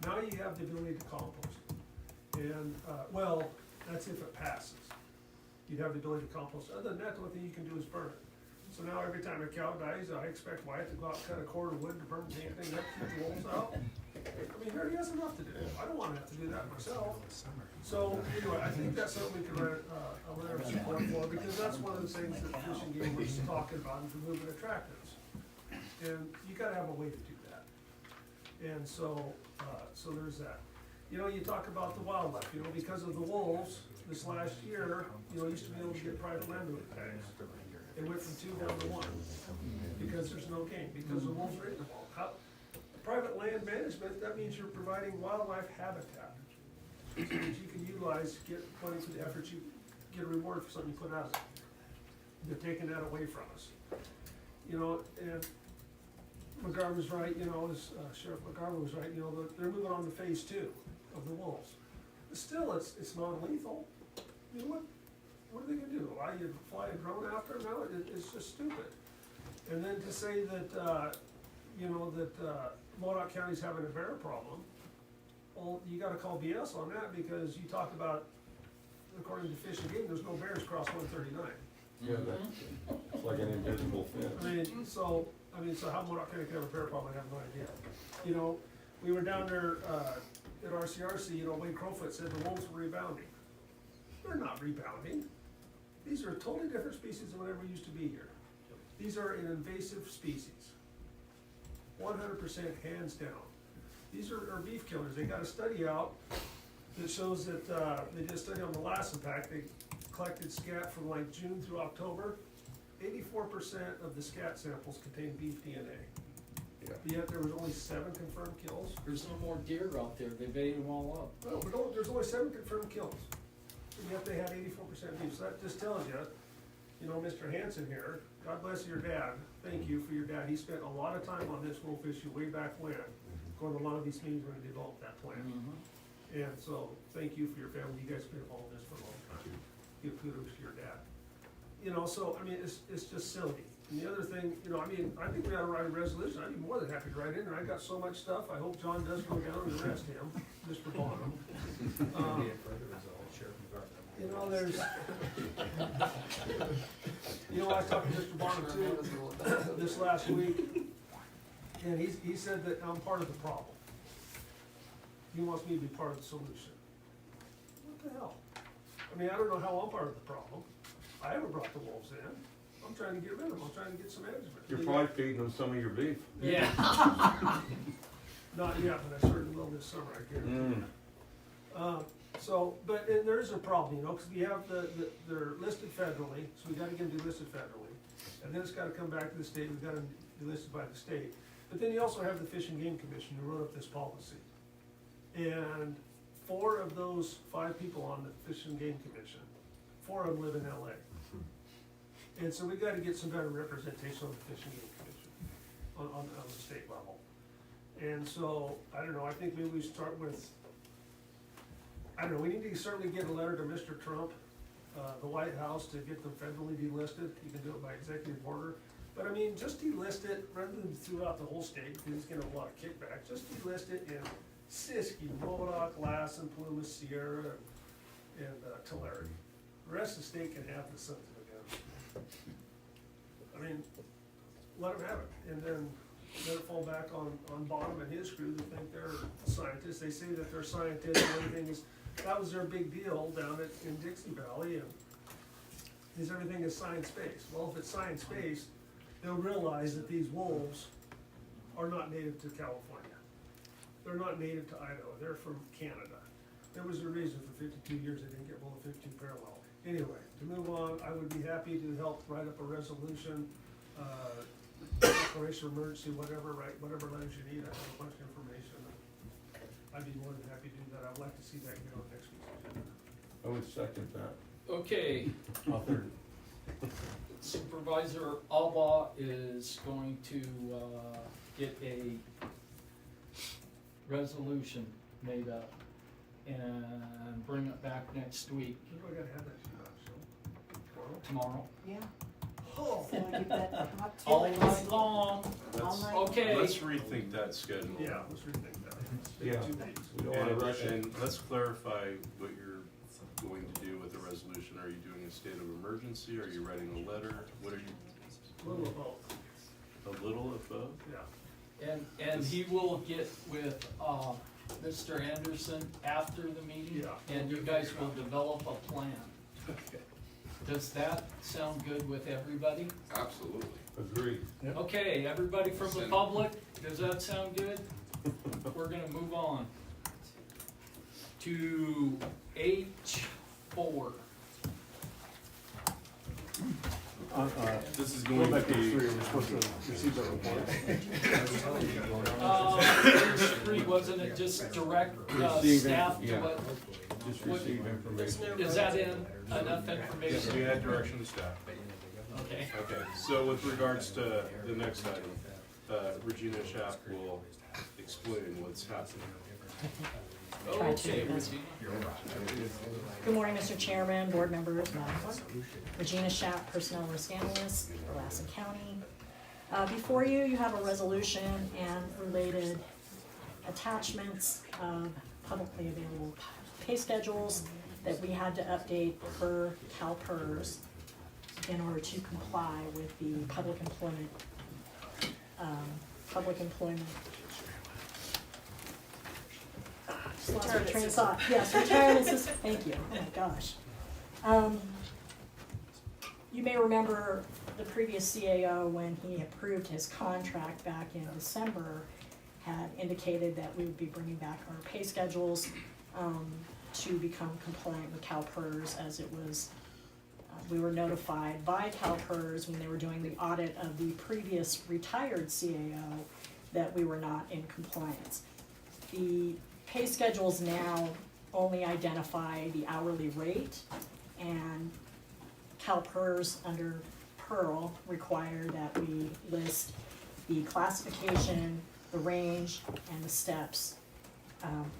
Now you have the ability to compost, and well, that's if it passes. You'd have the ability to compost. Other than that, the only thing you can do is burn it. So now every time a cow dies, I expect Wyatt to go out and cut a cord of wood to burn the damn thing up, keep the wolves out. I mean, he already has enough to do. I don't wanna have to do that myself. So, anyway, I think that's something we could write a letter of support for, because that's one of the things that Fish and Game was talking about, is removing attractants. And you gotta have a way to do that. And so there's that. You know, you talk about the wildlife, you know, because of the wolves, this last year, you know, used to be able to get private landowner tags. It went from 2 down to 1, because there's no game, because the wolves are in the wall. Private land management, that means you're providing wildlife habitat, so that you can utilize, get money for the effort, you get a reward for something you put out. They're taking that away from us. You know, and McGarvin was right, you know, as Sheriff McGarvin was right, you know, they're moving on to phase 2 of the wolves. But still, it's non-lethal. You know what are they gonna do? Allow you to fly a drone after them? No, it's just stupid. And then to say that, you know, that Modoc County's having a bear problem, well, you gotta call BS on that, because you talked about, according to Fish and Game, there's no bears across 139. Yeah, it's like an invisible fence. I mean, so how Modoc County can have a bear problem, I have no idea. You know, we were down there, at RCRC, you know, Wade Crowfoot said the wolves were rebounding. They're not rebounding. These are totally different species than whatever used to be here. These are an invasive species. 100% hands down. These are beef killers. They got a study out that shows that, they did a study on the Lassen pack. They collected scat from like June through October. 84% of the scat samples contain beef DNA. But yet there was only 7 confirmed kills. There's no more deer out there, they've ate them all up. No, but there's only 7 confirmed kills. And yet they had 84% beef. So that just tells you, you know, Mr. Hansen here, God bless your dad. Thank you for your dad. He spent a lot of time on this wolf issue way back when, going to a lot of these meetings when he developed that plan. And so, thank you for your family. You guys have been involved in this for a long time. Give kudos to your dad. You know, so, I mean, it's just silly. And the other thing, you know, I mean, I think we ought to write a resolution. I'd be more than happy to write in there. I got so much stuff. I hope John does go down and arrest him, Mr. Bonham. You know, there's, you know, I talked to Mr. Bonham too, this last week, and he said that I'm part of the problem. He wants me to be part of the solution. What the hell? I mean, I don't know how I'm part of the problem. I haven't brought the wolves in. I'm trying to get rid of them. I'm trying to get some management. You're probably feeding them some of your beef. Yeah. Not yet, but I certainly will this summer, I guarantee you. So, but there is a problem, you know, because we have they're listed federally, so we gotta get them delisted federally. And then it's gotta come back to the state, we've got them delisted by the state. But then you also have the Fish and Game Commission who wrote up this policy. And 4 of those 5 people on the Fish and Game Commission, 4 of them live in LA. And so we gotta get some better representation on the Fish and Game Commission, on the state level. And so, I don't know, I think maybe we start with, I don't know, we need to certainly get a letter to Mr. Trump, the White House, to get them federally delisted. You can do it by executive order. But I mean, just delist it rather than throughout the whole state, because he's getting a lot of kickback. Just delist it and Siskiyou, Modoc, Lassen, Plumas, Sierra, and Tulare. The rest of the state can have the sons of a gun. I mean, let them have it, and then let it fall back on Bottom and his crew that think they're scientists. They say that they're scientists and everything is, that was their big deal down in Dixie Valley, and is everything is science-based. Well, if it's science-based, they'll realize that these wolves are not native to California. They're not native to Idaho, they're from Canada. There was a reason for 52 years they didn't get below 52 parallel. Anyway, to move on, I would be happy to help write up a resolution, declaration of emergency, whatever, write whatever letters you need. I have a bunch of information. I'd be more than happy to do that. I'd like to see that get on next week's agenda. I would second that. Okay, I'll third. Supervisor Alba is going to get a resolution made up and bring it back next week, When do I gotta have that to you, so? tomorrow. Yeah. Oh. So you better not too All late. night long. Let's, Okay. let's rethink that schedule. Yeah, let's rethink that. Yeah. 2 weeks. We don't wanna rush it. And let's clarify what you're going to do with the resolution. Are you doing a state of emergency? Are you writing a letter? What are you, A little of both, a little of both? yeah. And he will get with Mr. Anderson after the meeting, Yeah. and you guys will develop a plan. Does that sound good with everybody? Absolutely. Agreed. Okay, everybody from the public, does that sound good? We're gonna move on to H4. This is Going going back to to be. three, we're supposed to receive that report. Page 3, wasn't it just direct staff to yeah. what? Just What- receive information. Is that enough Yes, information? we had direction to staff. Okay. Okay, so with regards to the next item, Regina Schapp will explain what's happening. Okay, Regina. Good morning, Mr. Chairman, board members, Madam Clerk. Regina Schapp, Personnel Risk Analyst for Lassen County. Before you, you have a resolution and related attachments of publicly available pay schedules that we had to update per CalPERS in order to comply with the public employment lost my train of thought. Yes, retirement system, thank you, oh my gosh. You may remember the previous CAO, when he approved his contract back in December, had indicated that we would be bringing back our pay schedules to become compliant with CalPERS, as it was, we were notified by CalPERS when they were doing the audit of the previous retired CAO that we were not in compliance. The pay schedules now only identify the hourly rate, and CalPERS under Pearl require that we list the classification, the range, and the steps,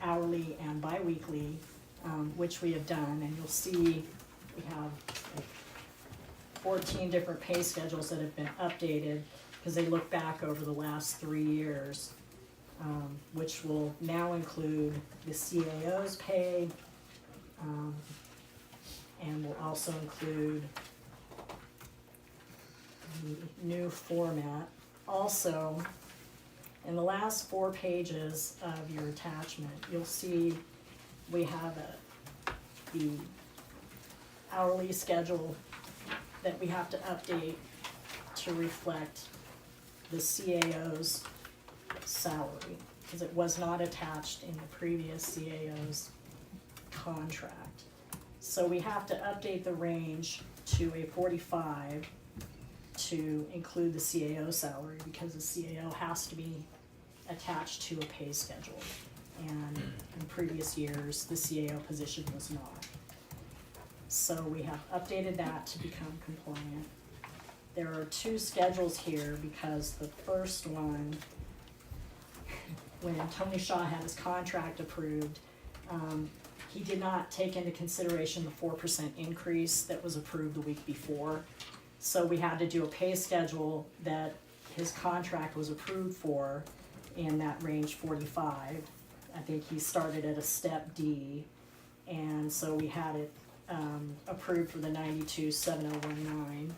hourly and biweekly, which we have done, and you'll see we have like 14 different pay schedules that have been updated because they look back over the last 3 years, which will now include the CAO's pay, and will also include the new format. Also, in the last 4 pages of your attachment, you'll see we have the hourly schedule that we have to update to reflect the CAO's salary, because it was not attached in the previous CAO's contract. So we have to update the range to a 45 to include the CAO salary, because the CAO has to be attached to a pay schedule. And in previous years, the CAO position was not. So we have updated that to become compliant. There are 2 schedules here because the first one, when Tony Shaw had his contract approved, he did not take into consideration the 4% increase that was approved the week before. So we had to do a pay schedule that his contract was approved for in that range 45. I think he started at a step D, and so we had it approved for the 92,7019.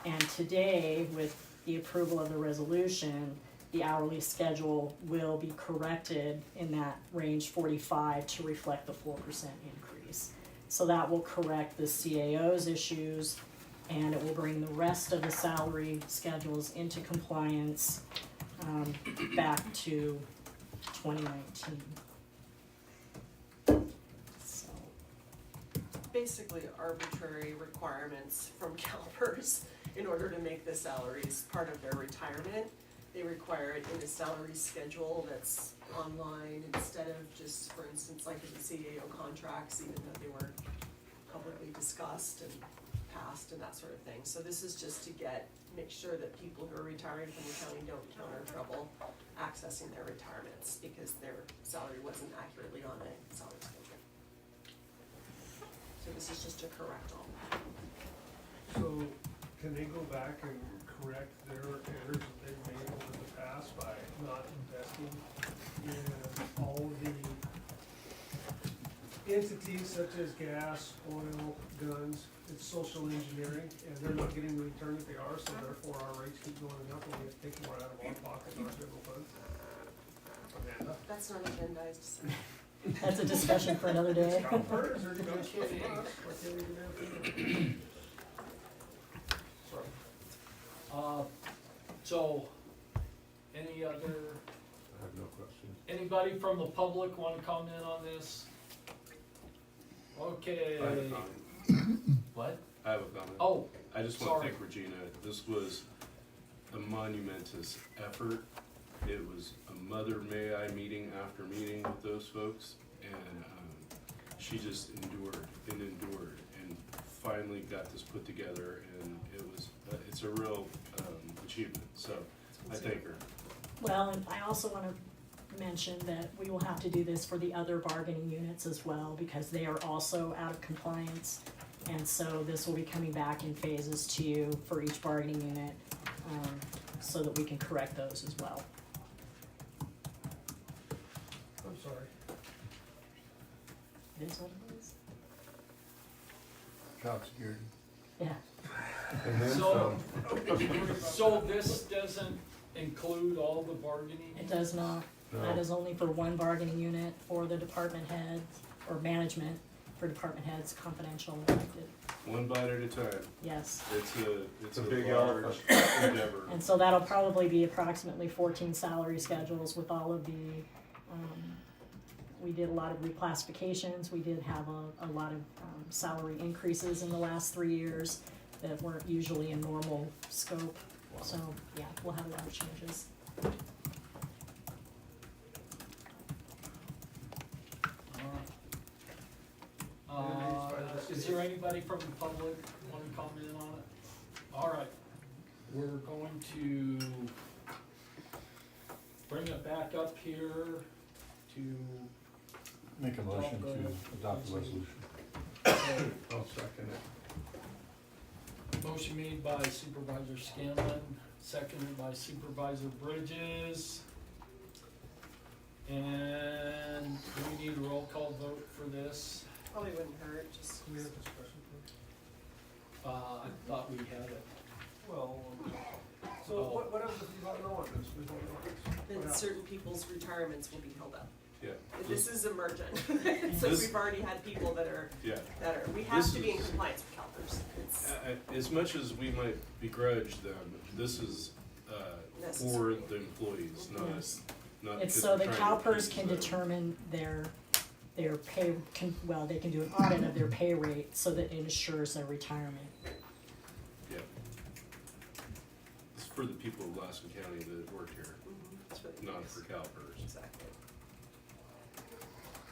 And today, with the approval of the resolution, the hourly schedule will be corrected in that range 45 to reflect the 4% increase. So that will correct the CAO's issues, and it will bring the rest of the salary schedules into compliance back to 2019. So, basically arbitrary requirements from CalPERS in order to make the salaries part of their retirement. They require it in a salary schedule that's online instead of just, for instance, like in the CAO contracts, even though they were publicly discussed and passed and that sort of thing. So this is just to make sure that people who are retiring from the county don't encounter trouble accessing their retirements because their salary wasn't accurately on a salary schedule. So this is just to correct all that. So can they go back and correct their errors that they've made over the past by not investing in all of the entities such as gas, oil, guns? It's social engineering, and they're not getting the return that they are, so therefore our rates keep going up and we have to take more out of our pocket in our general fund. Amanda? That's not agendized, so. that's a discussion for another day. CalPERS are gonna kill us. Why can't we do that? Sorry. So, any other, I have no questions. anybody from the public want to comment on this? Okay. I have a comment. What? I have a comment. Oh, I just want to sorry. thank Regina. This was a monumentous effort. It was a Mother May I meeting after meeting with those folks, and she just endured and finally got this put together, and it's a real achievement. So I thank her. Well, and I also want to mention that we will have to do this for the other bargaining units as well, because they are also out of compliance. And so this will be coming back in phases to you for each bargaining unit, so that we can correct those as well. I'm sorry. It is what it is. Job security. Yeah. And then So, so this doesn't include all the bargaining? It does not. No. That is only for one bargaining unit for the department head or management for department heads, confidential elected. One bite at a time. Yes. It's a big large elephant. endeavor. And so that'll probably be approximately 14 salary schedules with all of the, we did a lot of reclassifications. We did have a lot of salary increases in the last 3 years that weren't usually in normal scope. So, yeah, we'll have a lot of changes. Is there anybody from the public want to comment on it? All right, we're going to bring it back up here to, Make a motion to adopt the resolution. I'll second it. motion made by Supervisor Scanlon, seconded by Supervisor Bridges. And do we need a roll call vote for this? Probably wouldn't hurt, just. Can we have discussion, please? I thought we had it. Well, so Oh. what happens if we don't know on this? We don't know this? What Then happens? certain people's retirements will be held up. Yeah. This is emergent, so This- we've already had people that are, Yeah. we have This to be in is- compliance with CalPERS. It's As much as we might begrudge them, this is for necessary. the employees, Yes. not It's because so we're the trying to CalPERS appease can them. determine their pay, they can do an audit of their pay rate so that it assures their retirement. Yeah. It's for the people of Lassen County that work here, It's for the not use. for CalPERS. Exactly.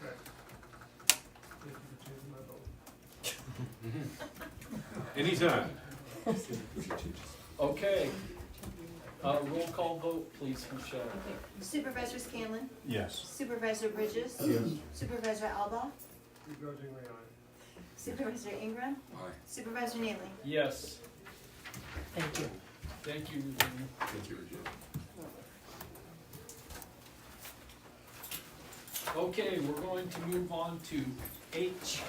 Okay. Thank you for changing my vote. Anytime. Okay. Roll call vote, please, Michelle. Supervisor Scanlon, Yes. Supervisor Bridges, Yes. Supervisor Alba, Begrudgingly aye. Supervisor Ingram, Aye. Supervisor Neely. Yes, Thank you. thank you, Regina. Thank you, Regina. Okay, we're going to move on to H5.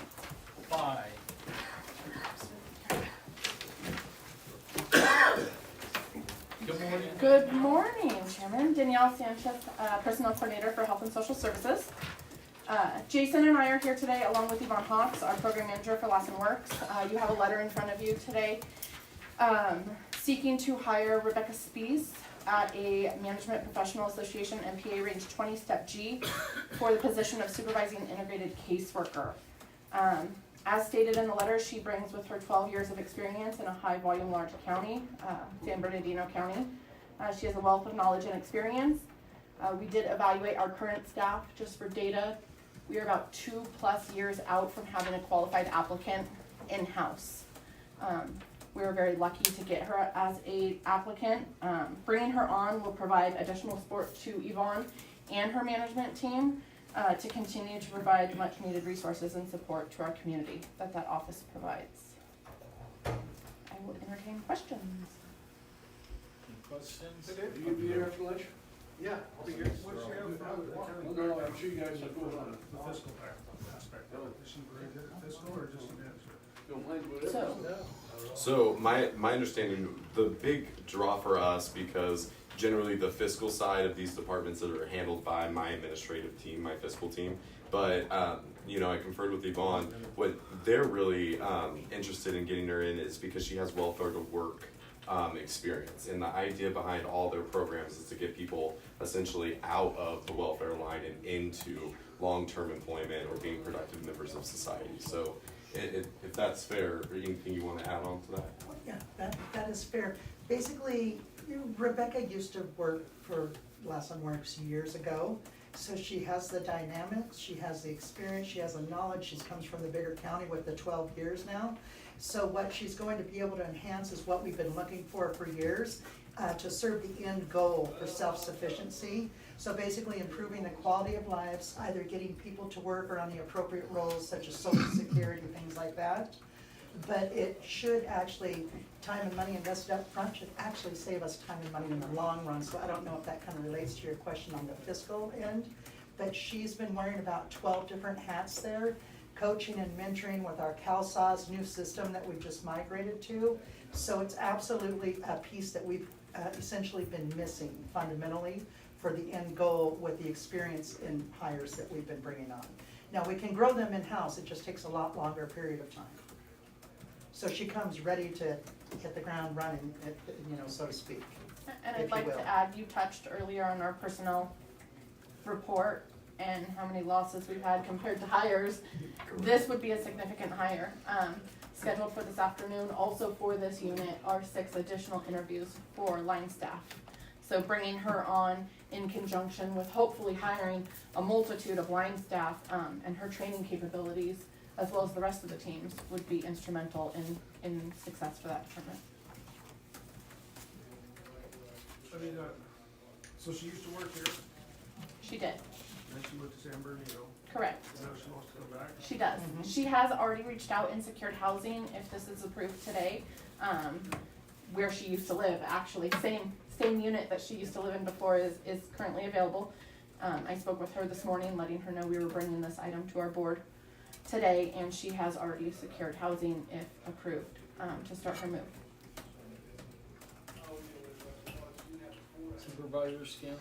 Good morning. Good morning, Chairman. Danielle Sanchez, Personnel Coordinator for Health and Social Services. Jason and I are here today along with Yvonne Hawks, our Program Manager for Lassen Works. You have a letter in front of you today seeking to hire Rebecca Spees at a Management Professional Association MPA Range 20 Step G for the position of Supervising Integrated Caseworker. As stated in the letter, she brings with her 12 years of experience in a high volume large county, San Bernardino County. She has a wealth of knowledge and experience. We did evaluate our current staff just for data. We are about 2+ years out from having a qualified applicant in-house. We were very lucky to get her as a applicant. Bringing her on will provide additional support to Yvonne and her management team to continue to provide much needed resources and support to our community that office provides. I will entertain questions. Questions? You be here after lunch? Yeah, I'll be here. What's your, No, I'm sure you guys are going on the fiscal aspect of it, is she very good at fiscal or just administrative? Don't mind whatever. So my understanding, the big draw for us, because generally the fiscal side of these departments that are handled by my administrative team, my fiscal team, but you know, I conferred with Yvonne. What they're really interested in getting her in is because she has welfare to work experience, and the idea behind all their programs is to get people essentially out of the welfare line and into long-term employment or being productive members of society. So if that's fair, or anything you want to add on to that? Yeah, that is fair. Basically, Rebecca used to work for Lassen Works years ago, so she has the dynamics, she has the experience, she has the knowledge. She comes from the bigger county with the 12 years now. So what she's going to be able to enhance is what we've been looking for years, to serve the end goal for self-sufficiency. So basically improving the quality of lives, either getting people to work or on the appropriate roles such as social security, things like that. But it should actually, time and money invested up front should actually save us time and money in the long run. So I don't know if that kind of relates to your question on the fiscal end, but she's been wearing about 12 different hats there, coaching and mentoring with our CalSAWS new system that we've just migrated to. So it's absolutely a piece that we've essentially been missing fundamentally for the end goal with the experience in hires that we've been bringing on. Now we can grow them in-house, it just takes a lot longer period of time. So she comes ready to hit the ground running, you know, so to speak. And I'd like to add, you touched earlier on our personnel report and how many losses we've had compared to hires. This would be a significant hire. Scheduled for this afternoon, also for this unit, are 6 additional interviews for line staff. So bringing her on in conjunction with hopefully hiring a multitude of line staff and her training capabilities, as well as the rest of the teams, would be instrumental in success for that department. I mean, so she used to work here, She did. and then she went to San Bernardino. Correct. And now she wants to come back. She does. She has already reached out and secured housing, if this is approved today, where she used to live, actually. Same unit that she used to live in before is currently available. I spoke with her this morning, letting her know we were bringing this item to our board today, and she has already secured housing, if approved, to start her move. Supervisor Scanlon?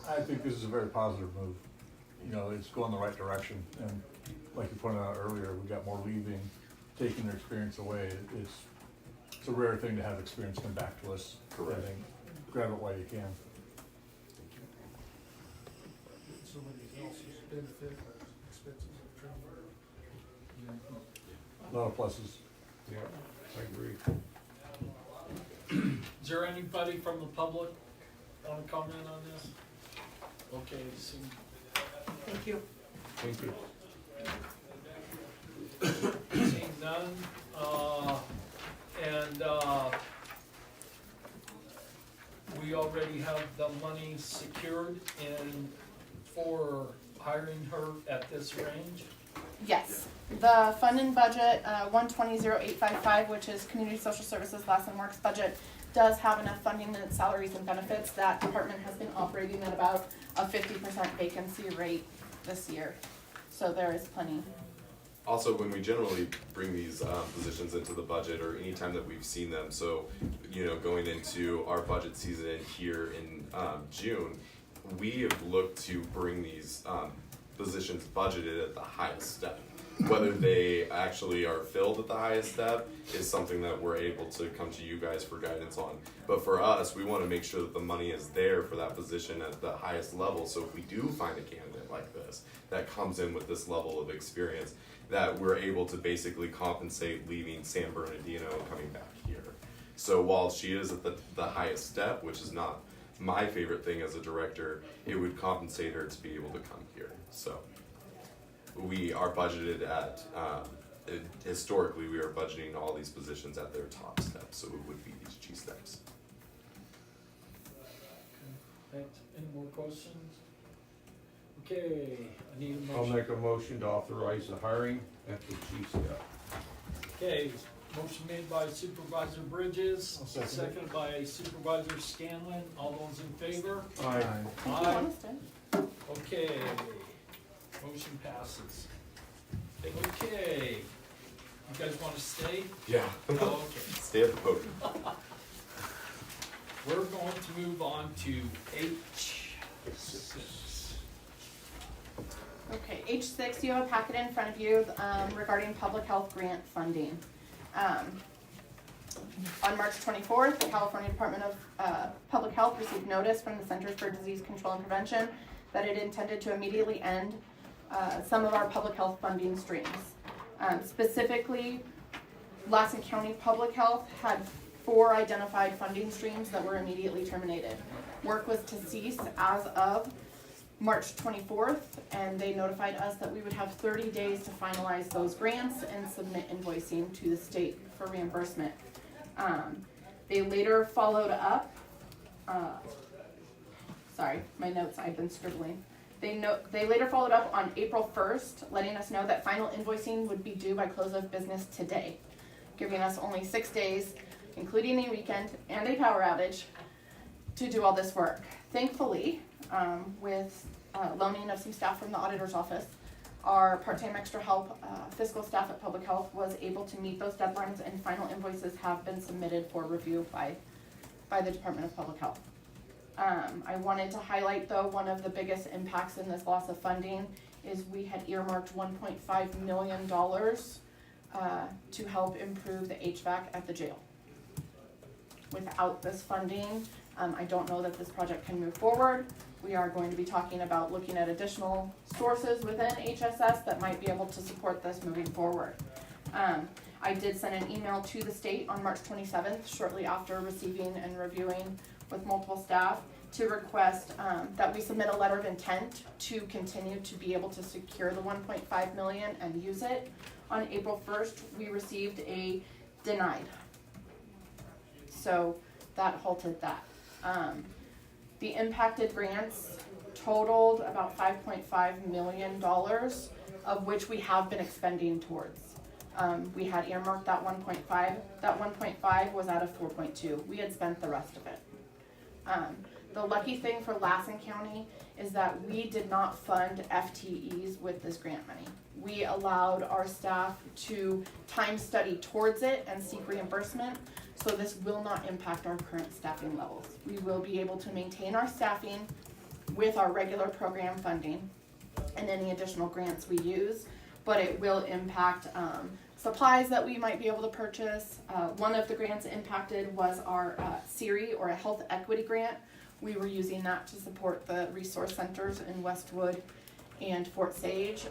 I think this is a very positive move. You know, it's going the right direction, and like you pointed out earlier, we got more leaving, taking their experience away. It's a rare thing to have experience come back to us. Correct. I think grab it while you can. Somebody else's benefit, expenses of travel. A lot of pluses. Yeah, I agree. Is there anybody from the public want to comment on this? Okay, Thank you. Thank you. seeing none, we already have the money secured for hiring her at this range. Yes, the fund and budget, 1200855, which is Community Social Services Lassen Works budget, does have enough funding in its salaries and benefits. That department has been operating at about a 50% vacancy rate this year. So there is plenty. Also, when we generally bring these positions into the budget, or anytime that we've seen them, so, going into our budget season here in June, we have looked to bring these positions budgeted at the highest step. Whether they actually are filled at the highest step is something that we're able to come to you guys for guidance on. But for us, we want to make sure that the money is there for that position at the highest level. So if we do find a candidate like this that comes in with this level of experience, that we're able to basically compensate leaving San Bernardino and coming back here. So while she is at the highest step, which is not my favorite thing as a director, it would compensate her to be able to come here. So we are budgeted at, historically, we are budgeting all these positions at their top steps, so it would be these G steps. Thanks. Any more questions? Okay, I need a I'll motion. make a motion to authorize the hiring at the G step. Okay, motion made by Supervisor Bridges, seconded by Supervisor Scanlon. All those in favor? Aye. Aye. Okay, motion passes. Okay, you guys wanna stay? Yeah. Oh, okay. Stay at the podium. We're going to move on to H6. Okay, H6, you have a packet in front of you regarding public health grant funding. On March 24th, the California Department of Public Health received notice from the Centers for Disease Control and Prevention that it intended to immediately end some of our public health funding streams. Specifically, Lassen County Public Health had 4 identified funding streams that were immediately terminated. Work was to cease as of March 24th, and they notified us that we would have 30 days to finalize those grants and submit invoicing to the state for reimbursement. They later followed up, sorry, my notes, I've been scribbling. They later followed up on April 1st, letting us know that final invoicing would be due by close of business today, giving us only 6 days, including a weekend and a power outage, to do all this work. Thankfully, with loaning of some staff from the auditor's office, our part-time extra help fiscal staff at Public Health was able to meet those deadlines, and final invoices have been submitted for review by the Department of Public Health. I wanted to highlight, though, one of the biggest impacts in this loss of funding is we had earmarked $1.5 million to help improve the HVAC at the jail. Without this funding, I don't know that this project can move forward. We are going to be talking about looking at additional sources within HSS that might be able to support this moving forward. I did send an email to the state on March 27th, shortly after receiving and reviewing with multiple staff, to request that we submit a letter of intent to continue to be able to secure the $1.5 million and use it. On April 1st, we received a denied. So that halted that. The impacted grants totaled about $5.5 million, of which we have been expending towards. We had earmarked that 1.5. That 1.5 was out of 4.2. We had spent the rest of it. The lucky thing for Lassen County is that we did not fund FTEs with this grant money. We allowed our staff to time study towards it and seek reimbursement, so this will not impact our current staffing levels. We will be able to maintain our staffing with our regular program funding and any additional grants we use, but it will impact supplies that we might be able to purchase. One of the grants impacted was our CERI, or a health equity grant. We were using that to support the resource centers in Westwood and Fort Sage.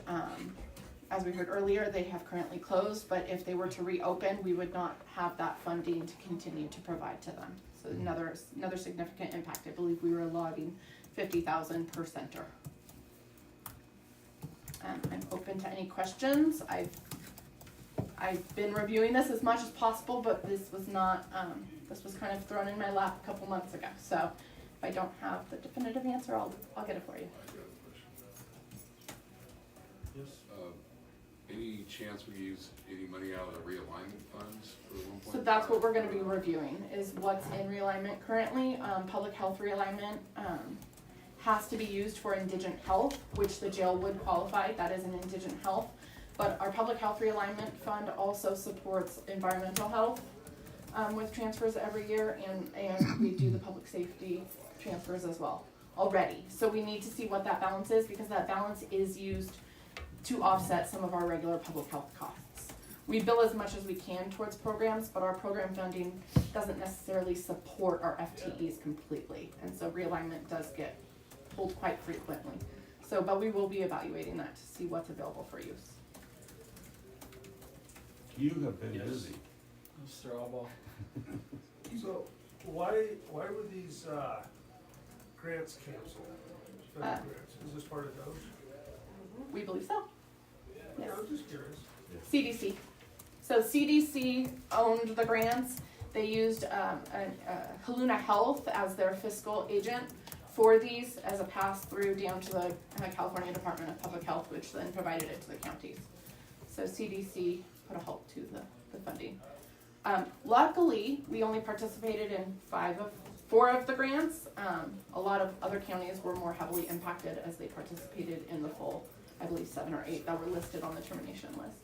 As we heard earlier, they have currently closed, but if they were to reopen, we would not have that funding to continue to provide to them. So another significant impact. I believe we were allotting $50,000 per center. I'm open to any questions. I've been reviewing this as much as possible, but this was not, this was kind of thrown in my lap a couple months ago. So if I don't have the definitive answer, I'll get it for you. Yes. Any chance we use any money out of the realignment funds for the 1.5? So that's what we're going to be reviewing, is what's in realignment currently. Public health realignment has to be used for indigent health, which the jail would qualify, that is an indigent health. But our public health realignment fund also supports environmental health with transfers every year, and we do the public safety transfers as well already. So we need to see what that balance is, because that balance is used to offset some of our regular public health costs. We bill as much as we can towards programs, but our program funding doesn't necessarily support our FTEs completely, and so realignment does get pulled quite frequently. So, but we will be evaluating that to see what's available for use. You have been Yes. busy. Mr. Alba. So why were these grants canceled? Federal grants, is this part of those? We believe so. Yeah, I'm just curious. CDC. So CDC owned the grants. They used Haluna Health as their fiscal agent for these as a pass-through down to the California Department of Public Health, which then provided it to the counties. So CDC put a halt to the funding. Luckily, we only participated in 4 of the grants. A lot of other counties were more heavily impacted as they participated in the full, I believe 7 or 8 that were listed on the termination list.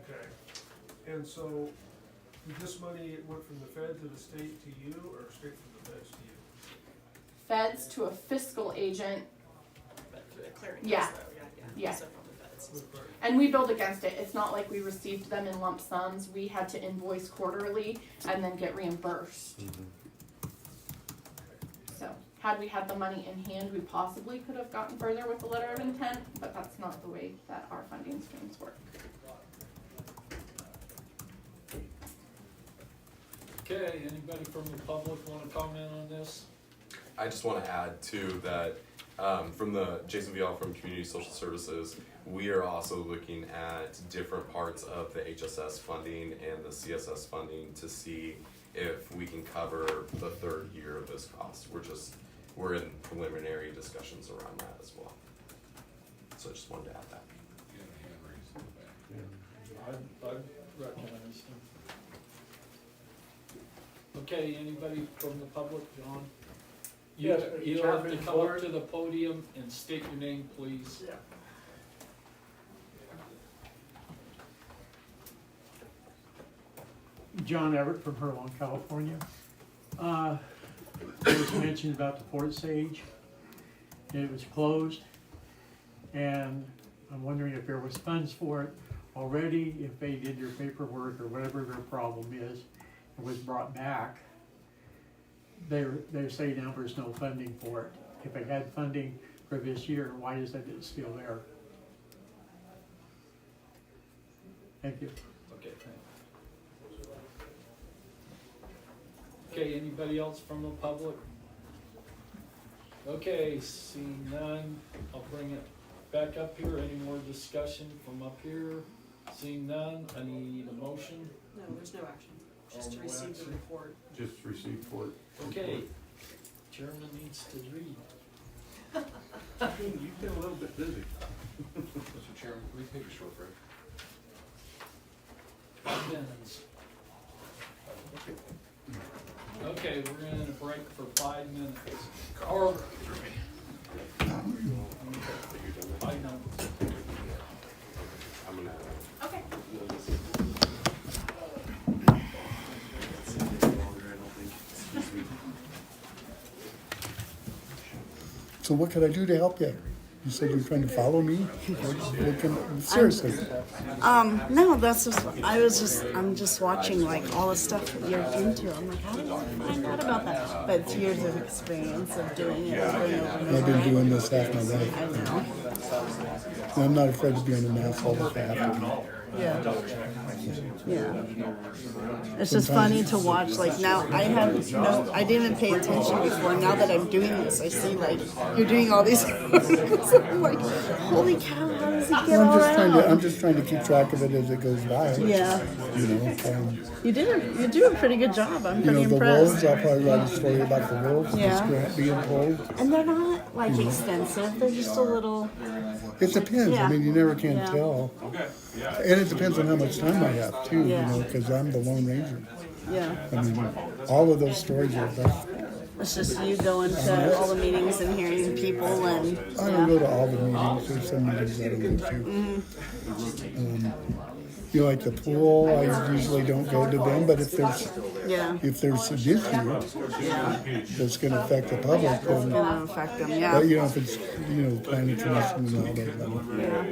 Okay, and so this money went from the Fed to the state to you, or straight from the feds to you? Feds to a fiscal agent. Clearing. Yeah. Yeah. So from the feds. And we billed against it. It's not like we received them in lump sums. We had to invoice quarterly and then get reimbursed. So had we had the money in hand, we possibly could have gotten further with the letter of intent, but that's not the way that our funding streams work. Okay, anybody from the public wanna comment on this? I just want to add too that from the Jason Vial from Community Social Services, we are also looking at different parts of the HSS funding and the CSS funding to see if we can cover the 3rd year of this cost. We're in preliminary discussions around that as well. So I just wanted to add that. I recognize them. Okay, anybody from the public, John? You Yes, have to Chairman, come up Board. to the podium and state your name, please. Yeah. John Everett from Hurlong, California. It was mentioned about the Fort Sage. It was closed, and I'm wondering if there was funds for it already, if they did their paperwork or whatever their problem is, and was brought back. They say now there's no funding for it. If they had funding for this year, why is it still there? Thank you. Okay, thanks. Okay, anybody else from the public? Okay, seeing none, I'll bring it back up here. Any more discussion from up here? Seeing none, I need a motion. No, there's no action, just to No receive the action. report. Just received for it. Okay, chairman needs to read. You've been a little bit busy. Mr. Chairman, can we take a short break? 5 minutes. Okay, we're gonna break for 5 minutes. Or. I know. I'm gonna. Okay. So what can I do to help you? You said you were trying to follow me? Seriously. No, that's just, I'm just watching like all the stuff that you're into. I'm like, how did I find out about that? But it's years of experience of doing it over and over and over. I've been doing this half my life. I know. And I'm not afraid of being an asshole with that. Yeah. Yeah. It's just funny to watch. Like now, I didn't even pay attention before. Now that I'm doing this, I see like you're doing all these. I'm like, holy cow! How does he get all that out? I'm just trying to keep track of it as it goes by. Yeah. You know. You do a pretty good job. I'm pretty the impressed. wolves. I'll probably write a story about the wolves. Yeah. This grant being pulled. And they're not like extensive. They're just a little. It depends. Yeah. I mean, you never can Yeah. tell. Okay, yeah. And it depends on how much time I have too. Yeah. You know, because I'm the Lone Ranger. Yeah. I mean, all of those stories are. It's just you going to all the meetings and hearing people and. I don't go to all the meetings, there's some meetings I don't go to. You know, like the pool, I usually don't go to them, but if there's Yeah. an issue that's gonna affect the public, It's then, gonna affect them, yeah. but you know, if it's, you know, planning commission and all that, then, Yeah.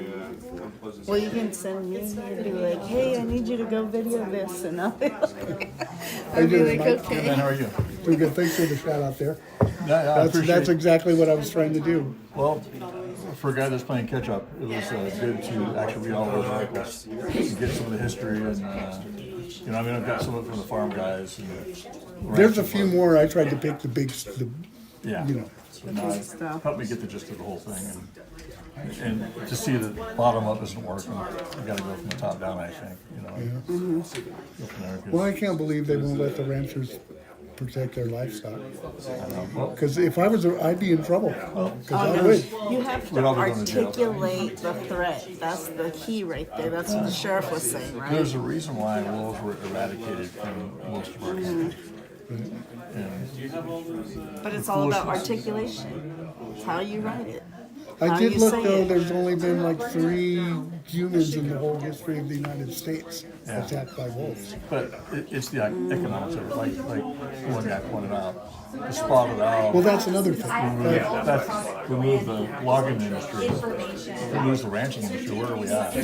Well, you can send me and be like, hey, I need you to go video this, and I'll be like, okay. How are you? Pretty good, thanks for the shout out there. Yeah, I appreciate That's exactly what I was trying to do. Well, for a guy that's playing catch up, it was good to actually read all those articles and get some of the history and you know, I mean, I've got some of it from the farm guys. And There's a few more, I tried to pick the big, yeah, you know. and helped me get the gist of the whole thing. And to see that bottom up isn't working, you got to go from the top down. I think, you know. Go from there, 'cause- Well, I can't believe they won't let the ranchers protect their livestock. Because if I was, I'd be in trouble. Because I would. You have to articulate the threat. That's the key right there. That's what the sheriff was saying, right? There's a reason why wolves were eradicated from most of our country. But it's all about articulation. It's how you write it. I How did you look say though, it. there's only been like 3 humans in the whole history of the United States Yeah. attacked by wolves. But it's the economics of it, like one guy pointed out. The spotted owl. Well, that's another thing. That's remove the logging industry, remove the ranching industry. Where are we at?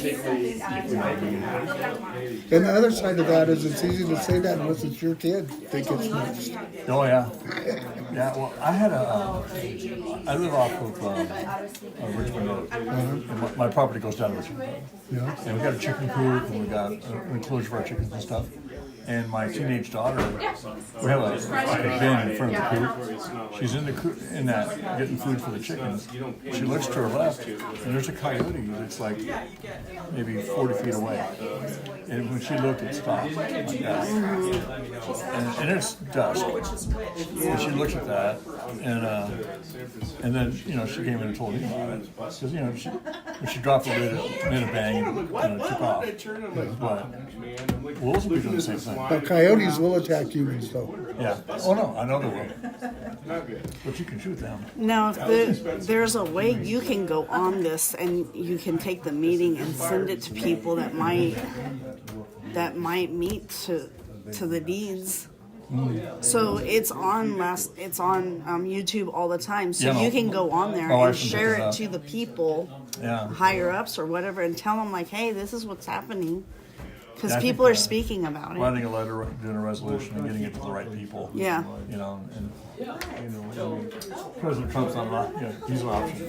And the other side of that is it's easy to say that unless it's your kid think it's next. Oh yeah, yeah. Well, I had I live off of Richmond Road. And my property goes down to Richmond Road. Yeah. And we got a chicken coop, and we got an enclosure for our chickens and stuff. And my teenage daughter, we have a bin in front of the coop. She's in the coop, in that, getting food for the chickens. She looks to her left, and there's a coyote that's like maybe 40 feet away. And when she looked, it stopped. Yeah. And it's dusk. And she looked at that, and then, you know, she came in and told me about it. Because, you know, when she dropped the lid, it made a bang and took off. But wolves will be doing the same thing. But coyotes will attack humans though. Yeah. Oh no, I know they will. But you can shoot them. Now, if there's a way you can go on this and you can take the meeting and send it to people that might meet to the needs. So it's on YouTube all the time. So you can go on there and share it to the people, higher ups or whatever, and tell them like, hey, this is what's happening. Because people are speaking about it. Writing a letter, doing a resolution, and getting it to the right people. Yeah. You know, and President Trump's not an option. He's an option.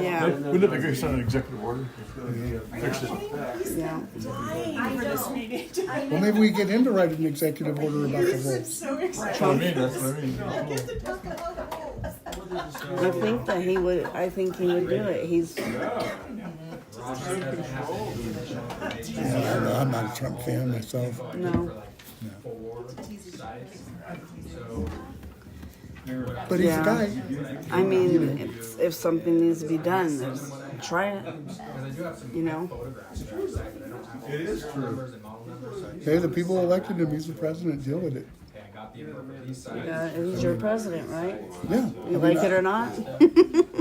Yeah. Wouldn't it be great to send an executive order? Fix it. Yeah. Well, maybe we get him to write an executive order about the wolves. That's what I mean. That's what I mean. I think he would do it. He's. Yeah, I'm not a Trump fan myself. No. But he's a guy. I mean, if something needs to be done, try it. You know. It is true. Hey, the people elected him, he's the president, deal with it. Yeah, he's your president, right? Yeah. You like it or not?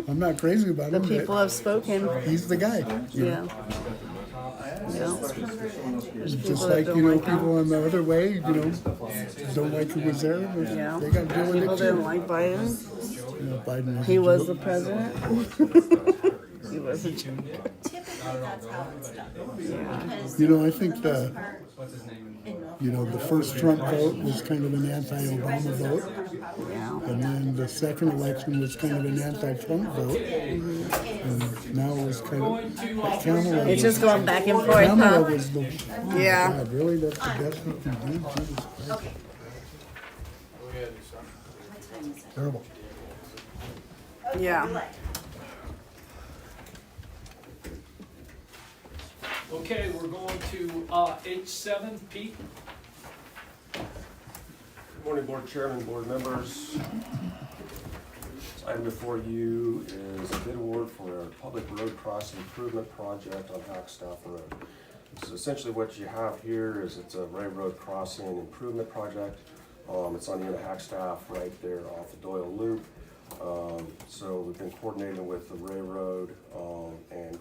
I'm not crazy about The him. people have spoken. He's the guy. Yeah. Yeah. Just like, you know, people on the other way, you know, don't like who was there. Yeah. They got to deal with it People too. didn't like Biden. Yeah, Biden was He a was joke. the president. He was a joke. Typically, that's how it's done. Because You know, I think the first Trump vote was kind of an anti-Obama vote. Yeah. And then the second election was kind of an anti-Trump vote. And now it was kind of Kamala. It's just going back and forth, Kamala huh? was the, Yeah. God, really, that's the best we can do? Jesus Christ. Terrible. Yeah. Okay, we're going to H7, Pete. Good morning, Board Chairman, Board members. This item before you is a bid award for a public road cross improvement project on Hackstaff Road. This is essentially what you have here is it's a railroad crossing improvement project. It's on the end of Hackstaff right there off the Doyle Loop. So we've been coordinating with the railroad and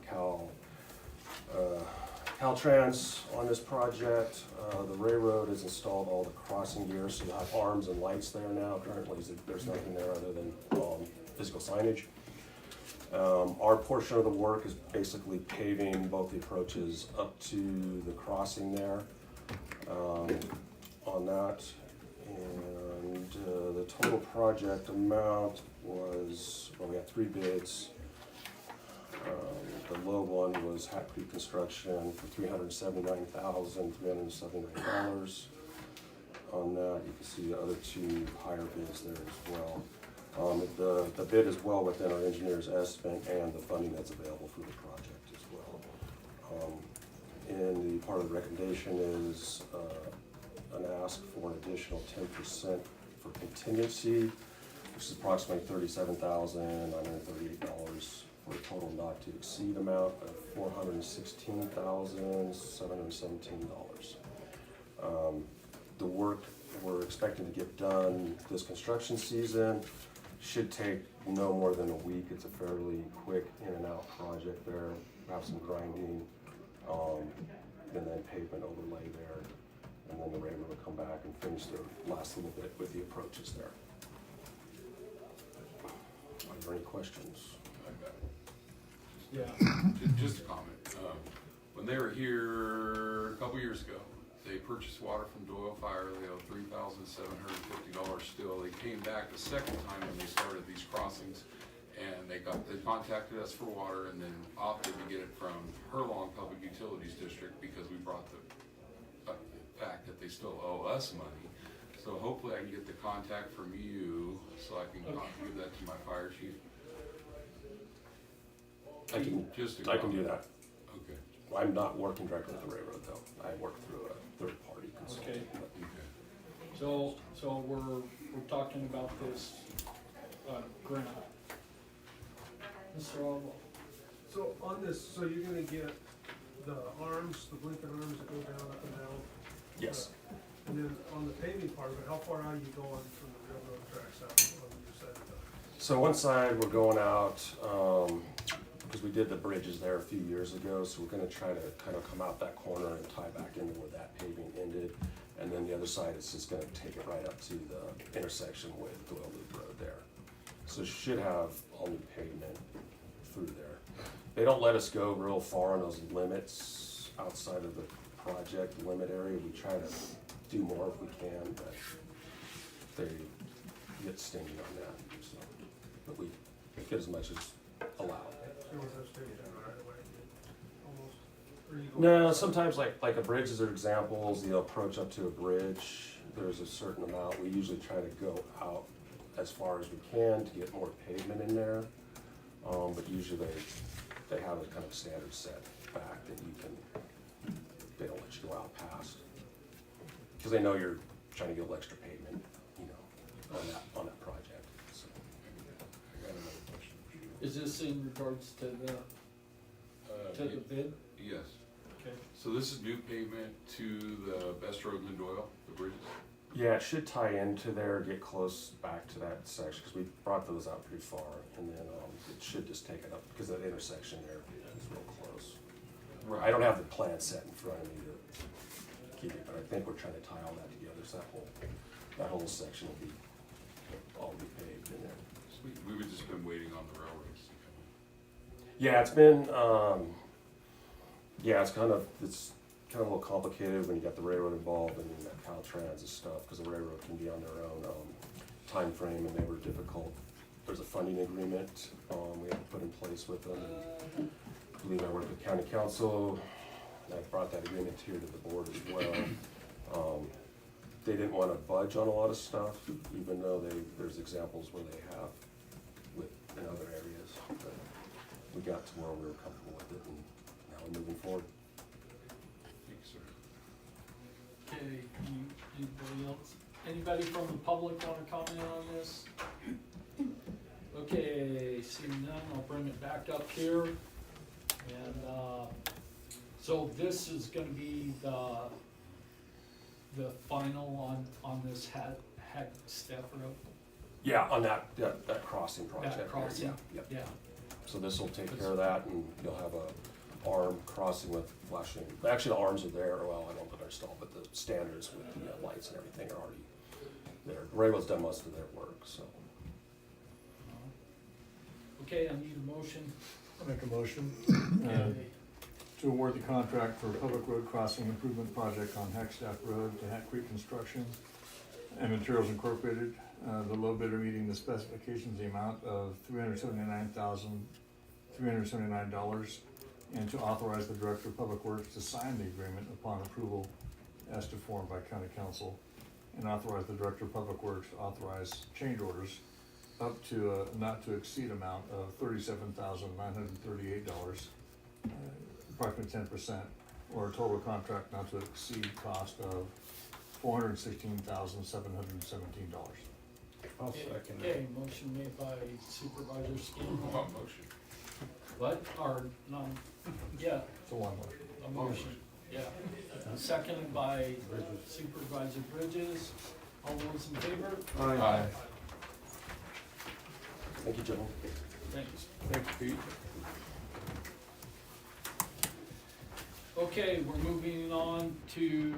Caltrans on this project. The railroad has installed all the crossing gear, so you have arms and lights there now. Currently, there's nothing there other than physical signage. Our portion of the work is basically paving both the approaches up to the crossing there on that. And the total project amount was, well, we had 3 bids. The low one was Hat Creek Construction for $379,379. On that, you can see the other 2 higher bids there as well. The bid is well within our engineer's estimate and the funding that's available for the project as well. And the part of the recommendation is an ask for an additional 10% for contingency, which is approximately $37,938 for a total not to exceed amount of $416,717. The work we're expecting to get done this construction season should take no more than a week. It's a fairly quick in and out project there. Have some grinding, and then pavement overlay there. And then the railroad will come back and finish their last little bit with the approaches there. Are there any questions? Yeah. Just a comment. When they were here a couple years ago, they purchased water from Doyle Fire. They owe $3,750 still. They came back the second time when they started these crossings, and they contacted us for water, and then opted to get it from Herlong Public Utilities District because we brought the fact that they still owe us money. So hopefully I can get the contact from you so I can give that to my fire chief. I can do that. Okay. I'm not working directly with the railroad though. I work through a third party consultant. Okay. So we're talking about this grant. Mr. Oswald. So on this, so you're gonna get the arms, the blinking arms that go down, up and down? Yes. And then on the paving part of it, how far out are you going from the railroad tracks out on your side of the? So one side we're going out, because we did the bridges there a few years ago, so we're gonna try to kind of come out that corner and tie back into where that paving ended. And then the other side is just gonna take it right up to the intersection with Doyle Loop Road there. So should have all new pavement through there. They don't let us go real far on those limits outside of the project limit area. We try to do more if we can, but they get stingy on that, so. But we get as much as allowed. No, sometimes like a bridge is examples, the approach up to a bridge, there's a certain amount. We usually try to go out as far as we can to get more pavement in there. But usually they have a kind of standard set back that you can, they don't let you go out past. Because they know you're trying to get a little extra pavement, you know, on that project, so. I got another question. Is this in regards to the bid? Yes. Okay. So this is new pavement to the best roads in Doyle, the bridges? Yeah, it should tie into there, get close back to that section, because we brought those out pretty far, and then it should just take it up, because that intersection there is real close. I don't have the plan set in front of me to keep it, but I think we're trying to tie all that together, so that whole section will all be paved in there. Sweet. We would just been waiting on the railroads to come in. Yeah, it's been, it's kind of a little complicated when you got the railroad involved and that Caltrans and stuff, because the railroad can be on their own time frame, and they were difficult. There's a funding agreement we have to put in place with them. And I believe I worked with county council. I brought that agreement here to the board as well. They didn't want to budge on a lot of stuff, even though there's examples where they have in other areas. But we got to where we were comfortable with it, and now we're moving forward. Okay, anybody else? Anybody from the public want to comment on this? Okay, seeing none, I'll bring it back up here. And, so this is gonna be the final on this Heck, Step Road, Yeah, on that crossing project. that crossing, Yep. yeah. So this will take care of that, and you'll have a arm crossing with flashing. Actually, the arms are there. Well, I don't know if they're installed, but the standards with the lights and everything are already there. Rayla's done most of their work, so. Okay, I need a motion. I'll make a motion Okay. to award the contract for public road crossing improvement project on Hackstaff Road to Hack Creek Construction and Materials Incorporated. The low bidder meeting the specifications, the amount of $379,379, and to authorize the Director of Public Works to sign the agreement upon approval as to form by County Council, and authorize the Director of Public Works to authorize change orders up to a not to exceed amount of $37,938, approximately 10%, or a total contract not to exceed cost of $416,717. I'll second that. Okay, motion made by Supervisor Skinner. Motion. What, or, no, yeah, It's a one motion. a motion, yeah. Seconded by Supervisor Bridges. All those in favor? Aye. Thank you, gentlemen. Thanks. Thanks, Pete. Okay, we're moving on to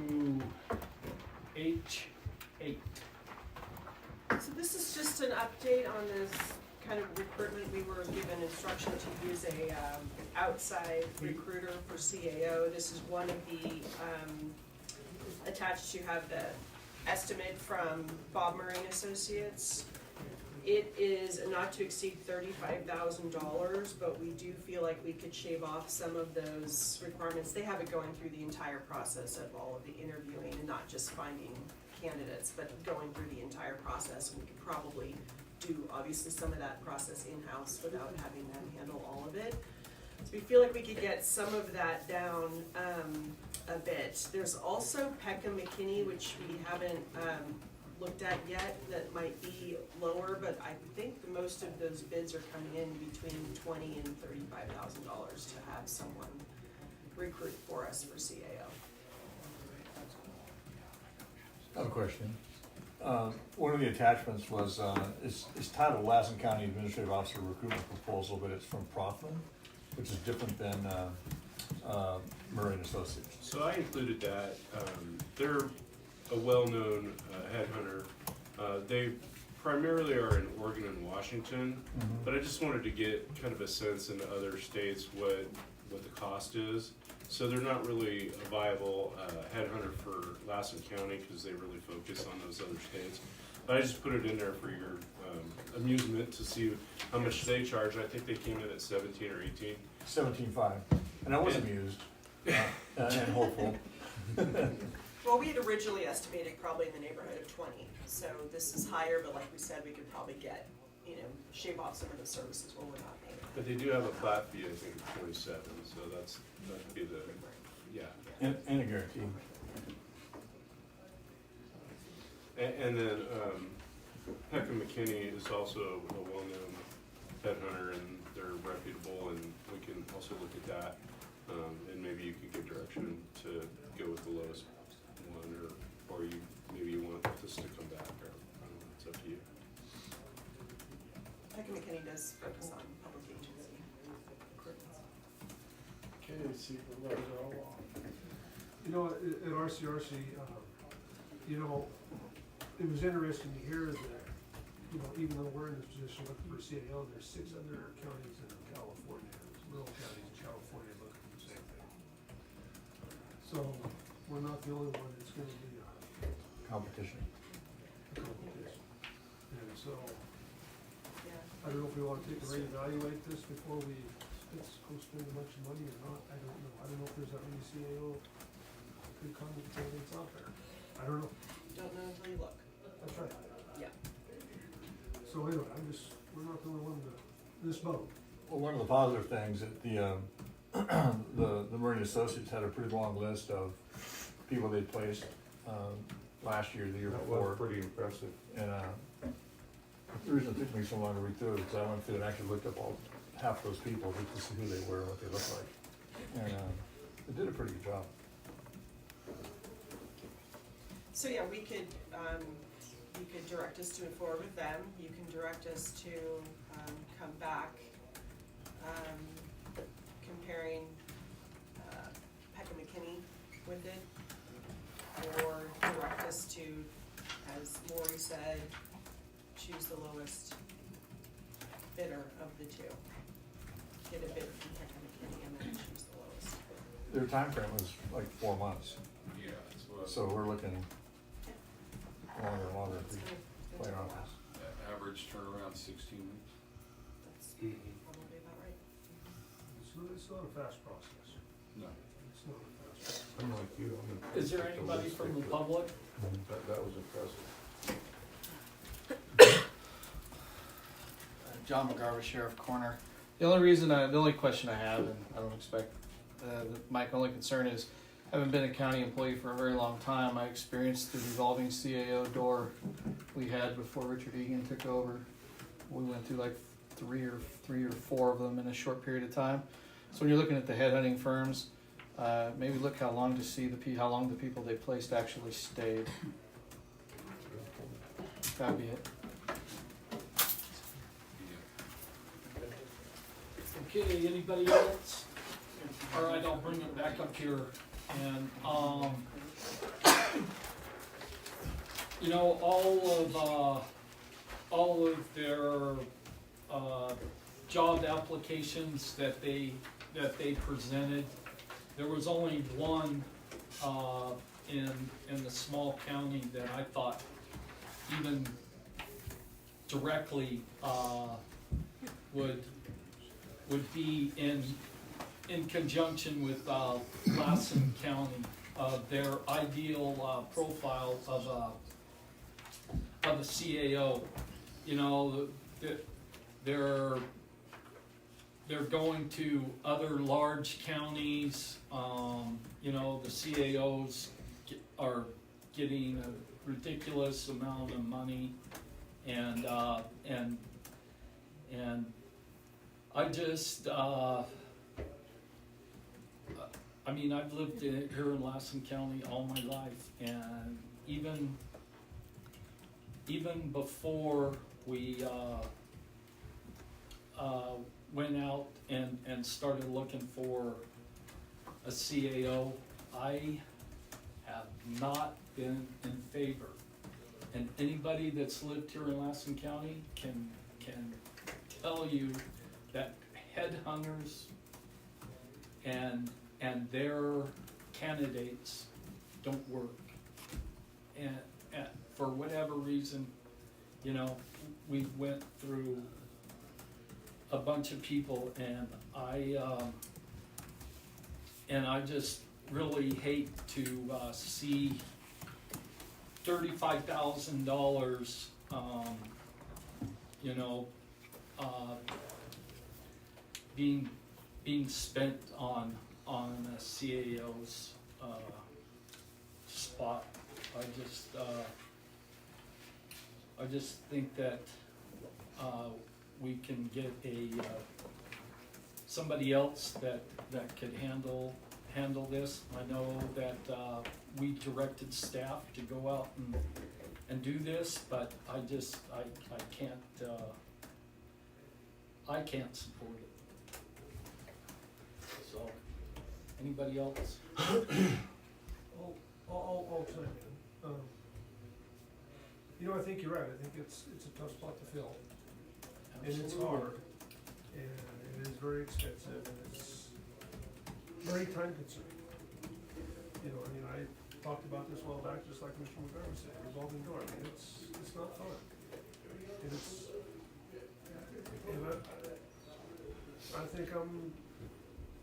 H8. So this is just an update on this kind of recruitment. We were given instruction to use a outside recruiter for CAO. This is one of the, attached you have the estimate from Bob Murray and Associates. It is not to exceed $35,000, but we do feel like we could shave off some of those requirements. They have it going through the entire process of all of the interviewing and not just finding candidates, but going through the entire process. And we could probably do obviously some of that process in-house without having them handle all of it. So we feel like we could get some of that down a bit. There's also Peckham McKinney, which we haven't looked at yet, that might be lower, but I think the most of those bids are coming in between $20,000 and $35,000 to have someone recruit for us for CAO. I have a question. One of the attachments was, is titled Lassen County Administrative Officer Recruitment Proposal, but it's from Prothman, which is different than Murray and Associates. So I included that. They're a well-known headhunter. They primarily are in Oregon and Washington, but I just wanted to get kind of a sense in other states what the cost is. So they're not really a viable headhunter for Lassen County because they really focus on those other states. But I just put it in there for your amusement to see how much they charge. I think they came in at 17 or 18. 17.5, and I was amused and hopeful. Well, we had originally estimated probably in the neighborhood of 20, so this is higher, but like we said, we could probably get, shave off some of the services where we're not paying. But they do have a flat fee, I think, of 27, so that'd be the, yeah. And a guarantee. And then Peckham McKinney is also a well-known headhunter, and they're reputable, and we can also look at that. And maybe you could give direction to go with the lowest one, or maybe you want this to come back, or I don't know, it's up to you. Peckham McKinney does focus on public agency recruitments. Okay, Supervisor Owa. At RCRC, it was interesting to hear that, even though we're in this position looking for CAO, there's 6 other counties in California, rural counties in California looking for the same thing. So we're not the only one that's gonna be Competition. competition. And so, Yeah. I don't know if we wanna take a reevaluate this before we go spend a bunch of money or not, I don't know. I don't know if there's that many CAO good candidates out there. I don't know. Don't know until you look. That's right. Yeah. So anyway, we're not the only one this boat. Well, one of the positive things that the Marine Associates had a pretty long list of people they'd placed last year, the year That before. was pretty impressive. And the reason it took me so long to read through it is because I went through and actually looked up half those people just to see who they were and what they looked like. And they did a pretty good job. So yeah, we could you could direct us to move forward with them, you can direct us to, come back, comparing, Peckham McKinney with it, or direct us to, as Lori said, choose the lowest bidder of the two. Get a bid from Peckham McKinney and then choose the lowest. Their time frame was like 4 months, Yeah, that's what. so we're looking longer and longer It's to gonna- play around with this. Average turnaround 16 weeks. That's probably about right. It's not a fast process. No. It's not a fast process. I'm like you, I'm gonna. Is there take the anybody list, from stick the with it. public? That was impressive. John McGarvey, Sheriff Corner. The only question I have, and I don't expect, my only concern is, having been a county employee for a very long time, I experienced the revolving CAO door we had before Richard Egan took over. We went through like three or four of them in a short period of time. So when you're looking at the headhunting firms, maybe look how long the people they placed actually stayed. That'd be it. Okay, anybody else? All right, I'll bring it back up here and, you know, all of their, job applications that they presented, there was only one, in the small county that I thought even directly, would be in conjunction with Lassen County, their ideal profile of a CAO. You know, they're going to other large counties. You know, the CAOs are getting a ridiculous amount of money, and I just, I mean, I've lived here in Lassen County all my life, and even before we went out and started looking for a CAO, I have not been in favor. And anybody that's lived here in Lassen County can tell you that headhunters and their candidates don't work. And for whatever reason, you know, we went through a bunch of people, and I just really hate to see $35,000, you know, being spent on a CAO's spot. I just think that we can get somebody else that could handle this. I know that we directed staff to go out and do this, but I can't support it. So, anybody else? I'll chime in. You know, I think you're right. I think it's a tough spot to fill. And it's Absolutely. hard, and it is very expensive, and it's very time consuming. You know, I mean, I talked about this a while back, just like Mr. McGarvey said, revolving door. I mean, it's not fun. And I think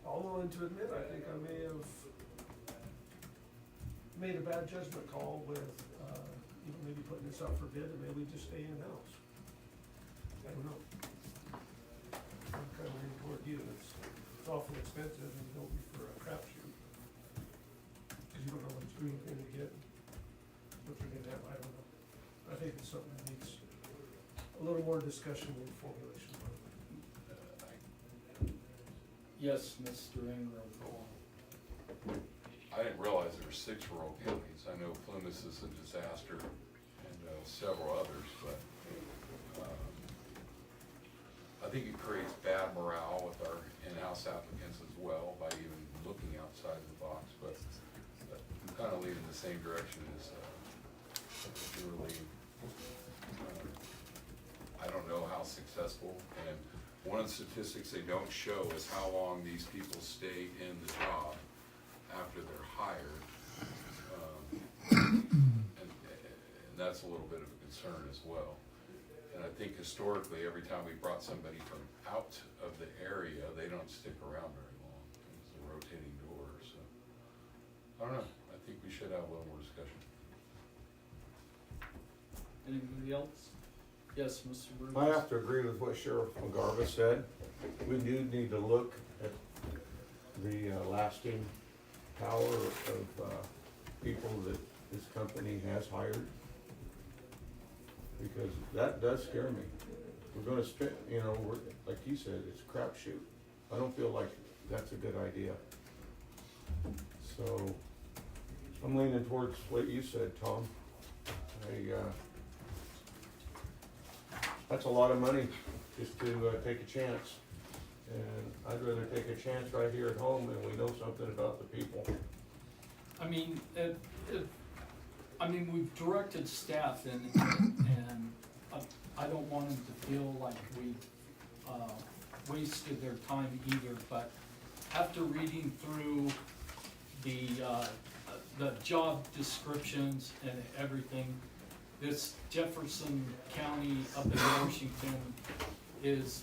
I'll willing to admit, I think I may have made a bad judgment call with, you know, maybe putting this out for bid and maybe just stay in-house. I don't know. I'm kind of leaning toward you. It's awfully expensive and you don't be for a crapshoot. Cause you don't know what you're gonna get, what you're gonna have, I don't know. I think it's something that needs a little more discussion and formulation. Yes, Mr. Ingram, go on. I didn't realize there were 6 rural counties. I know Plymouth is a disaster, and several others, but, I think it creates bad morale with our in-house applicants as well by even looking outside the box, but I'm kind of leaning the same direction as, Julie. I don't know how successful, and one of the statistics they don't show is how long these people stay in the job after they're hired. And that's a little bit of a concern as well. And I think historically, every time we brought somebody from out of the area, they don't stick around very long. It's a rotating door, so. I don't know, I think we should have a little more discussion. Anybody else? Yes, Mr. Bruce? I have to agree with what Sheriff McGarvis said. We do need to look at the lasting power of people that this company has hired. Because that does scare me. We're gonna spend, like you said, it's a crapshoot. I don't feel like that's a good idea. So, I'm leaning towards what you said, Tom. That's a lot of money just to take a chance. And I'd rather take a chance right here at home and we know something about the people. I mean, we've directed staff and I don't want them to feel like we wasted their time either, but after reading through the job descriptions and everything, this Jefferson County up in Washington is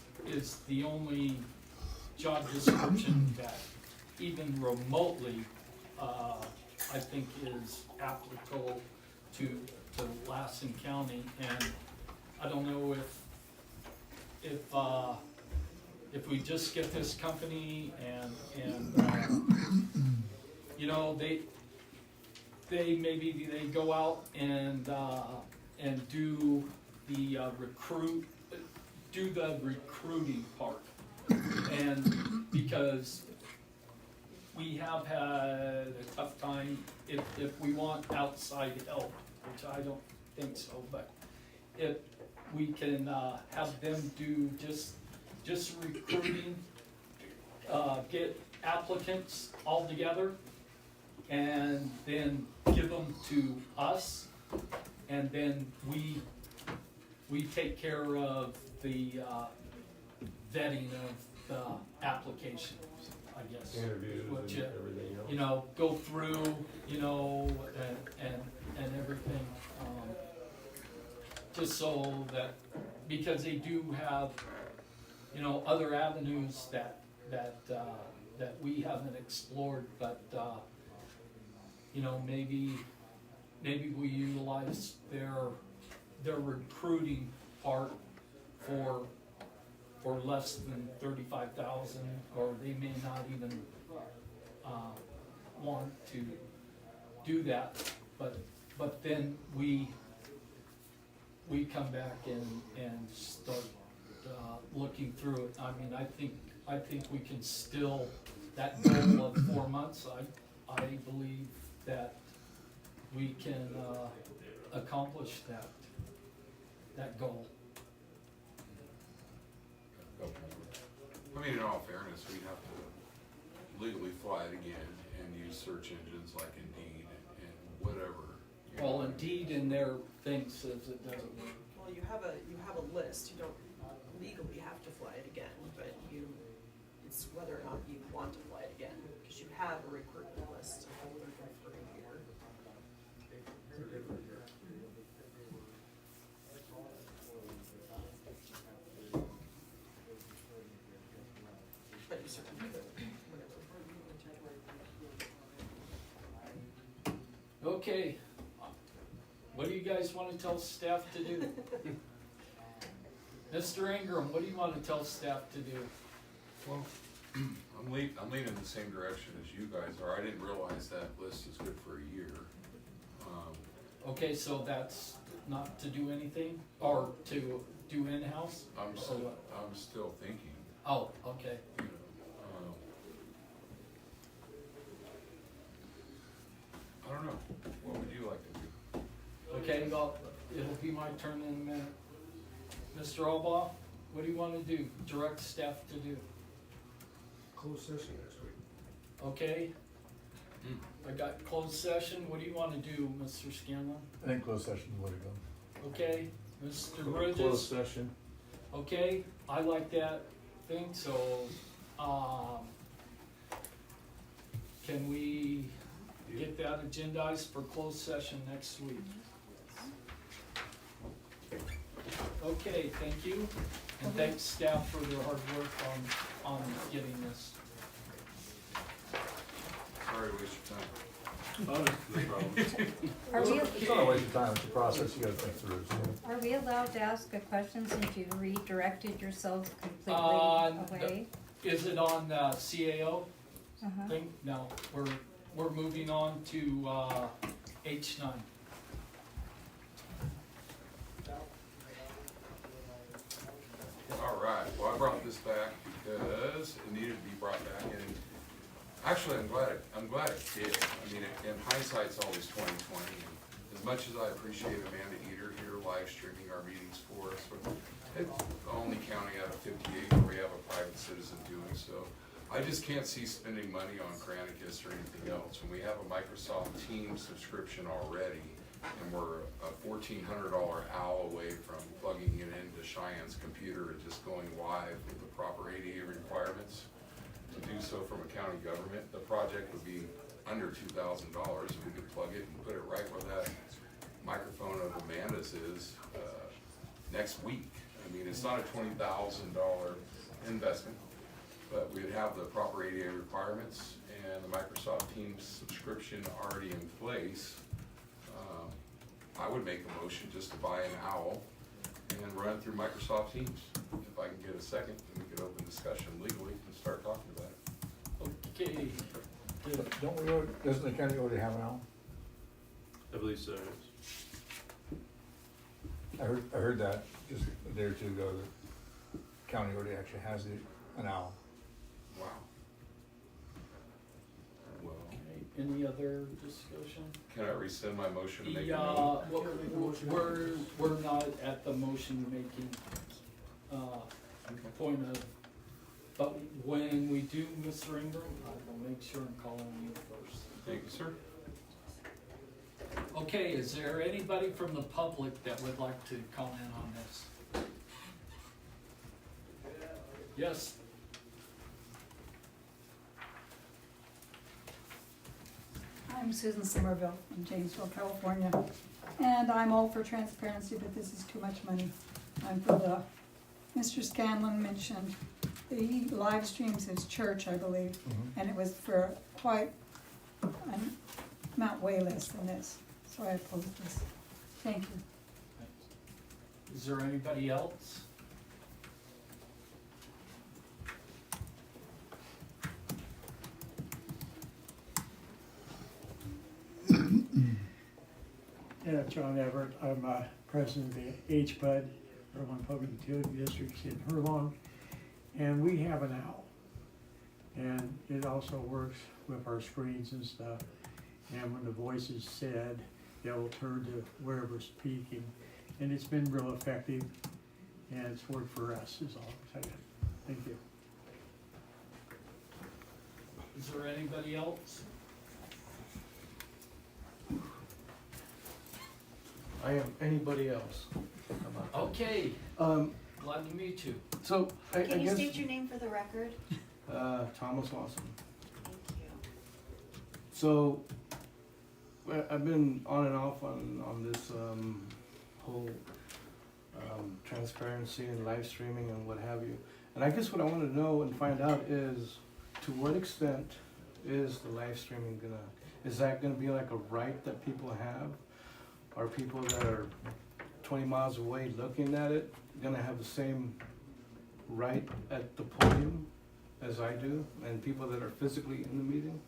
the only job description that even remotely I think is applicable to Lassen County, and I don't know if we just get this company and they go out and do the recruiting part, and because we have had a tough time if we want outside help, which I don't think so, but if we can have them do just recruiting, get applicants all together, and then give them to us, and then we take care of the vetting of the applications, I guess. Interviews and everything else. Go through, and everything, just so that, because they do have, other avenues that we haven't explored, but, maybe we utilize their recruiting part for less than 35,000, or they may not even want to do that, but then we come back and start looking through it. I mean, I think we can still, that goal of 4 months, I believe that we can accomplish that goal. I mean, in all fairness, we'd have to legally fly it again and use search engines like Indeed and whatever. Well, Indeed in their thing says it doesn't work. Well, you have a list, you don't legally have to fly it again, but it's whether or not you want to fly it again, because you have a recruitment list for a year. But you certainly could, whenever. Okay, what do you guys want to tell staff to do? Mr. Ingram, what do you want to tell staff to do? Well, I'm leaning the same direction as you guys are. I didn't realize that list is good for a year. Okay, so that's not to do anything, or to do in-house? I'm still thinking. Oh, okay. I don't know. What would you like to do? Okay, well, it'll be my turn in a minute. Mr. Albaugh, what do you wanna do? Direct staff to do? Closed session next week. Okay? I got closed session, what do you wanna do, Mr. Scanlon? I think closed session is the way to go. Okay, Mr. Closed Bridges? session. Okay, I like that thing, so, can we get that agendized for closed session next week? Okay, thank you, and thanks staff for their hard work on getting this. Sorry to waste your time. Oh, no problem. It's not a waste of time, it's a process you gotta think through, so. Are we allowed to ask a question since you redirected yourself completely away? Is it on CAO Uh-huh. thing? No, we're moving on to H9. All right, well, I brought this back because it needed to be brought back, and actually, I'm glad it did. I mean, in hindsight, it's always 2020. As much as I appreciate Amanda Eater here live streaming our meetings for us, it's the only county out of 58 where we have a private citizen doing so. I just can't see spending money on Granicus or anything else. When we have a Microsoft Teams subscription already, and we're a $1,400 owl away from plugging it into Cheyenne's computer and just going live with the proper ADA requirements to do so from a county government, the project would be under $2,000. We could plug it and put it right where that microphone of Amanda's is next week. I mean, it's not a $20,000 investment, but we'd have the proper ADA requirements and the Microsoft Teams subscription already in place. I would make a motion just to buy an owl and run it through Microsoft Teams. If I can get a second, then we could open discussion legally and start talking about it. Okay. Don't we, doesn't the county already have an owl? I believe so. I heard that just a day or two ago, that the county already actually has an owl. Wow. Well, Okay, any other discussion? Can I rescind my motion to make a Yeah, note? we're not at the motion making, point of, but when we do, Mr. Ingram, I will make sure and call on you first. Thank you, sir. Okay, is there anybody from the public that would like to comment on this? Yes? I'm Susan Somerville from Janesville, California, and I'm all for transparency, but this is too much money. I'm for Mr. Scanlon mentioned the live streams his church, I believe, and it was for quite an amount way less than this, so I oppose this. Thank you. Is there anybody else? Yeah, John Everett, I'm president of the HPUD, Irvine Public Utility Districts in Herlong, and we have an owl. And it also works with our screens and stuff, and when the voice is said, it will turn to wherever's speaking, and it's been real effective, and it's worked for us, is all I'm saying. Thank you. Is there anybody else? I am anybody else. Okay, Um, glad to meet you. so I Can you guess, state your name for the record? Thomas Lawson. Thank you. So, I've been on and off on this, whole, transparency and live streaming and what have you. And I guess what I wanna know and find out is, to what extent is the live streaming is that gonna be like a right that people have? Are people that are 20 miles away looking at it gonna have the same right at the podium as I do, and people that are physically in the meeting?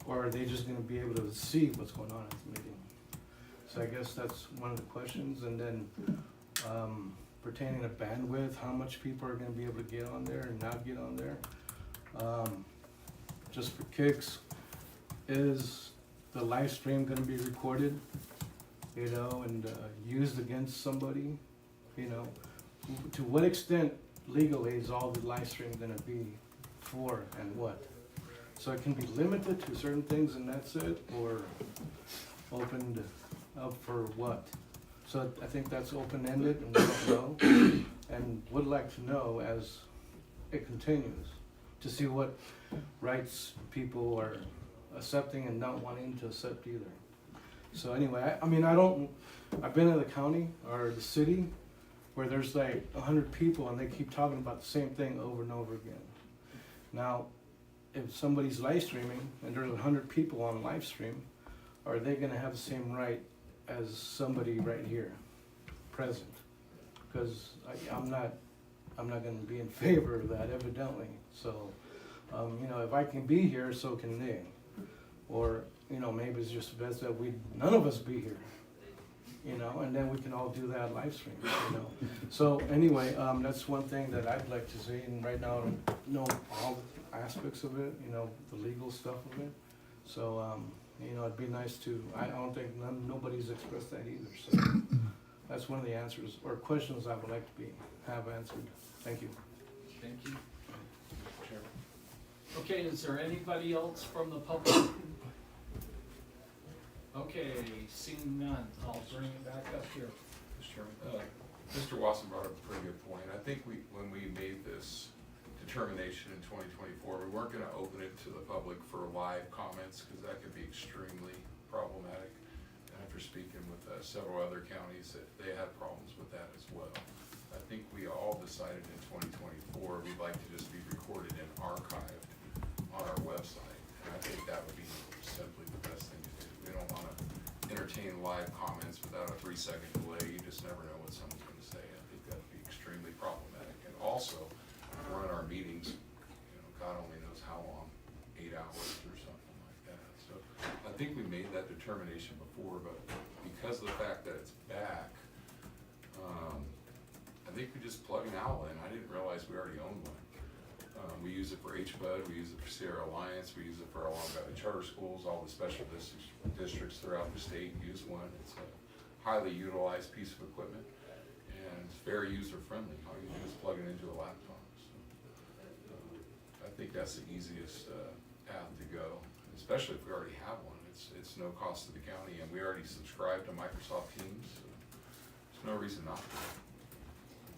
Or are they just gonna be able to see what's going on at the meeting? So I guess that's one of the questions, and then pertaining to bandwidth, how much people are gonna be able to get on there and not get on there? Just for kicks, is the live stream gonna be recorded you know, and used against somebody, you know, to what extent legally is all the live stream gonna be for and what? So it can be limited to certain things and that's it, or opened up for what? So I think that's open-ended and we don't know, and would like to know as it continues, to see what rights people are accepting and not wanting to accept either. So anyway, I mean, I've been in the county or the city where there's like 100 people and they keep talking about the same thing over and over again. Now, if somebody's live streaming and there's 100 people on live stream, are they gonna have the same right as somebody right here, present? Because I'm not gonna be in favor of that evidently. So, you know, if I can be here, so can they. Or, you know, maybe it's just best that none of us be here, you know, and then we can all do that live stream, you know. So anyway, that's one thing that I'd like to see, and right now I don't know all the aspects of it, you know, the legal stuff of it. So, you know, it'd be nice to, I don't think nobody's expressed that either, so that's one of the answers, or questions I would like to have answered. Thank you. Thank you. Okay, is there anybody else from the public? Okay, seeing none, I'll bring it back up here. Mr. Chairman, Mr. Watson brought up a pretty good point. I think when we made this determination in 2024, we weren't gonna open it to the public for live comments, because that could be extremely problematic. And after speaking with several other counties, that they had problems with that as well. I think we all decided in 2024, we'd like to just be recorded and archived on our website. And I think that would be simply the best thing to do. We don't wanna entertain live comments without a 3-second delay. You just never know what someone's gonna say. I think that'd be extremely problematic. And also, run our meetings, you know, God only knows how long, 8 hours or something like that. So I think we made that determination before, but because of the fact that it's back, I think we just plug an owl in. I didn't realize we already owned one. We use it for HBUD, we use it for Sierra Alliance, we use it for our Long Valley Charter Schools, all the special districts throughout the state use one. It's a highly utilized piece of equipment, and it's very user-friendly. All you do is plug it into a laptop. So, I think that's the easiest path to go, especially if we already have one. It's no cost to the county, and we already subscribe to Microsoft Teams, so there's no reason not to.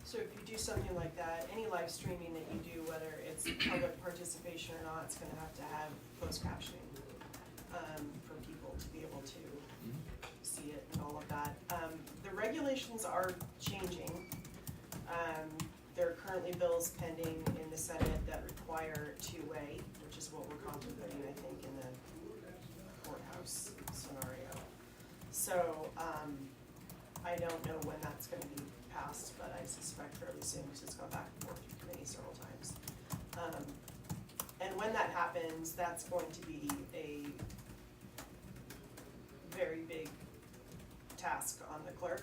So if you do something like that, any live streaming that you do, whether it's public participation or not, it's gonna have to have closed captioning for people to be able to see it and all of that. The regulations are changing. There are currently bills pending in the Senate that require two-way, which is what we're contemplating, I think, in the courthouse scenario. So, I don't know when that's gonna be passed, but I suspect fairly soon, because it's gone back and forth through committee several times. And when that happens, that's going to be a very big task on the clerk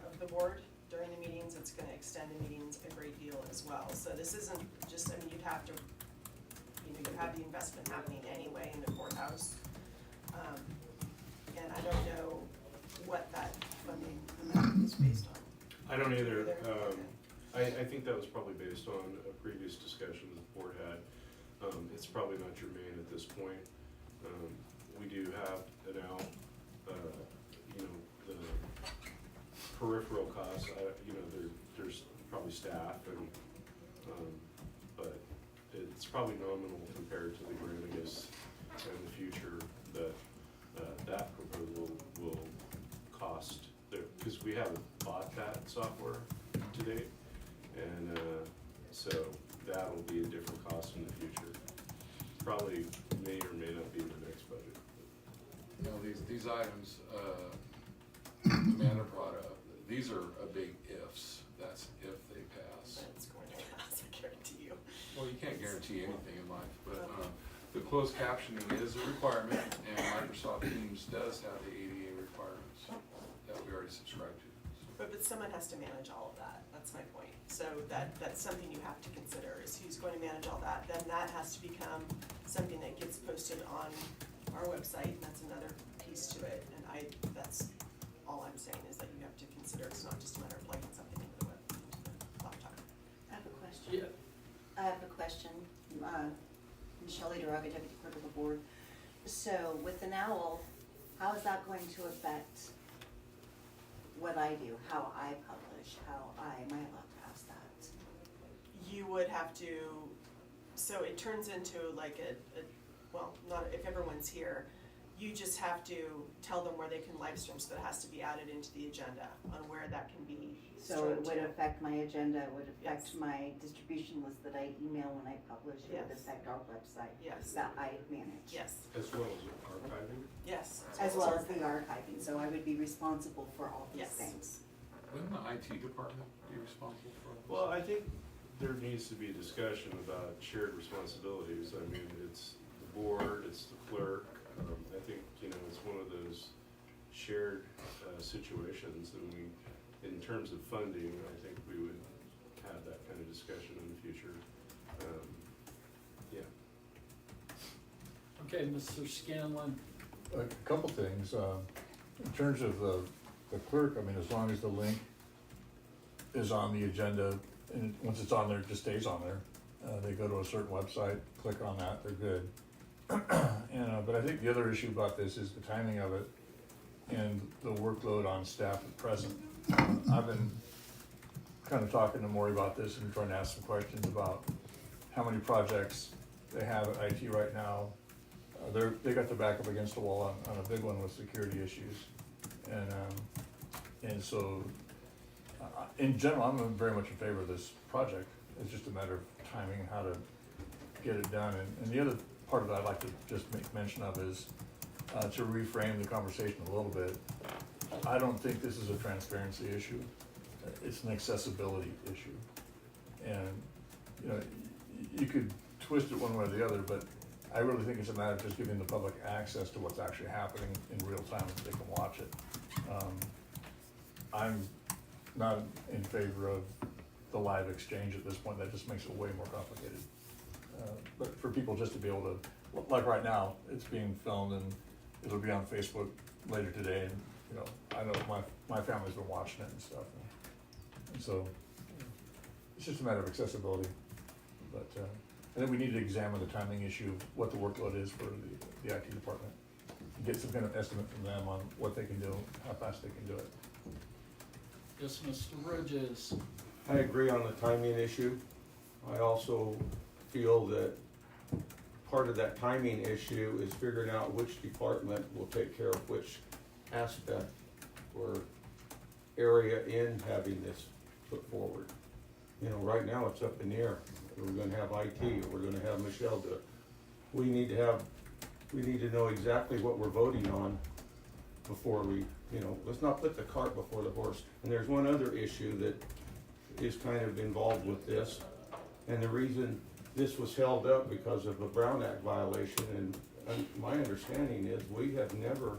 of the board during the meetings. It's gonna extend the meetings a great deal as well. So this isn't just, I mean, you'd have to, you know, you have the investment happening anyway in the courthouse. And I don't know what that funding amount is based on. I don't either. I think that was probably based on a previous discussion the board had. It's probably not germane at this point. We do have now, you know, the peripheral costs, you know, there's probably staff and, but it's probably nominal compared to the grant, I guess, in the future that, that proposal will cost there, because we haven't bought that software to date, and so that will be a different cost in the future. Probably may or may not be in the next budget. You know, these items Amanda brought up, these are a big ifs. That's if they pass. It's going to pass, I guarantee you. Well, you can't guarantee anything in life, but the closed captioning is a requirement, and Microsoft Teams does have the ADA requirements that we already subscribe to. But someone has to manage all of that, that's my point. So that's something you have to consider, is who's going to manage all that. Then that has to become something that gets posted on our website, and that's another piece to it. And that's all I'm question. Michelle Duraga, Deputy Clerk of the Board. So with an owl, how is that going to affect what I do, how I publish, am I allowed to ask that? You would have to, so it turns into like well, not if everyone's here, you just have to tell them where they can live stream, so that has to be added into the agenda on where that can be So streamed it would to. affect my agenda, it would affect Yes. my distribution list that I email when I publish, it would Yes. affect our website Yes. that I manage. Yes, As well as archiving? yes. As well as the archiving, so I would be responsible for all these Yes. things. Wouldn't the IT department be responsible for all this? Well, I think there needs to be a discussion about shared responsibilities. I mean, it's the board, it's the clerk. I think, it's one of those shared situations, and in terms of funding, I think we would have that kind of discussion in the future. Yeah. Okay, Mr. Scanlon. A couple things, in terms of the clerk, I mean, as long as the link is on the agenda, and once it's on there, it just stays on there. They go to a certain website, click on that, they're good. But I think the other issue about this is the timing of it and the workload on staff at present. I've been kind of talking to Maury about this and trying to ask some questions about how many projects they have at IT right now. They got their back up against the wall on a big one with security issues. And so, in general, I'm very much in favor of this project. It's just a matter of timing and how to get it done. And the other part of that I'd like to just make mention of is to reframe the conversation a little bit. I don't think this is a transparency issue. It's an accessibility issue. And, you could twist it one way or the other, but I really think it's a matter of just giving the public access to what's actually happening in real time so they can watch it. I'm not in favor of the live exchange at this point. That just makes it way more complicated. But for people just to be able to, like right now, it's being filmed and it'll be on Facebook later today. And, I know my family's been watching it and stuff. And so it's just a matter of accessibility. But I think we need to examine the timing issue of what the workload is for the IT department. Get some kind of estimate from them on what they can do, how fast they can do it. Yes, Mr. Bridges. I agree on the timing issue. I also feel that part of that timing issue is figuring out which department will take care of which aspect or area in having this put forward. Right now it's up in the air. We're gonna have IT, or we're gonna have Michelle do it. We need to know exactly what we're voting on before we, let's not put the cart before the horse. And there's one other issue that is kind of involved with this. And the reason this was held up because of a Brown Act violation, and my understanding is we have never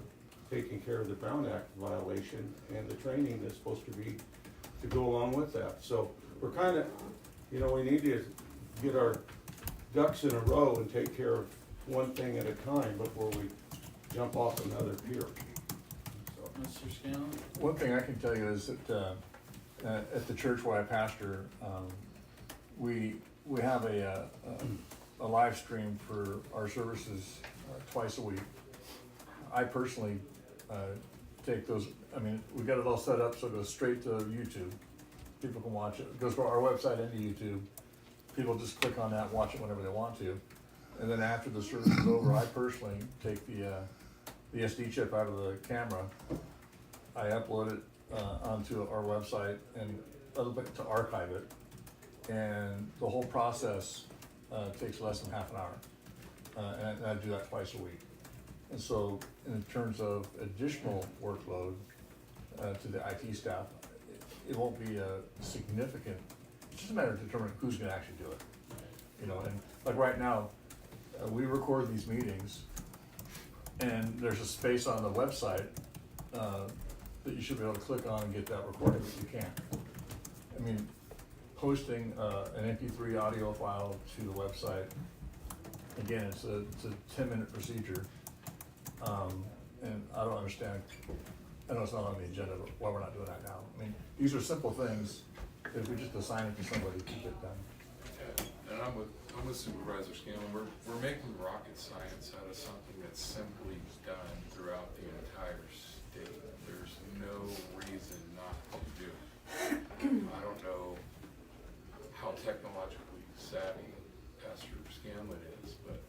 taken care of the Brown Act violation and the training that's supposed to be to go along with that. So we're kind of, we need to get our ducks in a row and take care of one thing at a time before we jump off another pier. So. Mr. Scanlon? One thing I can tell you is that at the church where I pastor, we have a live stream for our services twice a week. I personally take those, we got it all set up so it goes straight to YouTube. People can watch it. It goes to our website and to YouTube. People just click on that and watch it whenever they want to. And then after the service is over, I personally take the SD chip out of the camera. I upload it onto our website and to archive it. And the whole process takes less than half an hour. And I do that twice a week. And so in terms of additional workload to the IT staff, it won't be a significant, it's just a matter of determining who's gonna actually do it. And like right now, we record these meetings and there's a space on the website that you should be able to click on and get that recording, but you can't. Posting an MP3 audio file to the website, again, it's a 10-minute procedure. And I don't understand, I know it's not on the agenda, but why we're not doing that now. These are simple things, if we just assign it to somebody to get done. And and I'm with Supervisor Scanlon, we're making rocket science out of something that's simply done throughout the entire state. There's no reason not to do it. I don't know how technologically savvy Pastor Scanlon is, but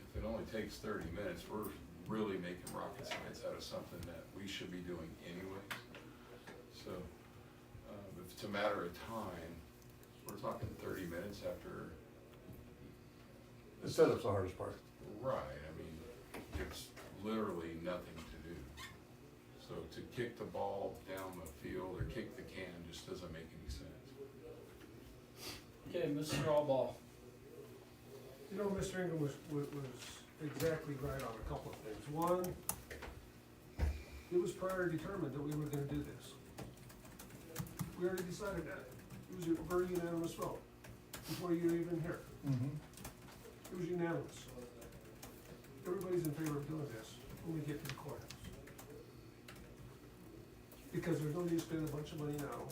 if it only takes 30 minutes, we're really making rocket science out of something that we should be doing anyways. So, if it's a matter of time, we're talking 30 minutes after. The setup's the hardest part. Right, I mean, it's literally nothing to do. So to kick the ball down the field or kick the can just doesn't make any sense. Okay, Mr. Strawball. You know, Mr. Ingram was exactly right on a couple of things. One, it was prior determined that we were gonna do this. We already decided that. It was a very unanimous vote before you were even here. It was unanimous. Everybody's in favor of doing this when we get to the courthouse. Because there's no need to spend a bunch of money now,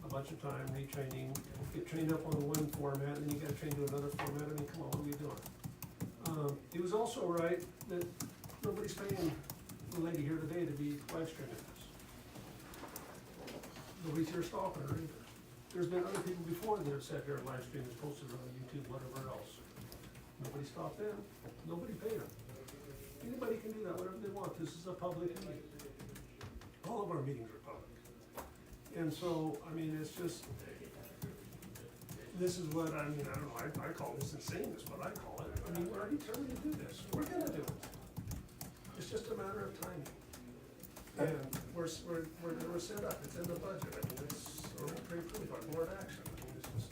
a bunch of time retraining, get trained up on one format, and then you gotta train to another format. I mean, come on, what are you doing? It was also right that nobody's paying the lady here today to be live streaming this. Nobody's here stalking her either. There's been other people before that have sat there and live streamed and posted on YouTube, whatever else. Nobody stopped them, nobody paid them. Anybody can do that, whatever they want. This is a public meeting. All of our meetings are public. And so, I mean, it's just, this is what, I mean, I don't know, I call this insane, is what I call it. I mean, we're already determined to do this. We're gonna do it. It's just a matter of timing. And we're set up, it's in the budget. I mean, it's already pre-approved by board action. I mean, it's just,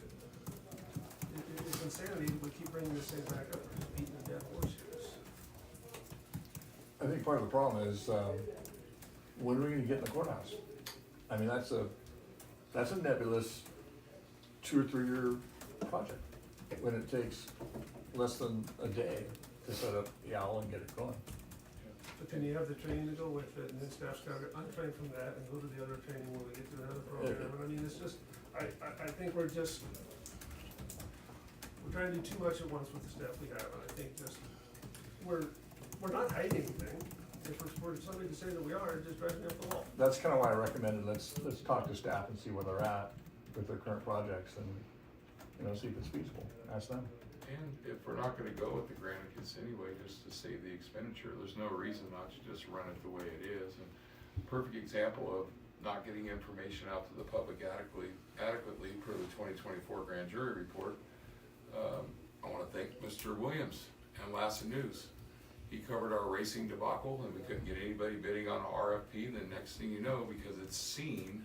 it's insanity, we keep bringing this thing back up, we're just beating a dead horse here. I think part of the problem is, when are we gonna get in the courthouse? I mean, that's a nebulous 2 or 3 year project, when it takes less than a day to set up the owl and get it going. But then you have the training to go with it, and then staff's gotta untrain from that and go to the other training when we get to another program. And I mean, it's just, I think we're trying to do too much at once with the staff we have, and I think just, we're not hiding anything. If we're somebody to say that we are, just driving me up the wall. That's kind of why I recommended, let's talk to staff and see where they're at with their current projects and, you know, see if it's feasible, ask them. And if we're not gonna go with the Granicus anyway, just to save the expenditure, there's no reason not to just run it the way it is. And perfect example of not getting information out to the public adequately per the 2024 grand jury report. I wanna thank Mr. Williams and Lassen News. He covered our racing debacle and we couldn't get anybody bidding on an RFP. Then next thing you know, because it's seen,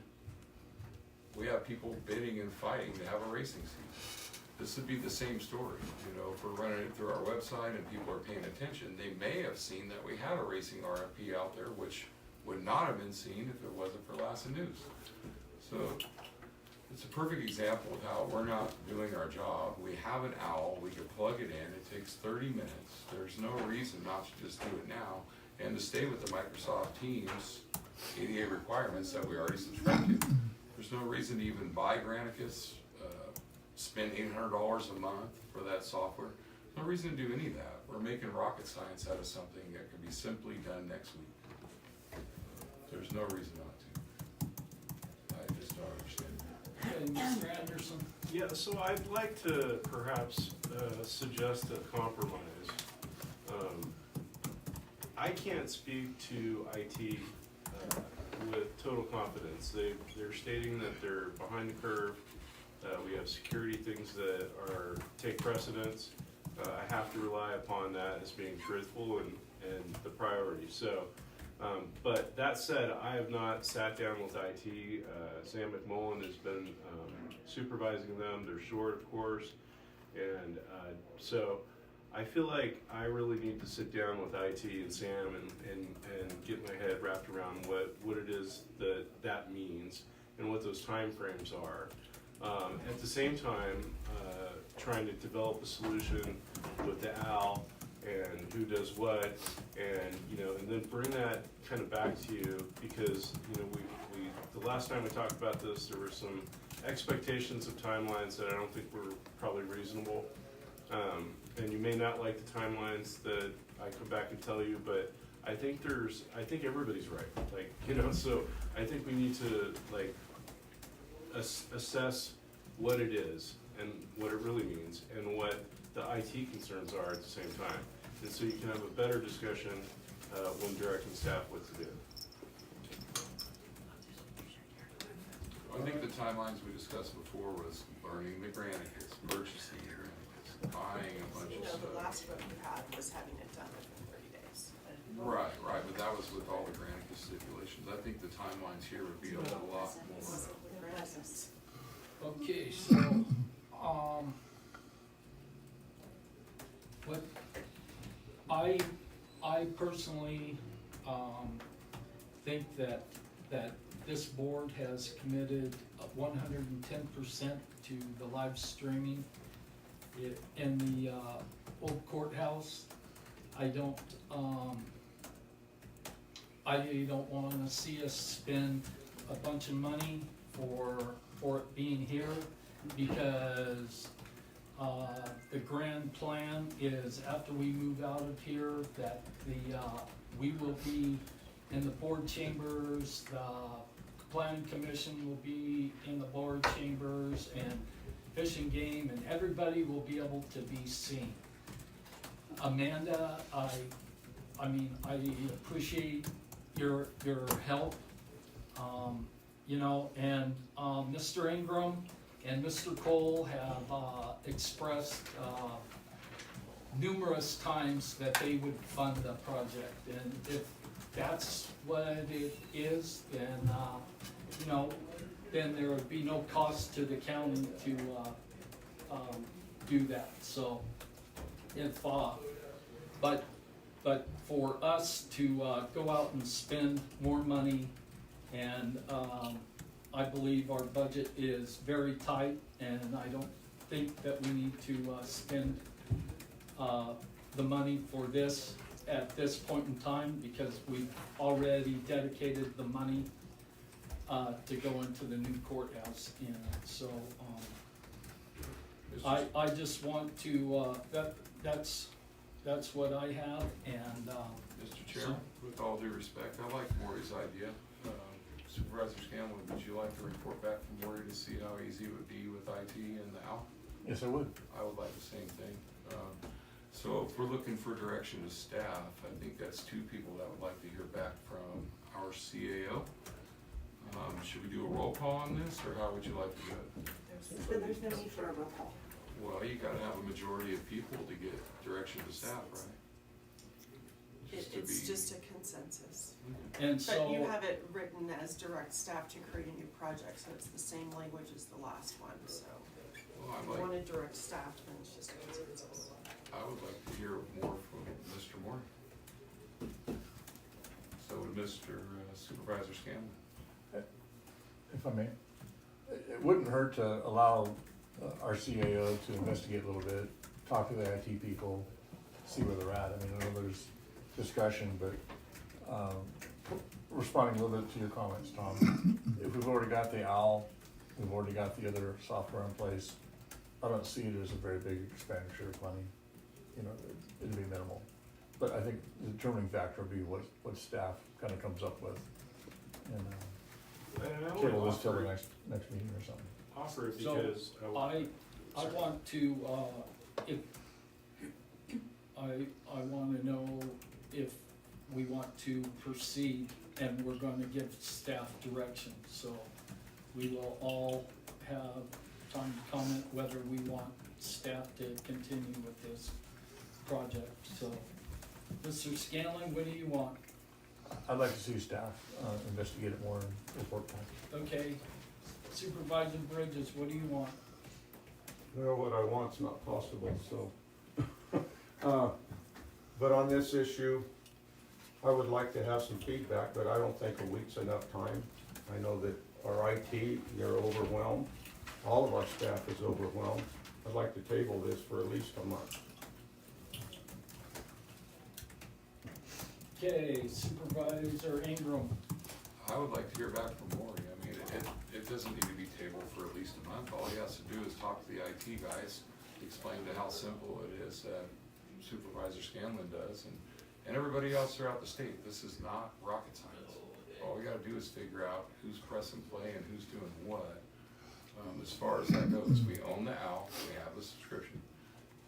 we have people bidding and fighting to have a racing seat. This would be the same story, you know, if we're running it through our website and people are paying attention, they may have seen that we had a racing RFP out there, which would not have been seen if it wasn't for Lassen News. So it's a perfect example of how we're not doing our job. We have an owl, we can plug it in, it takes 30 minutes. There's no reason not to just do it now and to stay with the Microsoft Teams ADA requirements that we already subscribed to. There's no reason to even buy Granicus, spend $800 a month for that software. No reason to do any of that. We're making rocket science out of something that could be simply done next week. There's no reason not to. I just don't understand. Okay, Mr. Anderson. Yeah, so I'd like to perhaps suggest a compromise. I can't speak to IT with total confidence. They're stating that they're behind the curve. We have security things that take precedence. I have to rely upon that as being truthful and the priority. So, but that said, I have not sat down with IT. Sam McMullen has been supervising them. They're short, of course, and so I feel like I really need to sit down with IT and Sam and get my head wrapped around what it is that means and what those time frames are. At the same time, trying to develop a solution with the OWL and who does what, and and then bring that kind of back to you, because we the last time we talked about this, there were some expectations of timelines that I don't think were probably reasonable. And you may not like the timelines that I come back and tell you, but I think everybody's right. Like, you know, so I think we need to like assess what it is and what it really means and what the IT concerns are at the same time. And so you can have a better discussion when directing staff what to do. I think the timelines we discussed before was learning the Granicus, purchasing the Granicus, buying a bunch You of know, stuff. the last one you had was having it done within 30 days. Right, but that was with all the Granicus stipulations. I think the timelines here would be a whole lot more. Okay, so, what, I personally, think that this board has committed 110% to the live streaming in the, old courthouse. I don't wanna see us spend a bunch of money for it being here, because the grand plan is after we move out of here, that we will be in the board chambers, the planning commission will be in the board chambers, and Fish and Game, and everybody will be able to be seen. Amanda, I appreciate your help. You know, and Mr. Ingram and Mr. Cole have expressed numerous times that they would fund the project. And if that's what it is, then, you know, then there would be no cost to the county to do that. So if, but for us to go out and spend more money, and I believe our budget is very tight, and I don't think that we need to spend the money for this at this point in time, because we've already dedicated the money to go into the new courthouse. And so I just want to, that's what I have. And Mr. Chairman, with all due respect, I like Maury's idea. Supervisor Scanlon, would you like to report back from Maury to see how easy it would be with IT and the HAL? Yes, I would. I would like the same thing. So if we're looking for direction to staff, I think that's two people that would like to hear back from our CAO. Should we do a roll call on this, or how would you like to do it? There's no need for a roll call. Well, you gotta have a majority of people to get direction to staff, right? It's just a consensus. And so, but you have it written as direct staff to create a new project, so it's the same language as the last one, so. Well, If you wanted direct staff, then it's just a consensus. I would like to hear more from Mr. Moore. So would Mr. Supervisor Scanlon. If I may, it wouldn't hurt to allow our CAO to investigate a little bit, talk to the IT people, see where they're at. I mean, I know there's discussion, but responding a little bit to your comments, Tom, if we've already got the OWL, we've already got the other software in place, I don't see it as a very big expenditure of money. You know, it'd be minimal. But I think the determining factor would be what staff kind of comes up with. And table this till the next meeting or something. Offer it because I want to, if, I want to know if we want to proceed, and we're going to give staff direction. So we will all have time to comment whether we want staff to continue with this project. So, Mr. Scanlon, what do you want? I'd like to see staff investigate it more and report back. Okay, Supervisor Bridges, what do you want? Well, what I want's not possible, so. But on this issue, I would like to have some feedback, but I don't think a week's enough time. I know that our IT, they're overwhelmed. All of our staff is overwhelmed. I'd like to table this for at least a month. Okay, Supervisor Ingram. I would like to hear back from Maury. I mean, it doesn't need to be tabled for at least a month. All he has to do is talk to the IT guys to explained how simple it is that Supervisor Scanlon does, and everybody else throughout the state. This is not rocket science. All we gotta do is figure out who's pressing play and who's doing what. As far as that goes, we own the OWL, we have the subscription.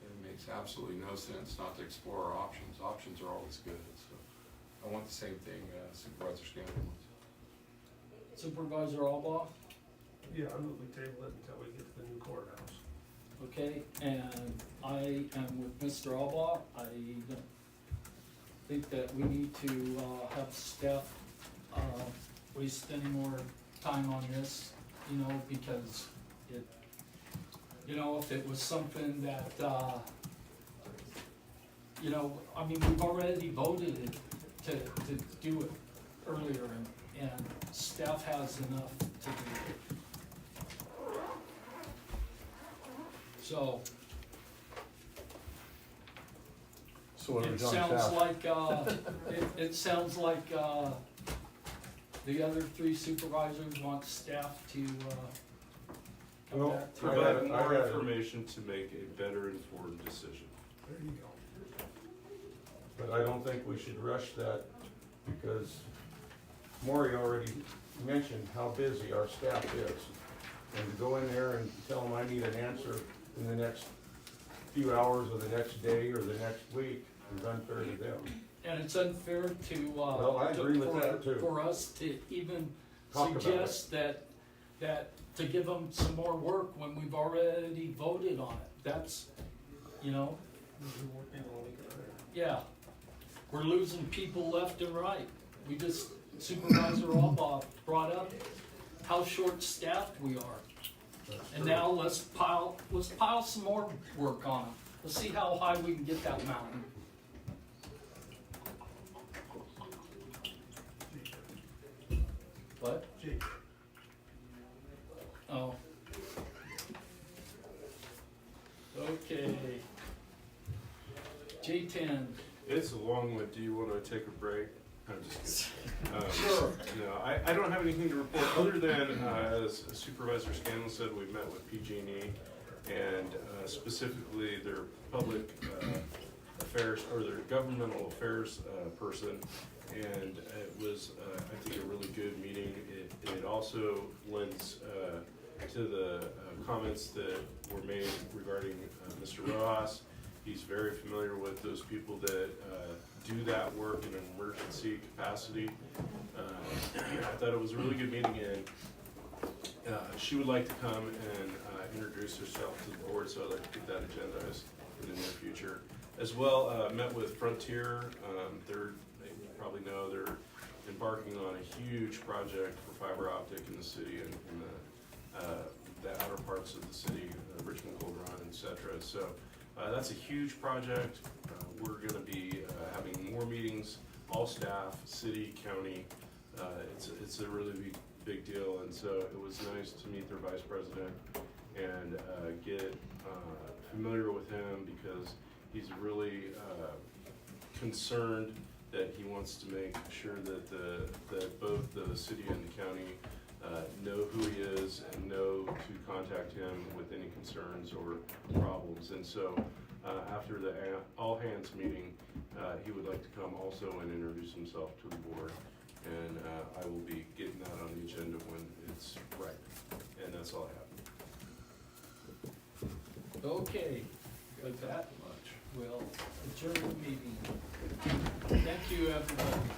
It makes absolutely no sense not to explore our options. Options are always good, so I want the same thing Supervisor Scanlon wants. Supervisor Albaugh? Yeah, I move we table it until we get to the new courthouse. Okay, and I am with Mr. Albaugh. I don't think that we need to have staff waste any more time on this, you know, because it, you know, if it was something that, you know, I mean, we've already voted it to do it earlier, and staff has enough to do. So, So what are we it telling sounds staff? like, it sounds like, the other three supervisors want staff to, come Well, back to. provide more information to make a better informed decision. There you go. But I don't think we should rush that, because Maury already mentioned how busy our staff is. And to go in there and tell them I need an answer in the next few hours or the next day or the next week is unfair to them. And it's unfair to, Well, I agree with that too. for us to even Talk about suggest that to give them some more work when we've already voted on it. That's, you know, yeah, we're losing people left and right. We just, Supervisor Albaugh brought up how short-staffed we are. And now let's pile some more work on them. Let's see how high we can get that mountain. What? Oh. Okay. J10. It's a long one. Do you want to take a break? I'm just kidding. Sure. No, I don't have anything to report other than, as Supervisor Scanlon said, we met with PG&E and specifically their public affairs, or their governmental affairs person, and it was, I think, a really good meeting. It also lends to the comments that were made regarding Mr. Rojas. He's very familiar with those people that do that work in an emergency capacity. I thought it was a really good meeting, and she would like to come and introduce herself to the board, so I'd like to get that agendized in the near future. As well, met with Frontier. You probably know they're embarking on a huge project for fiber optic in the city and in the outer parts of the city, Richmond, Gold Run, etc. So that's a huge project. We're going to be having more meetings, all staff, city, county. It's a really big deal, and so it was nice to meet their vice president and get familiar with him, because he's really concerned that he wants to make sure that both the city and the county know who he is and know to contact him with any concerns or problems. And so after the all hands meeting, he would like to come also and introduce himself to the board. And I will be getting that on the agenda when it's right. And that's all I have. Okay, with that much, we'll adjourn the meeting. Thank you, everyone.